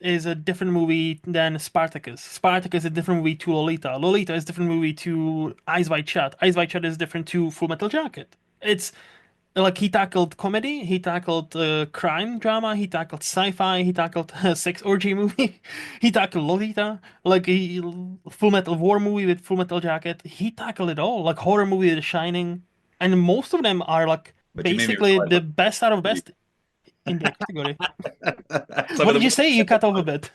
is a different movie than Spartacus. Spartacus is a different movie to Lolita. Lolita is a different movie to Eyes Wide Shut. Eyes Wide Shut is different to Full Metal Jacket. It's like he tackled comedy, he tackled crime drama, he tackled sci-fi, he tackled a sex orgy movie, he tackled Lolita, like he Full Metal War movie with Full Metal Jacket. He tackled it all, like horror movie, The Shining, and most of them are like But you made me basically the realize best out of best in their category. some What of did you the say? You cut off a bit.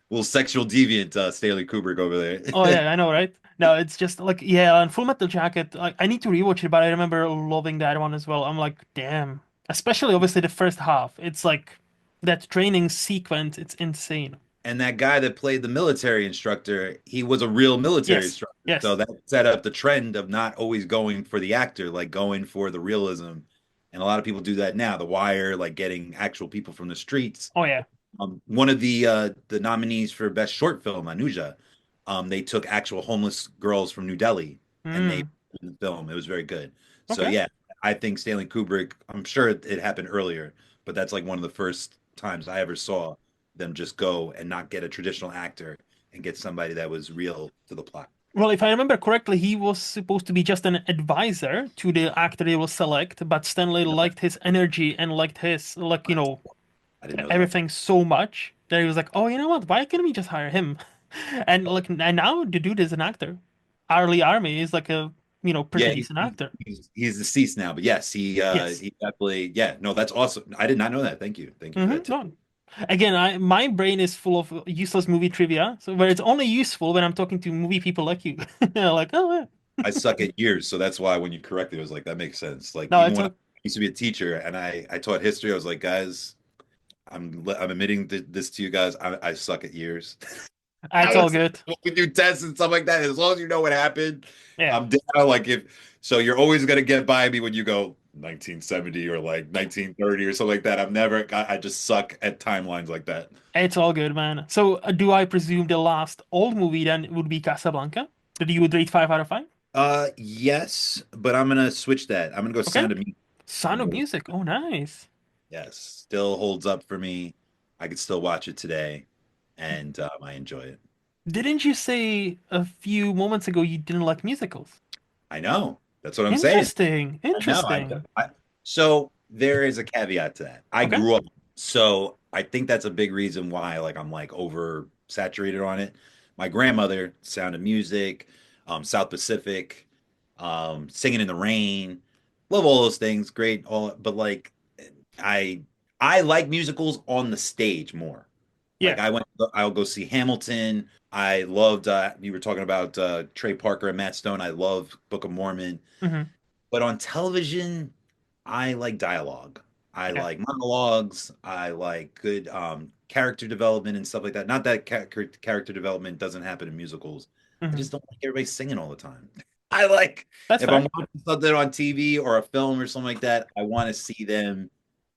little sexual deviant Stanley Kubrick over there. Oh yeah, I know, right? No, it's just like yeah, and Full Metal Jacket. Like I need to rewatch it, but I remember loving that one as well. I'm like, damn. Especially obviously the first half. It's like that training sequence. It's insane. And that guy that played the military instructor, he was a real military Yes, instructor. So yes. that set up the trend of not always going for the actor, like going for the realism. And a lot of people do that now. The Wire, like getting actual people from the streets. Oh yeah. One of the nominees for best short film, Anuja, they took actual homeless girls from New Delhi and they Mm, put in the film. It was very good. So okay. yeah, I think Stanley Kubrick. I'm sure it happened earlier, but that's like one of the first times I ever saw them just go and not get a traditional actor and get somebody that was real to the plot. Well, if I remember correctly, he was supposed to be just an advisor to the actor they will select, but Stanley You know that? liked his energy and liked his I didn't know that. everything so much that he was like, "Oh, you know what? Why can't we just hire him?" And now the dude is an actor. Arlie Army is like a pretty Yeah, decent actor. he's deceased now, but yes, Yes. he definitely no, that's awesome. I did not know that. Thank you for that tip. No. Again, I my brain is full of useless movie trivia, so where it's only useful when I'm talking to movie people like you. Like, oh yeah. I suck at years, so that's why when you corrected, it was like that makes sense. Like No, even it's when I o- used to be a teacher and I taught history, I was like, guys, I'm admitting this to you guys. I suck at years. I it's all was good. we do tests and stuff like that. As long as you know what happened, Yeah. I'm down. Like if so, you're always gonna get by me when you go 1970 or like 1930 or something like that. I just suck at timelines like that. It's all good, man. So, do I presume the last old movie then would be Casablanca? That you would rate 5 out of 5? Yes, but I'm gonna switch that. I'm gonna go Okay. Sound of Music. I'm Sound gonna of go with Music. Oh, nice. yes. Still holds up for me. I could still watch it today, and I enjoy it. Didn't you say a few moments ago you didn't like musicals? I know. That's what I'm saying. Interesting. I know. Interesting. So there is a caveat to that. I Okay. grew up, so I think that's a big reason why like I'm like over saturated on it. My grandmother, Sound of Music, South Pacific, Singing in the Rain, love all those things. Great, all but like I I like musicals on the stage more. Yeah. I'll go see Hamilton. I loved you were talking about Trey Parker and Matt Stone. I love Book of Mormon. Hmm. But on television, I like dialogue. I Yeah. like monologues. I like good character development and stuff like that. Not that character development doesn't happen in musicals. I Hmm. just don't like everybody singing all the time. I like That's if I'm fair. watching something on TV or a film or something like that, I want to see them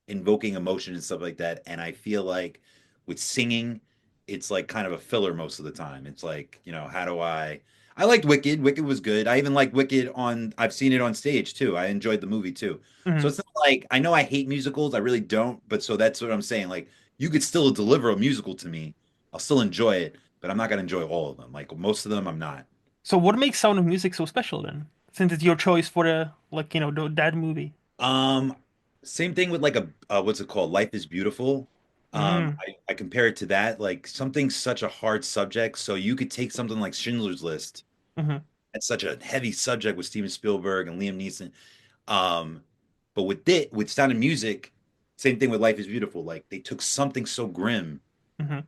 invoking emotion and stuff like that. And I feel like with singing, it's like kind of a filler most of the time. It's like, how do I liked Wicked. Wicked was good. I even like Wicked I've seen it on stage too. I enjoyed the movie too. So Hmm. it's not like I know I hate musicals. I really don't. But so that's what I'm saying. Like you could still deliver a musical to me. I'll still enjoy it, but I'm not gonna enjoy all of them. Like most of them, I'm not. So, what makes Sound of Music so special then? Since it's your choice for that movie. Um, Same thing with like what's it called? Life is Beautiful. Mm. I compare it to that, like something such a hard subject. So you could take something like Schindler's List. Hmm. It's such a heavy subject with Steven Spielberg and Liam Neeson. Um, but with Sound of Music, same thing with Life is Beautiful. Like they took something so grim Hmm.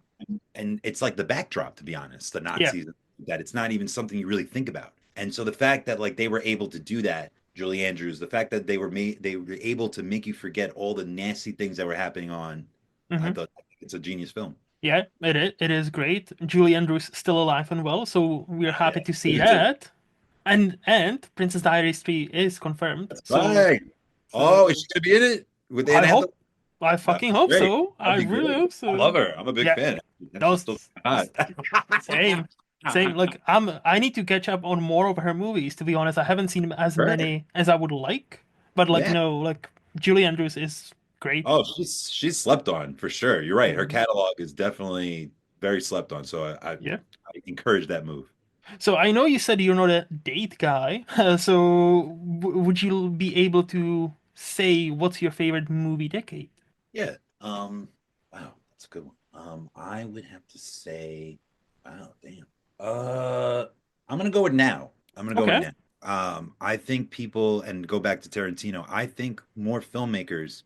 and it's like the backdrop, to be honest, the Yeah. Nazis, that it's not even something you really think about. And so the fact that like they were able to do that Julie Andrews. The fact that they were able to make you forget all the nasty things that were happening on. Hmm. I think it's a genius film. Yeah, it is great. Julie Andrews still alive and well, so we're Oh, happy yeah. to see Vinson. that. And Princess Diaries 3 is confirmed. That's So right. Oh, is so she gonna be in it with Anne I Hathaway? hope I That'd fucking be hope great. so. I That'd be really great. hope I so. love her. I'm a big Yeah, fan. And that she's still was hot. same. Same. Like I need to catch up on more of her movies, to be honest. I haven't seen as Right. many as I would like. But like Yeah. no, like Julie Andrews is great. Oh, she's slept on for sure. You're right. Her Mhm. catalog is definitely very slept on. So Yeah. I encourage that move. So I know you said you're not a date guy. So would you be able to say what's your favorite movie decade? Yeah. Wow, that's a good one. I would have to say, wow, damn. Uh, I'm gonna go with now. I'm gonna go with Okay. now. I think people, and go back to Tarantino, I think more filmmakers.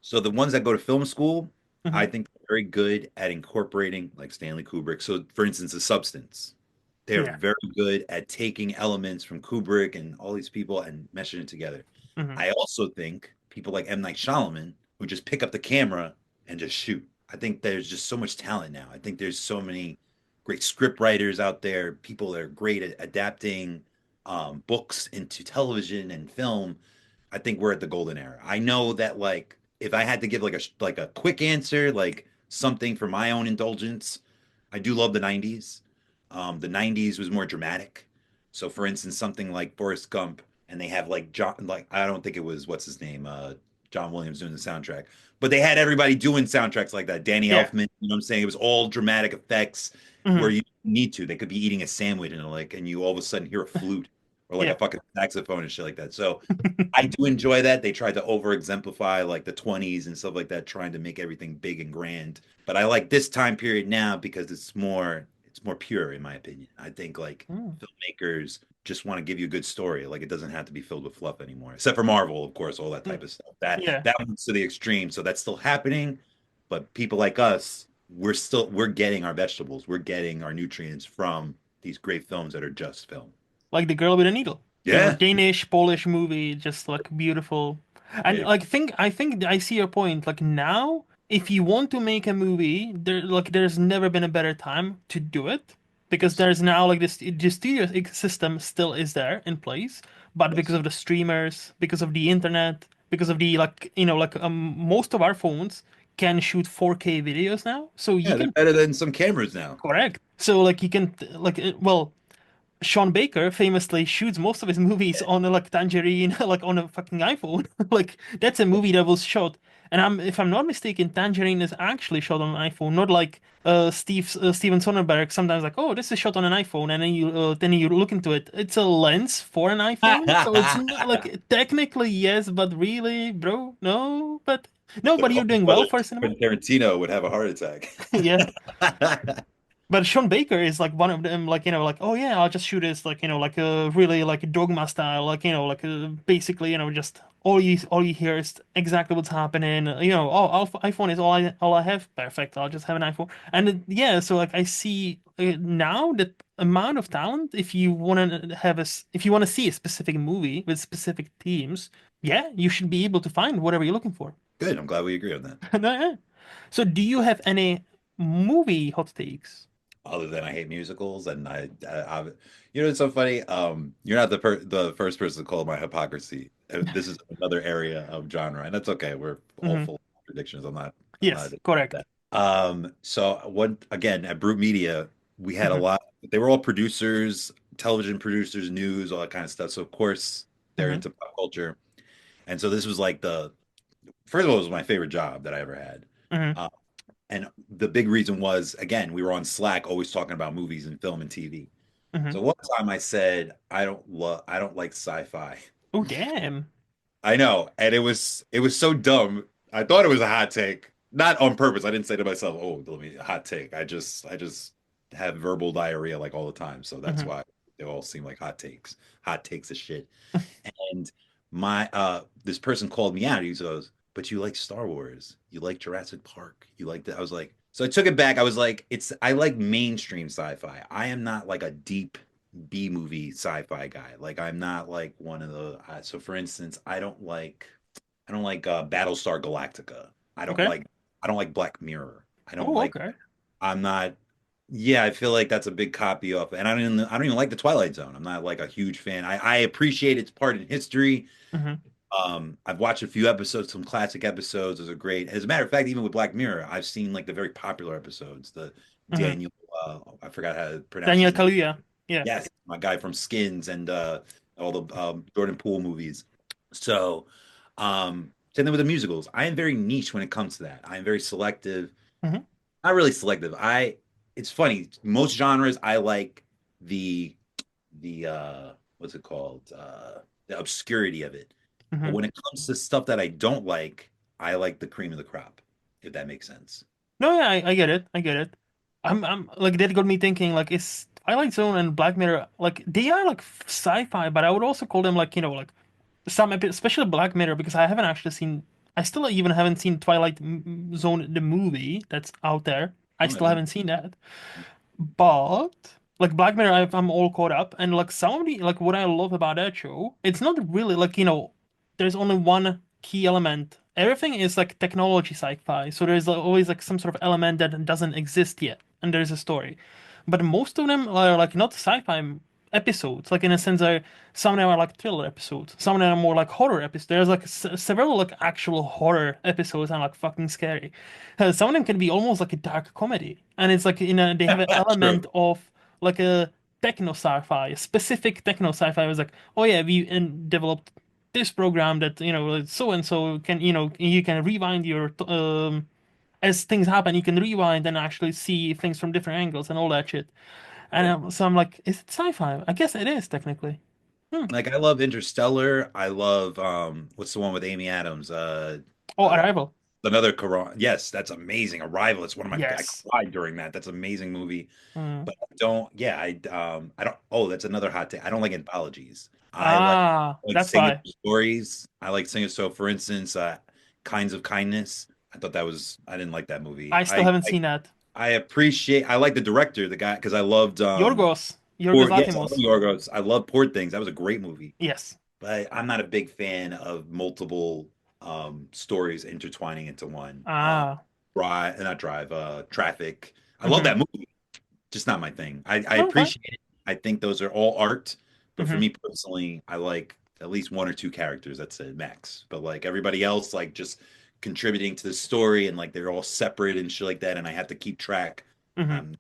So the ones that go to film school, Hmm. I think they're very good at incorporating, like Stanley Kubrick. So, for instance, The Substance. They're Yeah. very good at taking elements from Kubrick and all these people and meshing it together. Hmm. I also think people like M. Night Shyamalan who just pick up the camera and just shoot. I think there's just so much talent now. I think there's so many great script writers out there, people that are great at adapting books into television and film. I think we're at the golden era. I know that like if I had to give like a quick answer, like something for my own indulgence, I do love the 90s. The 90s was more dramatic. So for instance, something like Forrest Gump and they have like John like I don't think it was what's his name, John Williams doing the soundtrack. But they had everybody doing soundtracks like that. Danny Yeah. Elfman, you know what I'm saying? It was all dramatic effects where Hmm. you need to. They could be eating a sandwich and like and you all of a sudden hear a flute or like a Yeah. fucking saxophone and shit like that. So I do enjoy that. They tried to over exemplify like the 20s and stuff like that, trying to make everything big and grand. But I like this time period now because it's more pure in my opinion. I think like Mm. filmmakers just want to give you a good story. Like it doesn't have to be filled with fluff anymore. Except for Marvel, of course, all that Mm. type of stuff. That Yeah. that one's to the extreme. So that's still happening. But people like us, we're getting our vegetables. We're getting our nutrients from these great films that are just film. Like The Girl with a Needle. Yeah. Danish, Polish movie, just like beautiful. And Yeah. like I think I see your point. Like now, if you want to make a movie, there's never been a better time to do it because Yes. there's now like this the studio system still is there in place, but because Yes. of the streamers, because of the internet, because of the most of our phones can shoot 4K videos now, so you Yeah, they're can better than some cameras now. correct. So like you can well, Sean Baker famously shoots most of his movies on a like Tangerine, like on a fucking iPhone. Like that's a movie that was shot, and if I'm not mistaken, Tangerine is actually shot on an iPhone, not like Steven Soderbergh. Sometimes like, oh, this is shot on an iPhone, and then you look into it, it's a lens for an iPhone, so it's not like technically yes, but really, bro, no, but no, But but you're Coen doing well Brothers, for cinema. Quentin Tarantino would have a heart attack. Yeah. But Sean Baker is like one of them, like like oh yeah, I'll just shoot this like like a really like a dogma style, like like basically just all you hear is exactly what's happening. Oh, iPhone is all I have. Perfect. I'll just have an iPhone. And yeah, so like I see now that amount of talent. If you want to if you want to see a specific movie with specific themes, yeah, you should be able to find whatever you're looking for. Good. I'm glad we agree on that. No, yeah. So do you have any movie hot takes? Other than I hate musicals, and you know, it's so funny. You're not the first person to call my hypocrisy. This is another area of genre, and that's okay. We're all Mhm. full of contradictions. I'm not Yes, correct. that. So one again at Brute Media, we had a Hmm. lot. They were all producers, television producers, news, all that kind of stuff. So of course they're Hmm. into pop culture, and so this was like the first of all, it was my favorite job that I ever had. Hmm. Uh, and the big reason was, again, we were on Slack always talking about movies and film and TV. Hmm. So one time I said, I don't like sci-fi. Oh, damn. I know, and it was so dumb. I thought it was a hot take, not on purpose. I didn't say to myself, "Oh, let me hot take." I just have verbal diarrhea like all the time, so that's Hmm. why they all seem like hot takes. Hot takes of shit. And my this person called me out. He goes, "But you like Star Wars. You like Jurassic Park. You like that." I was like, so I took it back. I was like, I like mainstream sci-fi. I am not like a deep. B movie sci-fi guy. Like I'm not like one of the so for instance, I don't like Battlestar Galactica. I don't Okay. like I don't like Black Mirror. I don't Oh, like okay. I'm not yeah, I feel like that's a big copy of and I don't even like the Twilight Zone. I'm not like a huge fan. I appreciate its part in history. Hmm. I've watched a few episodes, some classic episodes. Those are great. As a matter of fact, even with Black Mirror, I've seen like the very popular episodes. The Hmm. Daniel, I forgot how to pronounce Daniel his name. Kaluuya. Yeah. Yes, my guy from Skins and all the Jordan Poole movies. So, same thing with the musicals. I am very niche when it comes to that. I am very selective. Hmm. Not really selective. It's funny. Most genres I like the what's it called? The obscurity of it. But Hmm. when it comes to stuff that I don't like, I like the cream of the crop, if that makes sense. No, yeah, I get it. I get it. I'm like that got me thinking like is Twilight Zone and Black Mirror like they are like sci-fi, but I would also call them like like especially Black Mirror because I haven't actually seen. I still even haven't seen Twilight Zone the movie that's out there. I Oh, still haven't seen that. But like Black Mirror, I'm all caught up, and like some of the like what I love about that show, it's not really like there's only one key element. Everything is like technology sci-fi, so there's like, always like some sort of element that doesn't exist yet, and there's a story. But most of them are like not sci-fi episodes, like in a sense, some of them are like thriller episodes, some of them are more like horror episodes. There's like several like actual horror episodes and like fucking scary. Some of them can be almost like a dark comedy, and it's like they have an true. element of like a techno sci-fi, a specific techno sci-fi. It was like, oh yeah, we developed this program that so and so can you can rewind your as things happen, you can rewind and actually see things from different angles and all that shit. And Yeah. so I'm like, is it sci-fi? I guess it is technically. Hmm. Like I love Interstellar. I love what's the one with Amy Adams? Oh, Uh Arrival. another Quran. Yes, that's amazing. Arrival. It's one of my I Yes. cried during that. That's an amazing movie. Hmm. But I don't yeah, I don't oh, that's another hot take. I don't like anthologies. Ah, I like that's singing why stories. I like singing so for instance, Kinds of Kindness. I thought that was I didn't like that movie. I still haven't seen that. I appreciate I like the director, the guy because I loved Yorgos Poor, yes, I love Lanthimos. Yorgos. I love Poor Things. That was a great movie. Yes. But I'm not a big fan of multiple stories intertwining into one. Ah. Not drive, traffic. I love Mm-hmm. that movie. Just not my thing. I Okay. appreciate it. I think those are all art. But for Mm-hmm. me personally, I like at least one or two characters. That's it, max. But like everybody else, like just contributing to the story and like they're all separate and shit like that, and I have to keep track. Mm-hmm. Um,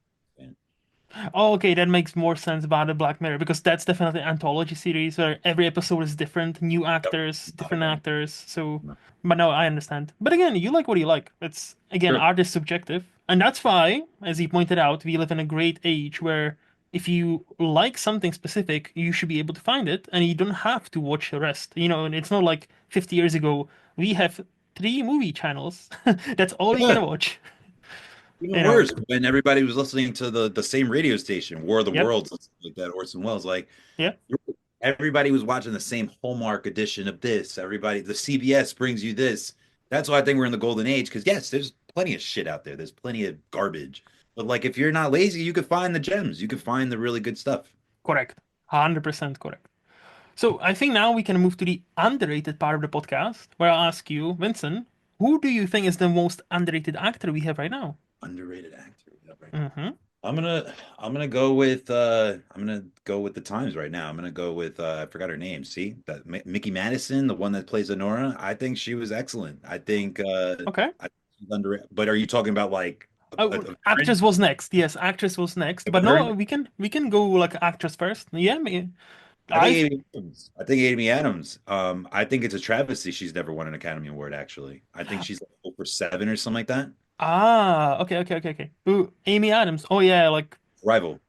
Oh, okay, that makes more sense about the Black Mirror because that's definitely an anthology series where every episode is different, new actors, not a different fan. actors. So, No. but no, I understand. But again, you like what you like. It's again, Sure. art is subjective, and that's why, as you pointed out, we live in a great age where if you like something specific, you should be able to find it, and you don't have to watch the rest. And it's not like 50 years ago we have three movie channels. That's all you Yeah. can watch. Even You know. worse, when everybody was listening to the same radio station, War of the Yep. Worlds, like that Orson Welles, like Yeah. everybody was watching the same Hallmark edition of this. Everybody, the CBS brings you this. That's why I think we're in the golden age. Because yes, there's plenty of shit out there. There's plenty of garbage. But like, if you're not lazy, you could find the gems. You could find the really good stuff. Correct. 100% correct. So I think now we can move to the underrated part of the podcast, where I'll ask you, Vincent, who do you think is the most underrated actor we have right now? Underrated actor right now. Mm-hmm. I'm gonna go with the Times right now. I'm gonna go with I forgot her name. See that Mickey Madison, the one that plays Honora. I think she was excellent. Okay. She's under. But are you talking about like Oh, a actress veteran? was next. Yes, actress was next. A But no, veteran? we can go like actress first. Yeah, I think I Amy Adams. I think Amy Adams. I think it's a travesty she's never won an Academy Award. Actually, I think she's like 0 for 7 or something like that. okay, okay, okay, okay. Ooh, Amy Adams. Oh yeah, like Rival.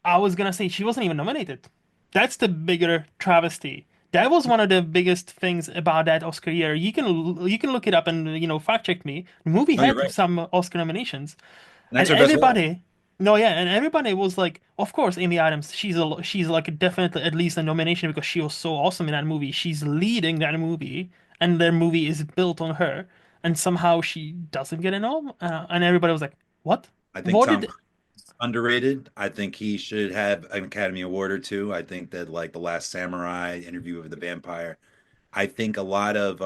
I was gonna say she wasn't even nominated. That's the bigger travesty. That was one of the biggest things about that Oscar year. You can look it up and fact check me. The movie No, you're had right. some Oscar nominations, And and that's her best role. everybody, no, yeah, and everybody was like, of course, Amy Adams. She's like definitely at least a nomination because she was so awesome in that movie. She's leading that movie, and their movie is built on her, and somehow she doesn't get a nom. And everybody was like, what? I think What Tom did? underrated. I think he should have an Academy Award or two. I think that like The Last Samurai, Interview with the Vampire. I think a lot of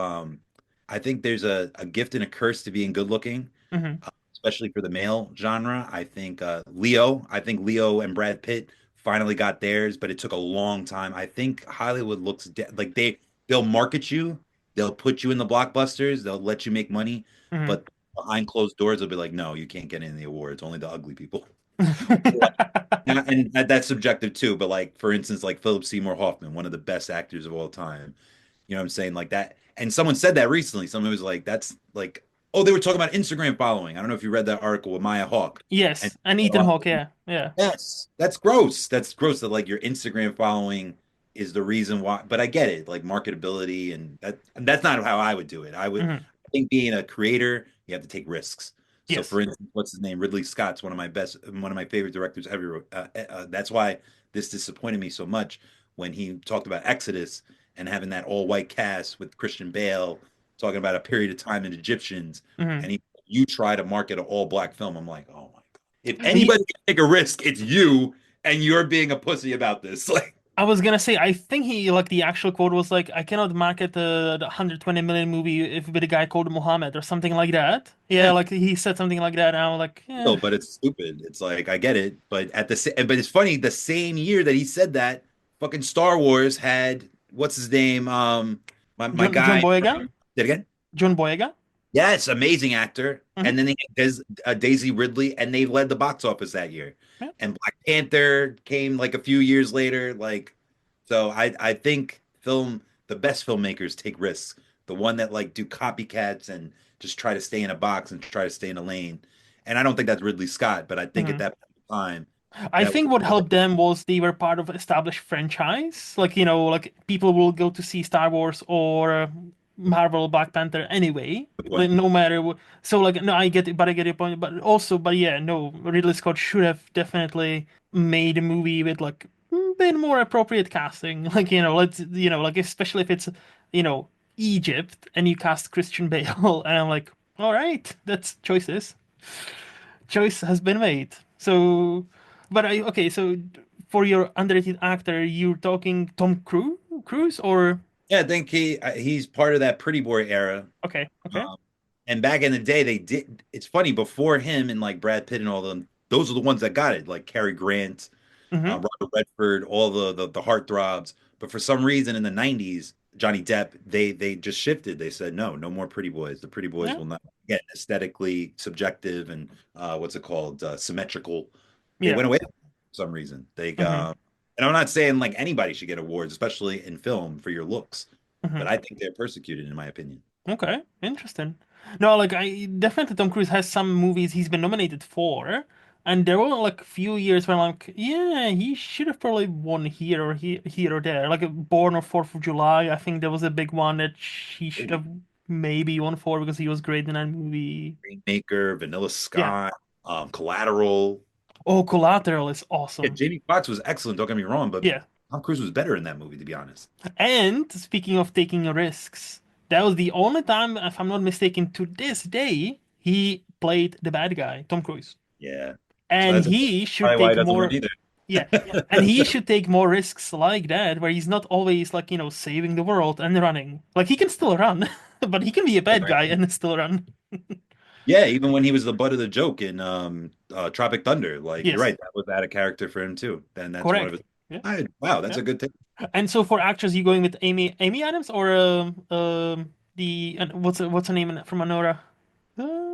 I think there's a gift and a curse to being good looking, Hmm. especially for the male genre. I think Leo and Brad Pitt finally got theirs, but it took a long time. I think Hollywood looks like they'll market you, they'll put you in the blockbusters, they'll let you make money, Hmm. but behind closed doors, they'll be like, no, you can't get in the awards, only the ugly people. And that's subjective too, but like for instance, like Philip Seymour Hoffman, one of the best actors of all time. You know what I'm saying? Like that. And someone said that recently. Someone was like, that's like, oh, they were talking about Instagram following. I don't know if you read that article with Maya Hawke. And Yes, and Ethan Hawke, yeah, yeah. yes, that's gross. That's gross that like your Instagram following is the reason why. But I get it, like marketability, and that's not how I would do it. Hmm. I think being a creator, you have to take risks. So Yes. for instance, what's his name? Ridley Scott's one of my favorite directors ever. That's why this disappointed me so much when he talked about Exodus and having that all white cast with Christian Bale talking about a period of time in Egyptians, Hmm. and you try to market an all black film. I'm like, oh my. If anybody can take a risk, it's you, and you're being a pussy about this. Like, I was gonna say, I think he like the actual quote was like, "I cannot market the 120 million movie if with a guy called Muhammad or something like that." Yeah, yeah, like he said something like that, and I'm like, no, yeah, but it's stupid. It's like I get it, but but it's funny. The same year that he said that, fucking Star Wars had what's his name? My John guy. Boyega, Did again? John Boyega. Yes, amazing actor. Hmm. And then they had Daisy Ridley, and they led the box office that year. Yeah. And Black Panther came like a few years later. Like, so I think the best filmmakers take risks. The one that like do copycats and just try to stay in a box and try to stay in a lane. And I don't think that's Ridley Scott, but I think at Hmm. that time I that think what helped them was they were part of established franchise. Like, like people will go to see Star Wars or Marvel Black Panther anyway. the Like, point. no matter what. So, like, no, I get it, but I get your point. But also, but yeah, no, Ridley Scott should have definitely made a movie with like bit more appropriate casting. Like, like especially if it's, you know, Egypt and you cast Christian Bale, and I'm like, all right, that's choices choice has been made. So, but okay. So, for your underrated actor, you're talking Tom Cruise, or Yeah, I think he's part of that pretty boy era. okay, okay. Um, and back in the day, they did. It's funny before him and like Brad Pitt and all of them. Those are the ones that got it, like Cary Grant, Mm-hmm. Robert Redford, all the heartthrobs. But for some reason, in the '90s, Johnny Depp, they just shifted. They said no, no more pretty boys. The pretty boys Yeah, will not get aesthetically subjective and what's it called, symmetrical. They yeah. went away for some reason. Mm-hmm. And I'm not saying like anybody should get awards, especially in film for your looks, but Mm-hmm. I think they're persecuted, in my opinion. Okay, interesting. No, like I definitely Tom Cruise has some movies he's been nominated for, and there were like few years when I'm like, yeah, he should have probably won here or there. Like Born or Fourth of July, I think there was a big one that he should have maybe won for because he was great in that movie. Rainmaker, Vanilla Yeah. Sky, Collateral. Oh, Collateral is Yeah, awesome. Jamie Foxx was excellent. Don't get me wrong, but Yeah. Tom Cruise was better in that movie, to be honest. And speaking of taking risks, that was the only time, if I'm not mistaken, to this day, he played the bad guy, Tom Cruise. Yeah, so And that's he should probably why he take doesn't win more, either. yeah, and he should take more risks like that, where he's not always like, saving the world and running. Like he can still run, but he can be a bad guy and still run. Yeah, even when he was the butt of the joke in Tropic Thunder, like you're Yes, right, that was out of character for him too. And that's one of his. correct. Yeah, Wow, that's yeah. a good thing. And so for actors, you going with Amy Adams or the what's her name from Anora?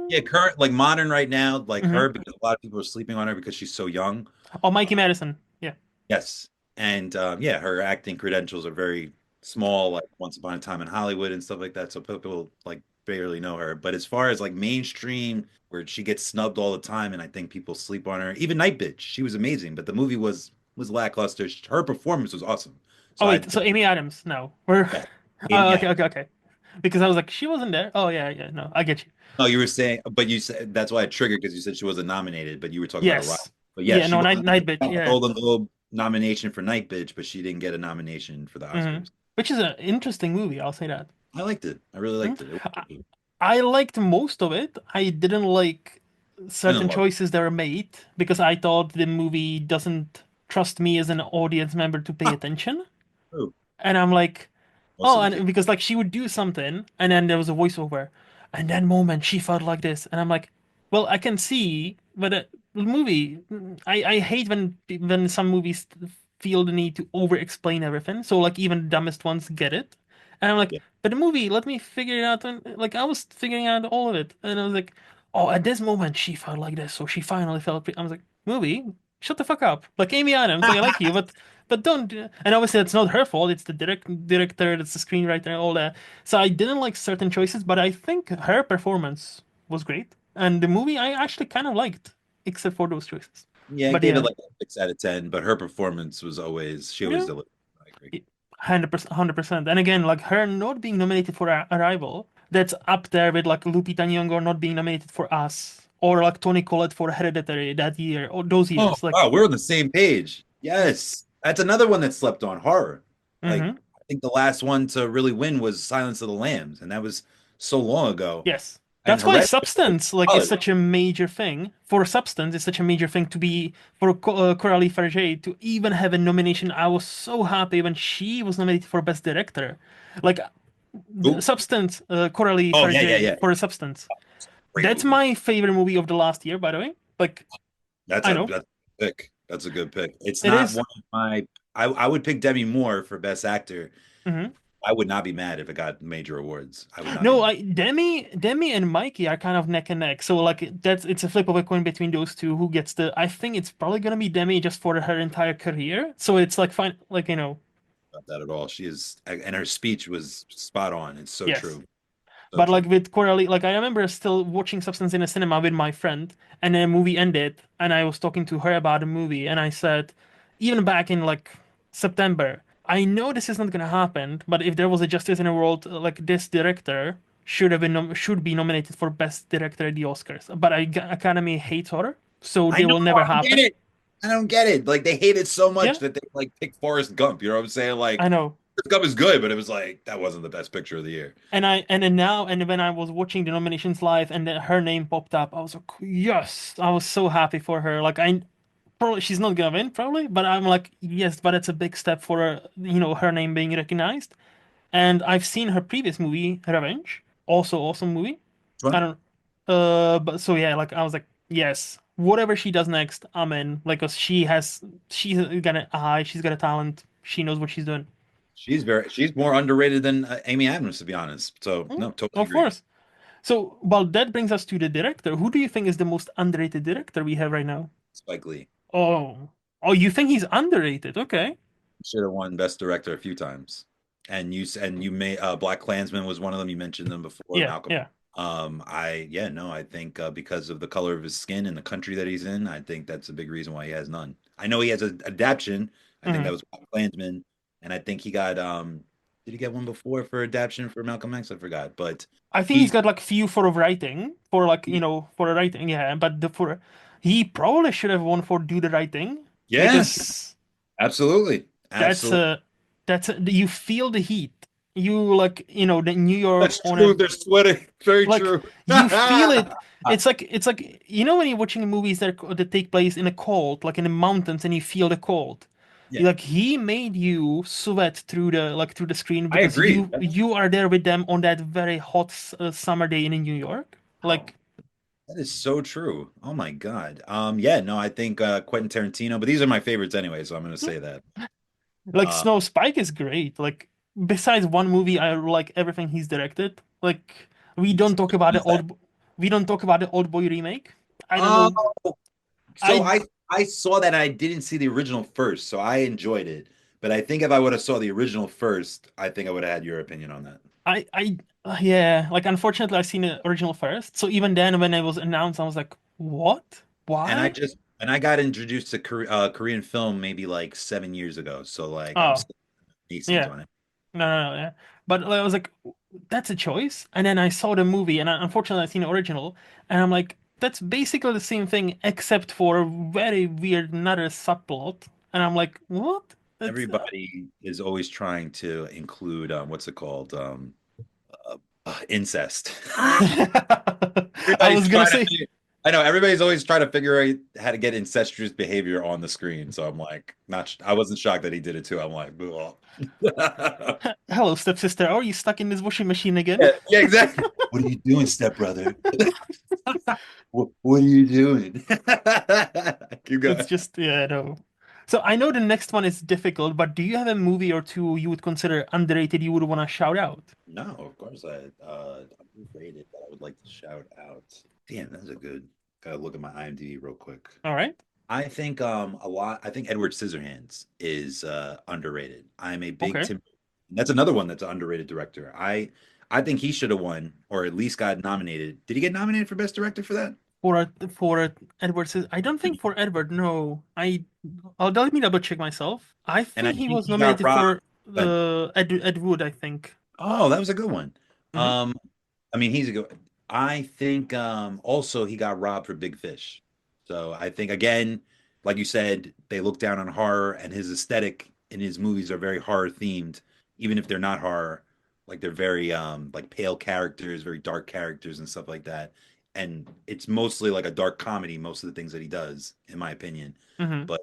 Yeah, current like modern right now, like her Mhm. because a lot of people are sleeping on her because she's so young. Oh, Mikey Madison. Yeah. Yes, and yeah, her acting credentials are very small, like Once Upon a Time in Hollywood and stuff like that. So people like barely know her. But as far as like mainstream, where she gets snubbed all the time, and I think people sleep on her. Even Night Bitch, she was amazing, but the movie was lackluster. Her performance was awesome. Oh So I wait, so Amy Adams? No, we're yeah, oh, yeah. okay, okay, okay. Because I was like, she wasn't there. Oh yeah, yeah. No, I get you. No, you were saying, but you said that's why I triggered because you said she wasn't nominated, but you were talking about a rival. Yes. But yeah, Yeah. she No, was Night Bitch. got the Yeah. Golden Globe nomination for Night Bitch, but she didn't get a nomination for the Hmm. Oscars. Which is an interesting movie. I'll say that. I liked it. I really Mhm. liked it. It was I, good. I liked most of it. I didn't like. And in certain love. choices that were made because I thought the movie doesn't trust me as an audience member to pay Ah, attention. true. And I'm like, Most oh, of the case. and because like she would do something and then there was a voiceover, and that moment she felt like this, and I'm like, well, I can see, but the movie, I hate when some movies feel the need to over-explain everything. So like even the dumbest ones get it, and I'm like, Yeah. but the movie, let me figure it out. And like I was figuring out all of it, and I was like, oh, at this moment she felt like this, so she finally felt. I was like, movie, shut the fuck up. Like Amy Adams, like I like you, but don't. And obviously, it's not her fault. It's the director, it's the screenwriter, all that. So I didn't like certain choices, but I think her performance was great, and the movie I actually kind of liked, except for those choices. Yeah, I But gave it yeah, like a 6 out of 10, but her performance was always, she always yeah, delivered. I agree. 100%, 100%. And again, like her not being nominated for Arrival, that's up there with like Lupita Nyong'o not being nominated for Us, or like Toni Collette for Hereditary that year, or those Oh, years. Like, wow, we're on the same page. Yes. That's another one that slept on horror. Like, hmm I think the last one to really win was Silence of the Lambs, and that was so long ago. yes. And That's why Hereditary was Substance like is solid. such a major thing. For Substance, it's such a major thing to be for Coralie Farge to even have a nomination. I was so happy when she was nominated for Best Director. Like Ooh. Substance, Coralie Oh, yeah, yeah, Farge yeah. for Substance. Great That's movie. my favorite movie of the last year, by the way. Like I know That's a pick. That's a good pick. It's it not is. one of my. I would pick Demi Moore for Best Actor. Mhm. I would not be mad if it got major awards. I would not be No, mad. Demi and Mikey are kind of neck and neck. So like that's it's a flip of a coin between those two. Who gets the? I think it's probably gonna be Demi just for her entire career. So it's like fine, like About that at all. She is, and her speech was spot on. It's so yes. true. So But like true. with Coralie, like I remember still watching Substance in a cinema with my friend, and the movie ended, and I was talking to her about the movie, and I said, even back in like September, I know this is not gonna happen, but if there was a Justice in the World, like this director should be nominated for Best Director at the Oscars. But Academy hates horror, so I they know. will never I don't get happen. it. I don't get it. Like they hate it so Yeah, much that they like pick Forrest Gump. You know what I'm saying? I Like know. Forrest Gump is good, but it was like that wasn't the best picture of the year. And then now and when I was watching the nominations live and then her name popped up, I was like, yes, I was so happy for her. Like I probably she's not gonna win probably, but I'm like, yes, but it's a big step for her, her name being recognized. And I've seen her previous movie, Revenge, also awesome movie. Which I one? don't, but so yeah, like I was like, yes, whatever she does next, I'm in. Like, 'cause she's got an eye, she's got a talent, she knows what she's doing. She's more underrated than Amy Adams, to be honest. So Mm, no, totally of agree. course. So, well, that brings us to the director. Who do you think is the most underrated director we have right now? Spike Lee Oh, oh, you think he's underrated? Okay. should have won Best Director a few times. And you may Black Klansman was one of them. You mentioned them before, Yeah, Malcolm. yeah. I yeah, no, I think because of the color of his skin and the country that he's in, I think that's a big reason why he has none. I know he has an adaptation. I think that hmm was Black Klansman, and I think he got did he get one before for adaptation for Malcolm X? I forgot, but I think he's he got like few for writing, for like, for the writing, yeah. But he probably should have won for Do the Right Thing yes, because absolutely, that's absolutely. you feel the heat. You like, the New York That's on true. a They're sweating. Very like true. you feel it. It's like when you're watching movies that take place in a cold, like in the mountains, and you feel the cold. Yeah, Like he made you sweat through the screen I because agree. you are there with them on that very hot summer day in New York. Wow. Like That is so true. Oh my God. Yeah, no, I think Quentin Tarantino, but these are my favorites anyway, so I'm gonna say that. like Uh Snow Spike is great. Like besides one movie, I like everything he's directed. Like we don't talk about who's that? we don't talk about the Old Boy remake. I don't Oh, know. so I I saw that and I didn't see the original first, so I enjoyed it. But I think if I would have saw the original first, I think I would have had your opinion on that. Yeah, like unfortunately I've seen the original first. So even then when it was announced, I was like, what? Why? And I got introduced to Korean film maybe like 7 years ago, so like I'm Oh, still nascent yeah. on it. No, yeah. But like, I was like, that's a choice. And then I saw the movie, and unfortunately, I seen the original, and I'm like, that's basically the same thing, except for a very weird another subplot. And I'm like, what? That's Everybody is always trying to include what's it called? Uh, incest. I Everybody's was gonna trying say, to. I know everybody's always trying to figure out how to get incestuous behavior on the screen. So I'm like, not. I wasn't shocked that he did it too. I'm like, "Ugh." Hello, stepsister. Are you stuck in this washing machine again? Yeah, yeah, exactly. What are you doing, stepbrother? What are you doing? Keep It's going. just, yeah, no. So I know the next one is difficult, but do you have a movie or two you would consider underrated you would want to shout out? No, of course I'm rated that I would like to shout out. Damn, that's a good. Gotta look at my IMDb real quick. All right. I think a lot. I think Edward Scissorhands is underrated. I'm a big Okay. Tim. That's another one that's an underrated director. I think he should have won or at least got nominated. Did he get nominated for best director for that? For Edward says I don't think for Edward, no. Let me double check myself. I And I think he think was he got nominated robbed. for But Ed Wood, I think. oh, that was a good one. Hmm. Um, I mean, he's a good. I think also he got robbed for Big Fish. So I think again, like you said, they look down on horror, and his aesthetic in his movies are very horror themed, even if they're not horror. Like they're very like pale characters, very dark characters and stuff like that. And it's mostly like a dark comedy, most of the things that he does, in my opinion. Hmm. But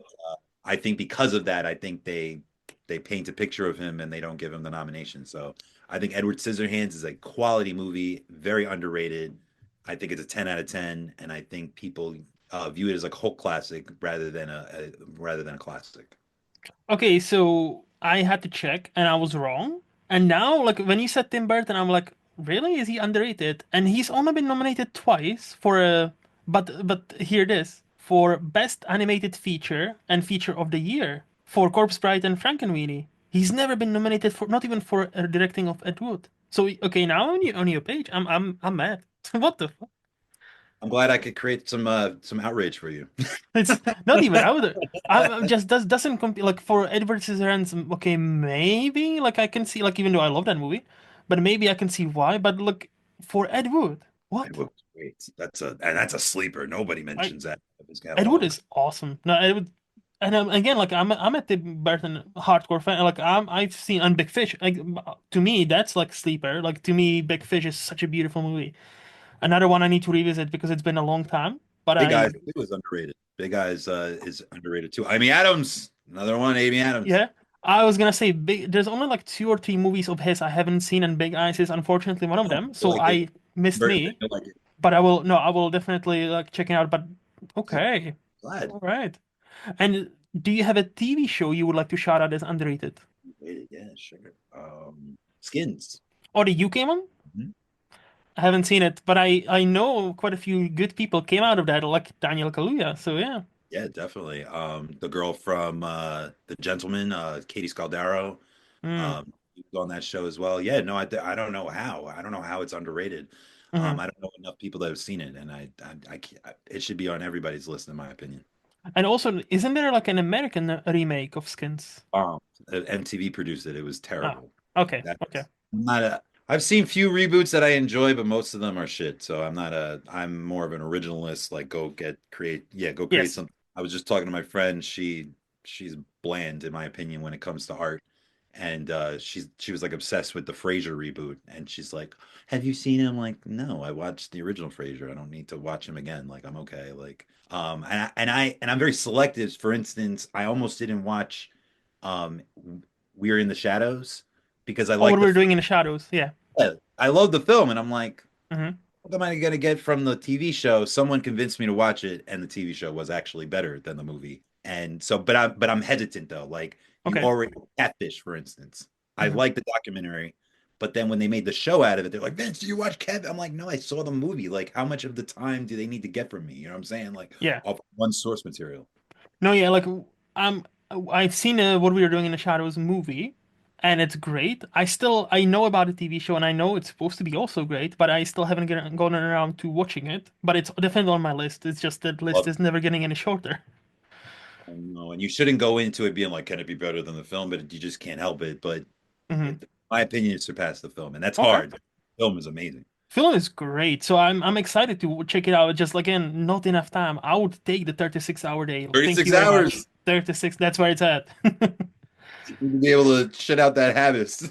I think because of that, I think they paint a picture of him and they don't give him the nomination. So I think Edward Scissorhands is a quality movie, very underrated. I think it's a 10 out of 10, and I think people view it as a cult classic rather than a classic. Okay, so I had to check and I was wrong. And now, like when you said Tim Burton, I'm like, really? Is he underrated? And he's only been nominated twice for a but hear this for Best Animated Feature and Feature of the Year for Corpse Bride and Frankenweenie. He's never been nominated for not even for a directing of Ed Wood. So okay, now on your page, I'm mad. What the fuck? I'm glad I could create some outrage for you. It's not even out there. I'm just doesn't compete like for Edward Scissorhands. Okay, maybe like I can see like even though I love that movie, but maybe I can see why. But look for Ed Wood, It what? was great. That's a sleeper. Nobody I mentions that of his Ed Wood catalog. is awesome. No, Ed Wood, and again like I'm a Tim Burton hardcore fan. Like I've seen on Big Fish. Like to me that's like sleeper. Like to me Big Fish is such a beautiful movie. Another one I need to revisit because it's been a long time. But Big Eyes too is underrated. Big Eyes is underrated too. Amy Adams, another one. Amy Adams. Yeah, I was gonna say there's only like two or three movies of his I haven't seen, and Big Eyes is unfortunately one of Oh, them. I So like it. I missed Burton, me, I like it. but I will no, I will definitely like check it out. But Good. okay, Glad. all right. And do you have a TV show you would like to shout out as underrated, Yeah, sure. Skins. or the UK one? Mhm. I haven't seen it, but I know quite a few good people came out of that, like Daniel Kaluuya. So yeah. Yeah, definitely. The girl from The Gentleman, Katie Scaldaro, Mm, she was on that show as well. Yeah, no, I don't know how. I don't know how it's underrated. hmm. I don't know enough people that have seen it, and I can't, it should be on everybody's list, in my opinion. And also, isn't there like an American remake of Skins? Um, MTV produced it. It was Ah, terrible. okay, okay. That's not a. I've seen few reboots that I enjoy, but most of them are shit. So I'm not a. I'm more of an originalist. Like go create Yes. something. I was just talking to my friend. She's bland in my opinion when it comes to art, and she was like obsessed with the Frasier reboot, and she's like, "Have you seen him?" Like, no, I watched the original Frasier. I don't need to watch him again. Like, I'm okay. Like, and I'm very selective. For instance, I almost didn't watch um We're in the Shadows because I Oh, like what the we're doing in the shadows. Yeah. I love the film, and I'm like, Hmm. what am I gonna get from the TV show? Someone convinced me to watch it, and the TV show was actually better than the movie. And so, but I'm hesitant though. Like you Okay. already Catfish, for instance. I Hmm. like the documentary, but then when they made the show out of it, they're like, Vince, do you watch Kev? I'm like, no, I saw the movie. Like, how much of the time do they need to get from me? You know what I'm saying? Like, Yeah. off one source material. No, yeah, like I'm I've seen what we were doing in the shadows movie, and it's great. I know about the TV show, and I know it's supposed to be also great, but I still haven't gone around to watching it. But it's definitely on my list. It's just that list Love is never getting any shorter. No, and you shouldn't go into it being like, can it be better than the film? But you just can't help it. But Hmm. in my opinion, it surpassed the film, and that's Okay. hard. The film is amazing. Film is great, so I'm excited to check it out. Just again, not enough time. I would take the 36-hour day. Thank 36 you very much. hours. 36, that's where it's at. You need to be able to shit out that habits.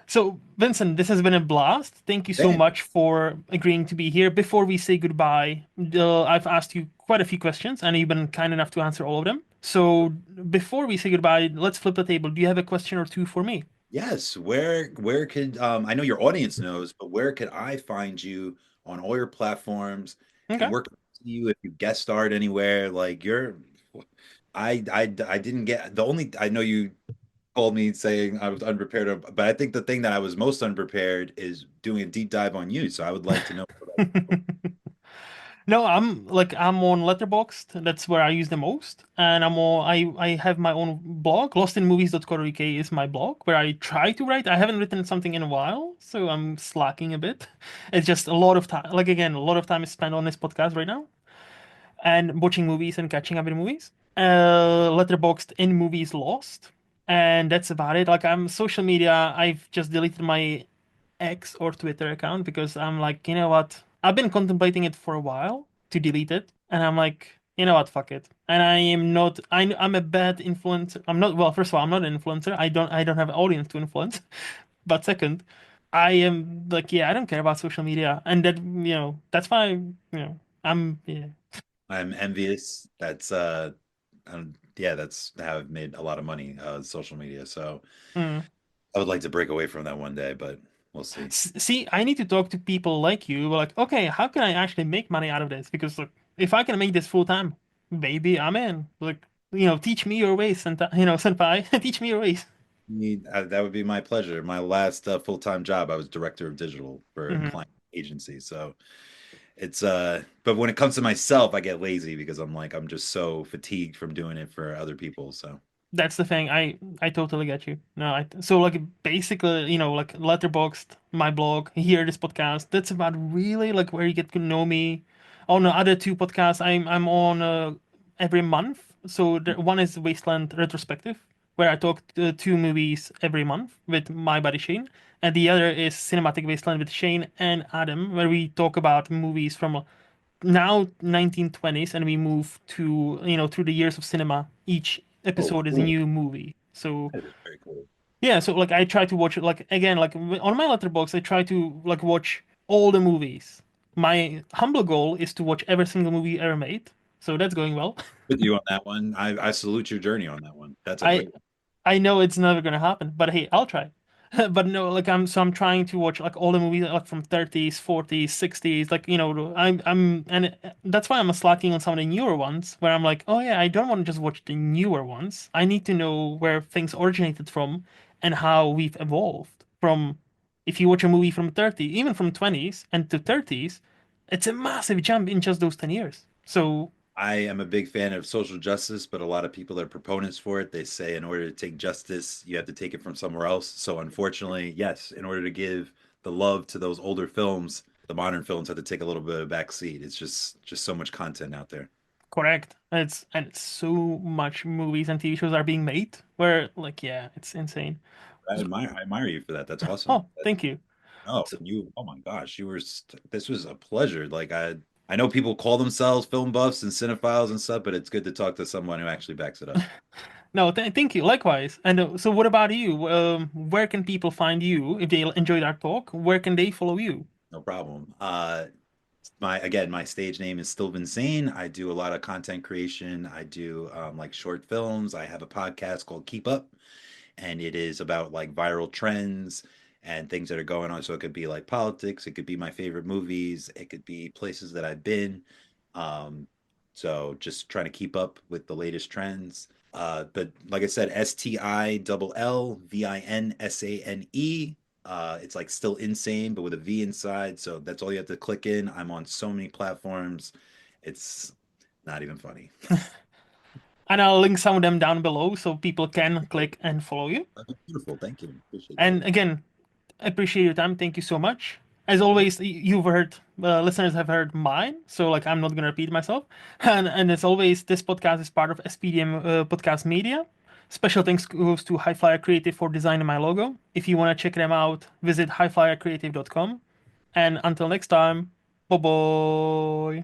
So, Vincent, this has been a blast. Thank you so Same. much for agreeing to be here. Before we say goodbye, I've asked you quite a few questions, and you've been kind enough to answer all of them. So, before we say goodbye, let's flip the table. Do you have a question or two for me? Yes. Where could I know your audience knows, but where could I find you on all your platforms and Okay. where can I see you if you guest starred anywhere? Like you're I didn't get the only I know you called me saying I was unprepared, but I think the thing that I was most unprepared is doing a deep dive on you. So I would like to know. No, I'm on Letterboxd. That's where I use the most. And I have my own blog. Lostinmovies.co.uk is my blog where I try to write. I haven't written something in a while, so I'm slacking a bit. It's just a lot of time. Like again, a lot of time is spent on this podcast right now and watching movies and catching up with movies. Letterboxd in movies lost. And that's about it. Like I'm social media, I've just deleted my X or Twitter account because I'm like, you know what? I've been contemplating it for a while to delete it, and I'm like, you know what? Fuck it. And I am not. I'm a bad influencer. I'm not. Well, first of all, I'm not an influencer. I don't have an audience to influence. But second, I am like, yeah, I don't care about social media, and that that's why I'm yeah. I'm envious. Yeah, that's how I've made a lot of money, social media. So Mm. I would like to break away from that one day, but we'll see. See, I need to talk to people like you. Like, okay, how can I actually make money out of this? Because look, if I can make this full time, maybe I'm in. Like, teach me your ways, senpai, teach me your ways. That would be my pleasure. My last full-time job, I was director of digital for a Hmm. client agency. So but when it comes to myself, I get lazy because I'm just so fatigued from doing it for other people. So That's the thing. I totally get you. No, so like basically, like Letterboxd, my blog, here this podcast. That's about really like where you get to know me. On the other two podcasts, I'm on every month. So one is Wasteland Retrospective, where I talk two movies every month with my buddy Shane, and the other is Cinematic Wasteland with Shane and Adam, where we talk about movies from now 1920s and we move to through the years of cinema. Each oh, episode is a cool. new movie, so That is very cool. yeah, so like I try to watch it, like again, like on my letterbox I try to like watch all the movies. My humble goal is to watch every single movie ever made, so that's going well. With you on that one. I salute your journey on that one. That's a I great one. I know it's never gonna happen, but hey, I'll try. But no, like I'm trying to watch like all the movies like from 30s, 40s, 60s, like and that's why I'm slacking on some of the newer ones where I'm like, oh yeah, I don't want to just watch the newer ones. I need to know where things originated from and how we've evolved from. If you watch a movie from 30, even from 20s and to 30s, it's a massive jump in just those 10 years. So I am a big fan of social justice, but a lot of people are proponents for it. They say in order to take justice, you have to take it from somewhere else. So unfortunately, yes, in order to give the love to those older films, the modern films have to take a little bit of a back seat. It's just so much content out there. correct. It's so much movies and TV shows are being made where like yeah, it's insane. So- I admire you for that. That's awesome. oh, thank you. Oh, So, you, oh my gosh, this was a pleasure. I know people call themselves film buffs and cinephiles and stuff, but it's good to talk to someone who actually backs it up. no, thank you. Likewise. And so, what about you? Where can people find you if they enjoyed our talk? Where can they follow you? No problem. My stage name is still Vinson. I do a lot of content creation. I do like short films. I have a podcast called Keep Up, and it is about like viral trends and things that are going on. So it could be like politics, it could be my favorite movies, it could be places that I've been. Um, so just trying to keep up with the latest trends. But like I said, STILLVINSANE. It's like still insane, but with a V inside. So that's all you have to click in. I'm on so many platforms. It's not even funny. And I'll link some of them down below so people can click and follow you. Beautiful. Thank you. Appreciate that. And again, I appreciate your time. Thank you so much. As always, you've heard, listeners have heard mine, so like I'm not gonna repeat myself. And as always, this podcast is part of SPDM Podcast Media. Special thanks goes to HiFlyer Creative for designing my logo. If you want to check them out, visit hiflyercreative.com. And until next time, bye bye.